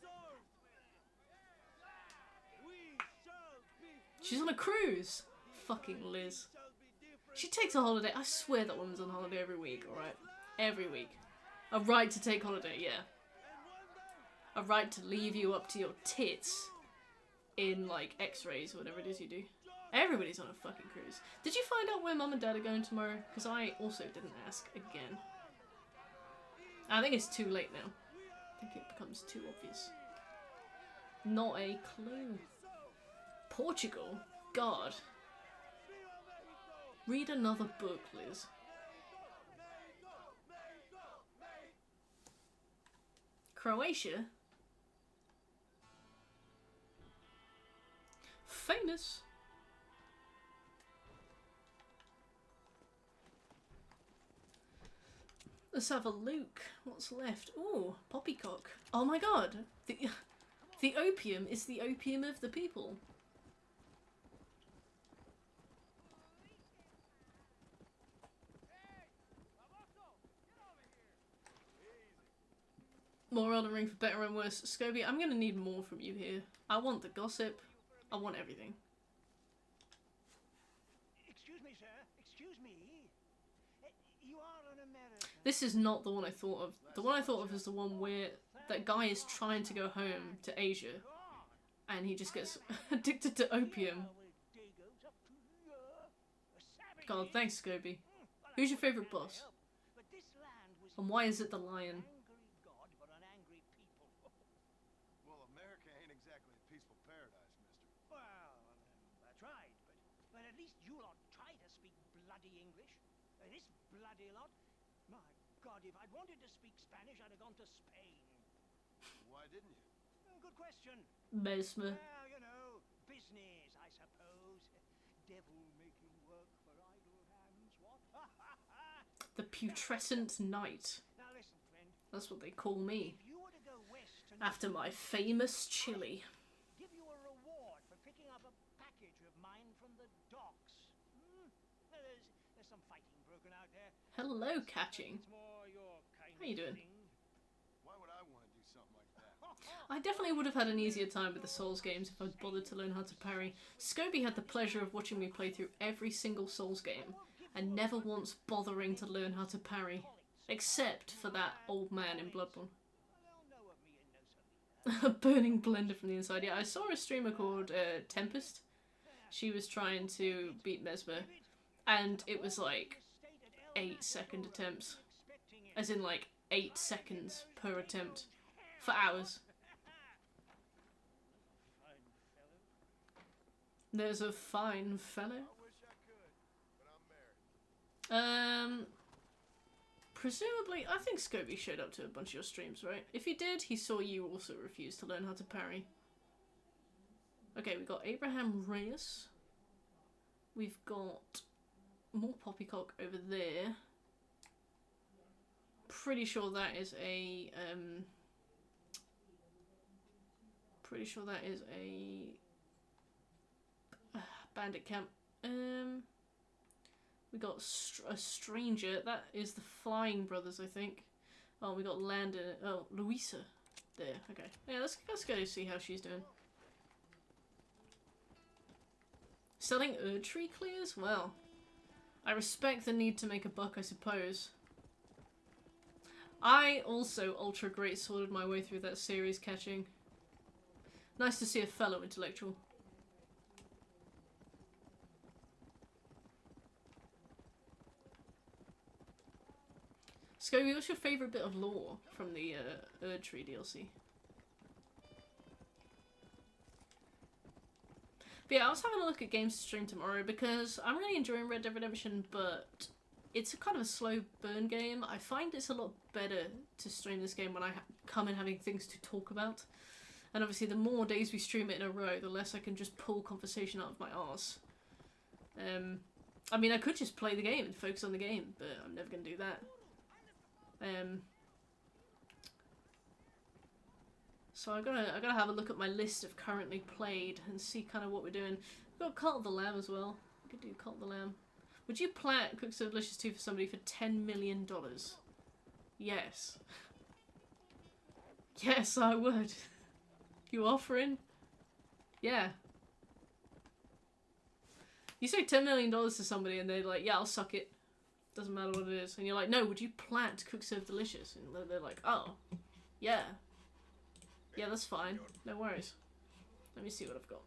We shall be She's on a cruise. Fucking Liz. shall be different. She takes a holiday. I swear that woman's on holiday every week, alright? Every week. A right to take holiday, yeah. A right to leave you up to your tits in, like, x-rays or whatever it is you do. Everybody's on a fucking cruise. Did you find out where Mum and Dad are going tomorrow? Because I also didn't ask again. I think it's too late now. I think it becomes too obvious. Not a clue. Portugal? God. Read another book, Liz. Croatia? Famous. Let's have a look. What's left? Ooh, poppycock. Oh my god. The opium is the opium of the people. More Elden Ring for better and worse. Scobie, I'm gonna need more from you here. I want the gossip. I want everything. Excuse me, sir. Excuse me. You are an American. This is not the one I thought of. The one I thought of is the one where that guy is trying to go home to Asia and he just gets addicted to opium. God, thanks, Scobie. Who's your favourite boss? And why is it the lion? Well, America ain't exactly a peaceful paradise, mister. Well, that's right, but at least you lot try to speak bloody English. This bloody lot. My God, if I'd wanted to speak Spanish, I'd have gone to Spain. Why didn't you? Good question. Mesmer. Well, you know, business, I suppose. Devil making work for idle hands, what? The putrescent knight. Now listen, friend. That's what they call me. If you were to go west and After my famous chili. give you a reward for picking up a package of mine from the docks. There's some fighting broken out there. Hello, catching. It's more your kind How you of doing? thing. Why would I want to do something like that? I definitely would have had an easier time with the Souls games if I'd bothered to learn how to parry. Scobie had the pleasure of watching me play through every single Souls game and never once bothering to learn how to parry. Except for that old man in Bloodborne. They'll know of me and no Selena. A burning blender from the inside. Yeah, I saw a streamer called Tempest. She was trying to beat Mesmer, and it was like 8-second attempts. As in like 8 seconds per attempt. For hours. There's a fine fellow. I wish I could, but I'm married. Presumably, I think Scobie showed up to a bunch of your streams, right? If he did, he saw you also refuse to learn how to parry. Okay, we got Abraham Reyes. We've got more poppycock over there. Pretty sure that is a bandit camp. We got a stranger. That is the Flying Brothers, I think. Oh, we got Landon. Oh, Louisa. There. Okay. Yeah, let's go see how she's doing. Selling Erdtree clears? Well, I respect the need to make a buck, I suppose. I also ultra great sorted my way through that series, catching. Nice to see a fellow intellectual. Scobie, what's your favourite bit of lore from the Erdtree DLC? But yeah, I was having a look at games to stream tomorrow because I'm really enjoying Red Dead Redemption, but it's a kind of a slow burn game. I find it's a lot better to stream this game when I come in having things to talk about. And obviously the more days we stream it in a row, the less I can just pull conversation out of my arse. I mean, I could just play the game and focus on the game, but I'm never going to do that. So I gotta have a look at my list of currently played and see kind of what we're doing. We've got Cult of the Lamb as well. We could do Cult of the Lamb. Would you plat Cook So Delicious 2 for somebody for $10 million? Yes. Yes, I would. You offering? Yeah. You say $10 million to somebody and they're like, yeah, I'll suck it. Doesn't matter what it is. And you're like, no, would you plant Cook Serve Delicious? And they're like, oh, yeah. Yeah, that's fine. No worries. Let me see what I've got.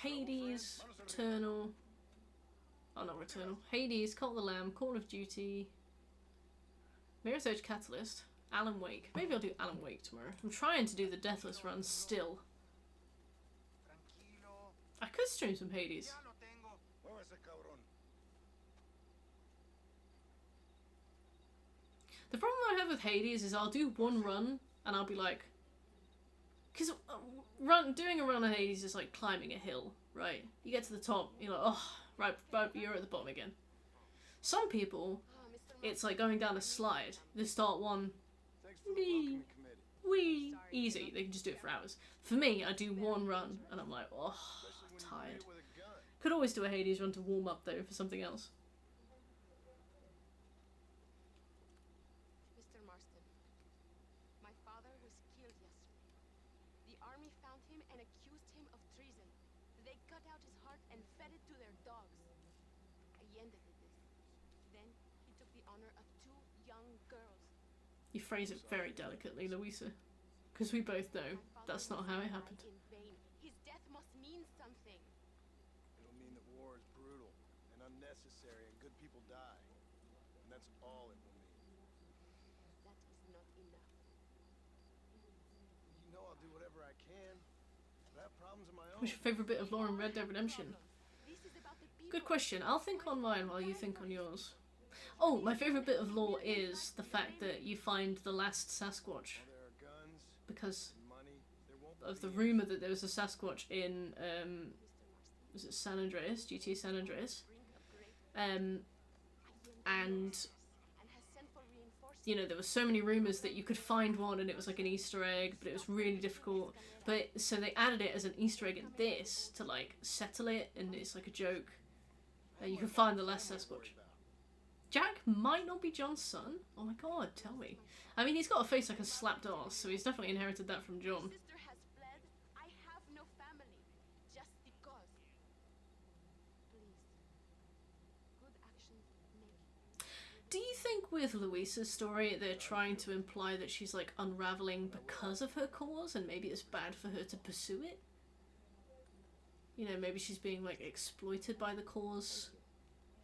Hades, Returnal. Oh, not Returnal. Hades, Cult of the Lamb, Call of Duty, Mirror's Edge Catalyst, Alan Wake. Maybe I'll do Alan Wake tomorrow. I'm trying to do the Deathless run still. I could stream some Hades. The problem I have with Hades is I'll do one run and I'll be like, because doing a run on Hades is like climbing a hill, right? You get to the top, you're like, oh, right, you're at the bottom again. Some people, it's like going down a slide. They start one, wee, easy. They can just do it for hours. For me, I do one run and I'm like, oh, I'm tired. Could always do a Hades run to warm up though for something else. killed yesterday. The army found him and accused him of treason. They cut out his heart and fed it to their dogs. Allende did this. Then he took the honor of 2 young girls. You phrase it very delicately, Louisa. Because we both know that's not how it happened. In vain. His death must mean something. It'll mean that war is brutal and unnecessary and good people die. And that's all it will mean. That is not enough. You know I'll do whatever I can. But I have problems of my own. What's your favourite bit of lore in Red Dead Redemption? This is about the people. Good question. I'll think on mine while you think on yours. Oh, my favourite bit of lore is the fact that you find the last Sasquatch. While there are guns Because and money, there won't of the be rumour that there was a Sasquatch in, was it San Andreas? GTA San Andreas? And, And has sent for reinforcements. you know, there were so many rumours that you could find one and it was like an Easter egg, but it was really difficult. But, so they added it as an Easter egg in this to, like, settle it, and it's like a joke. And you can find the last Sasquatch. Jack might not be John's son. Oh my god, tell me. I mean, he's got a face like a slapped ass, so he's definitely inherited that from John. My sister has fled. I have no family. Just because. Please. Good actions make. Do you think with Louisa's story they're trying to imply that she's like unraveling because of her cause and maybe it's bad for her to pursue it? You know, maybe she's being like exploited by the cause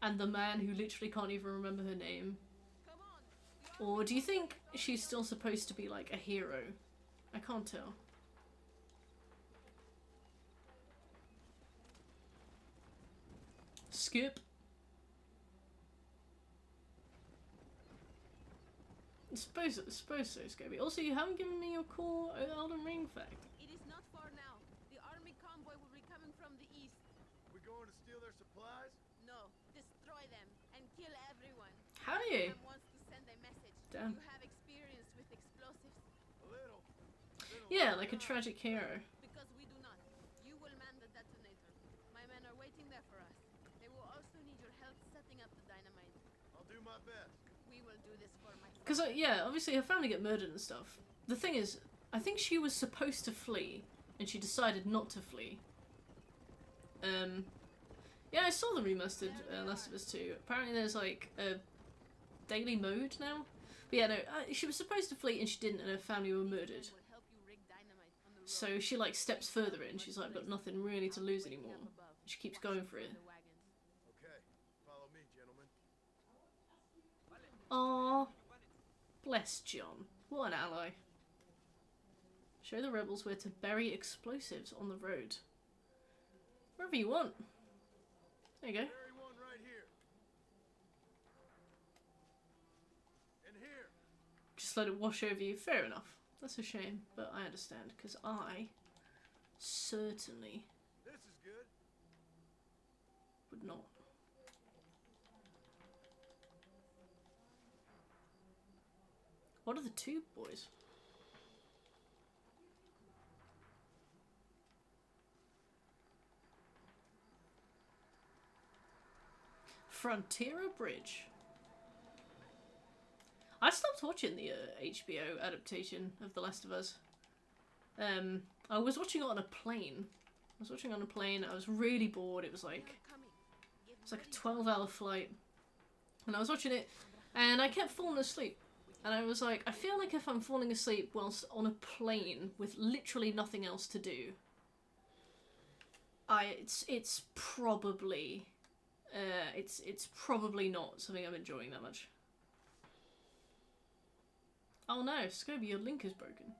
and the man who literally can't even remember her name. Or do you think she's still supposed to be like a hero? I can't tell. Skip. Suppose so, Scobie. Also, you haven't given me your core Elden Ring fact. It is not far now. The army convoy will be coming from the east. We going to steal their supplies? No, destroy them and kill everyone. How do you? Someone wants to send a message. Damn. You have experience with explosives A little. Yeah, like a tragic hero. because we do not. You will man the detonator. My men are waiting there for us. They will also need your help setting up the dynamite. I'll do my best. We will do this for my Because, yeah, obviously her family get murdered and stuff. The thing is, I think she was supposed to flee, and she decided not to flee. Yeah, I saw the remastered Last of Us 2. Apparently there's, like, a daily mode now. But yeah, no, she was supposed to flee, and she didn't, and her family were murdered. will help you rig dynamite on the road. So she, like, steps further in. She's like, I've got nothing really to lose anymore. She keeps going for it. The wagons. Okay, follow me, gentlemen. Aww. Bless John. What an ally. Show the rebels where to bury explosives on the road. Wherever you want. There you go. Bury one right here. And here. Just let it wash over you. Fair enough. That's a shame, but I understand, because I certainly This is good. would not. What are the two boys? Frontiera Bridge. I stopped watching the HBO adaptation of The Last of Us. I was watching it on a plane. I was really bored. It was like Coming. Get it's like a ready. 12-hour flight. And I was watching it, and I kept falling asleep. And I was like, I feel like if I'm falling asleep whilst on a plane with literally nothing else to do, it's probably it's probably not something I'm enjoying that much. Oh no, Scobie, your link is broken.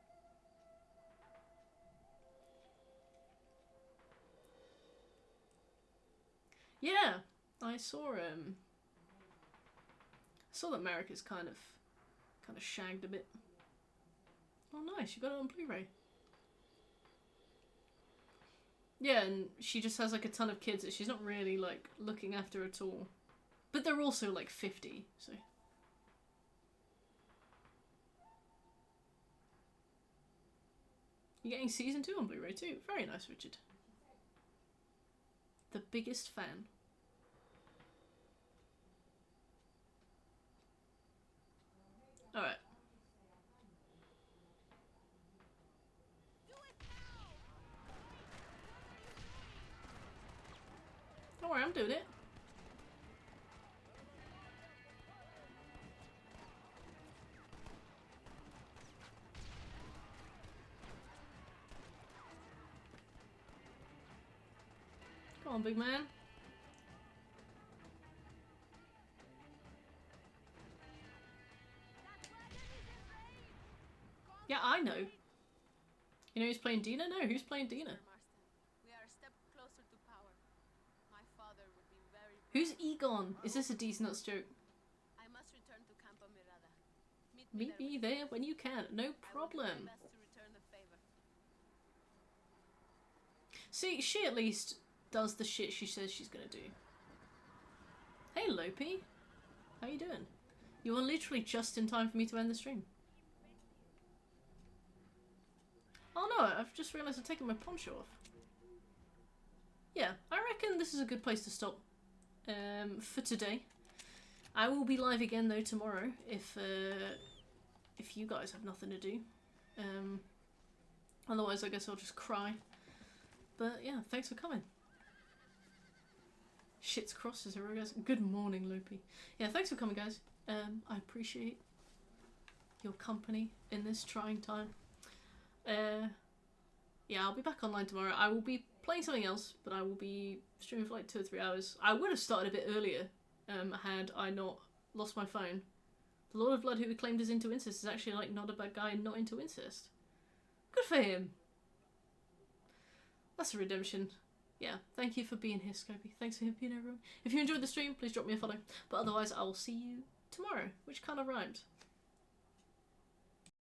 Yeah, I saw that Marek is kind of shagged a bit. Oh nice, you got it on Blu-ray. Yeah, and she just has like a ton of kids that she's not really like looking after at all. But they're also like 50, so. You're getting season 2 on Blu-ray too. Very nice, Richard. The biggest fan. Alright. worry, I'm doing it. Come on, big man. Yeah, I know. You know who's playing Dina? No, who's playing Dina? We are a step closer to power. My father would be very proud. Who's Egon? Is this a Nuts joke? I must return to Campo Mirada. Meet me there when you can. No problem. I will do my best to return the favor. See, she at least does the shit she says she's gonna do. Hey, Lopi. How you doing? You are literally just in time for me to end the stream. Oh no, I've just realised I've taken my poncho off. Yeah, I reckon this is a good place to stop for today. I will be live again though tomorrow if you guys have nothing to do. Otherwise I guess I'll just cry. But yeah, thanks for coming. Shit's crossed as everyone goes. Good morning, Lopi. Yeah, thanks for coming, guys. I appreciate your company in this trying time. Yeah, I'll be back online tomorrow. I will be playing something else, but I will be streaming for like 2 or 3 hours. I would have started a bit earlier, had I not lost my phone. The Lord of Blood who claimed as into incest is actually like not a bad guy and not into incest. Good for him. That's a redemption. Yeah, thank you for being here, Scopy. Thanks for being everyone. If you enjoyed the stream, please drop me a follow. But otherwise, I will see you tomorrow, which kind of rhymes.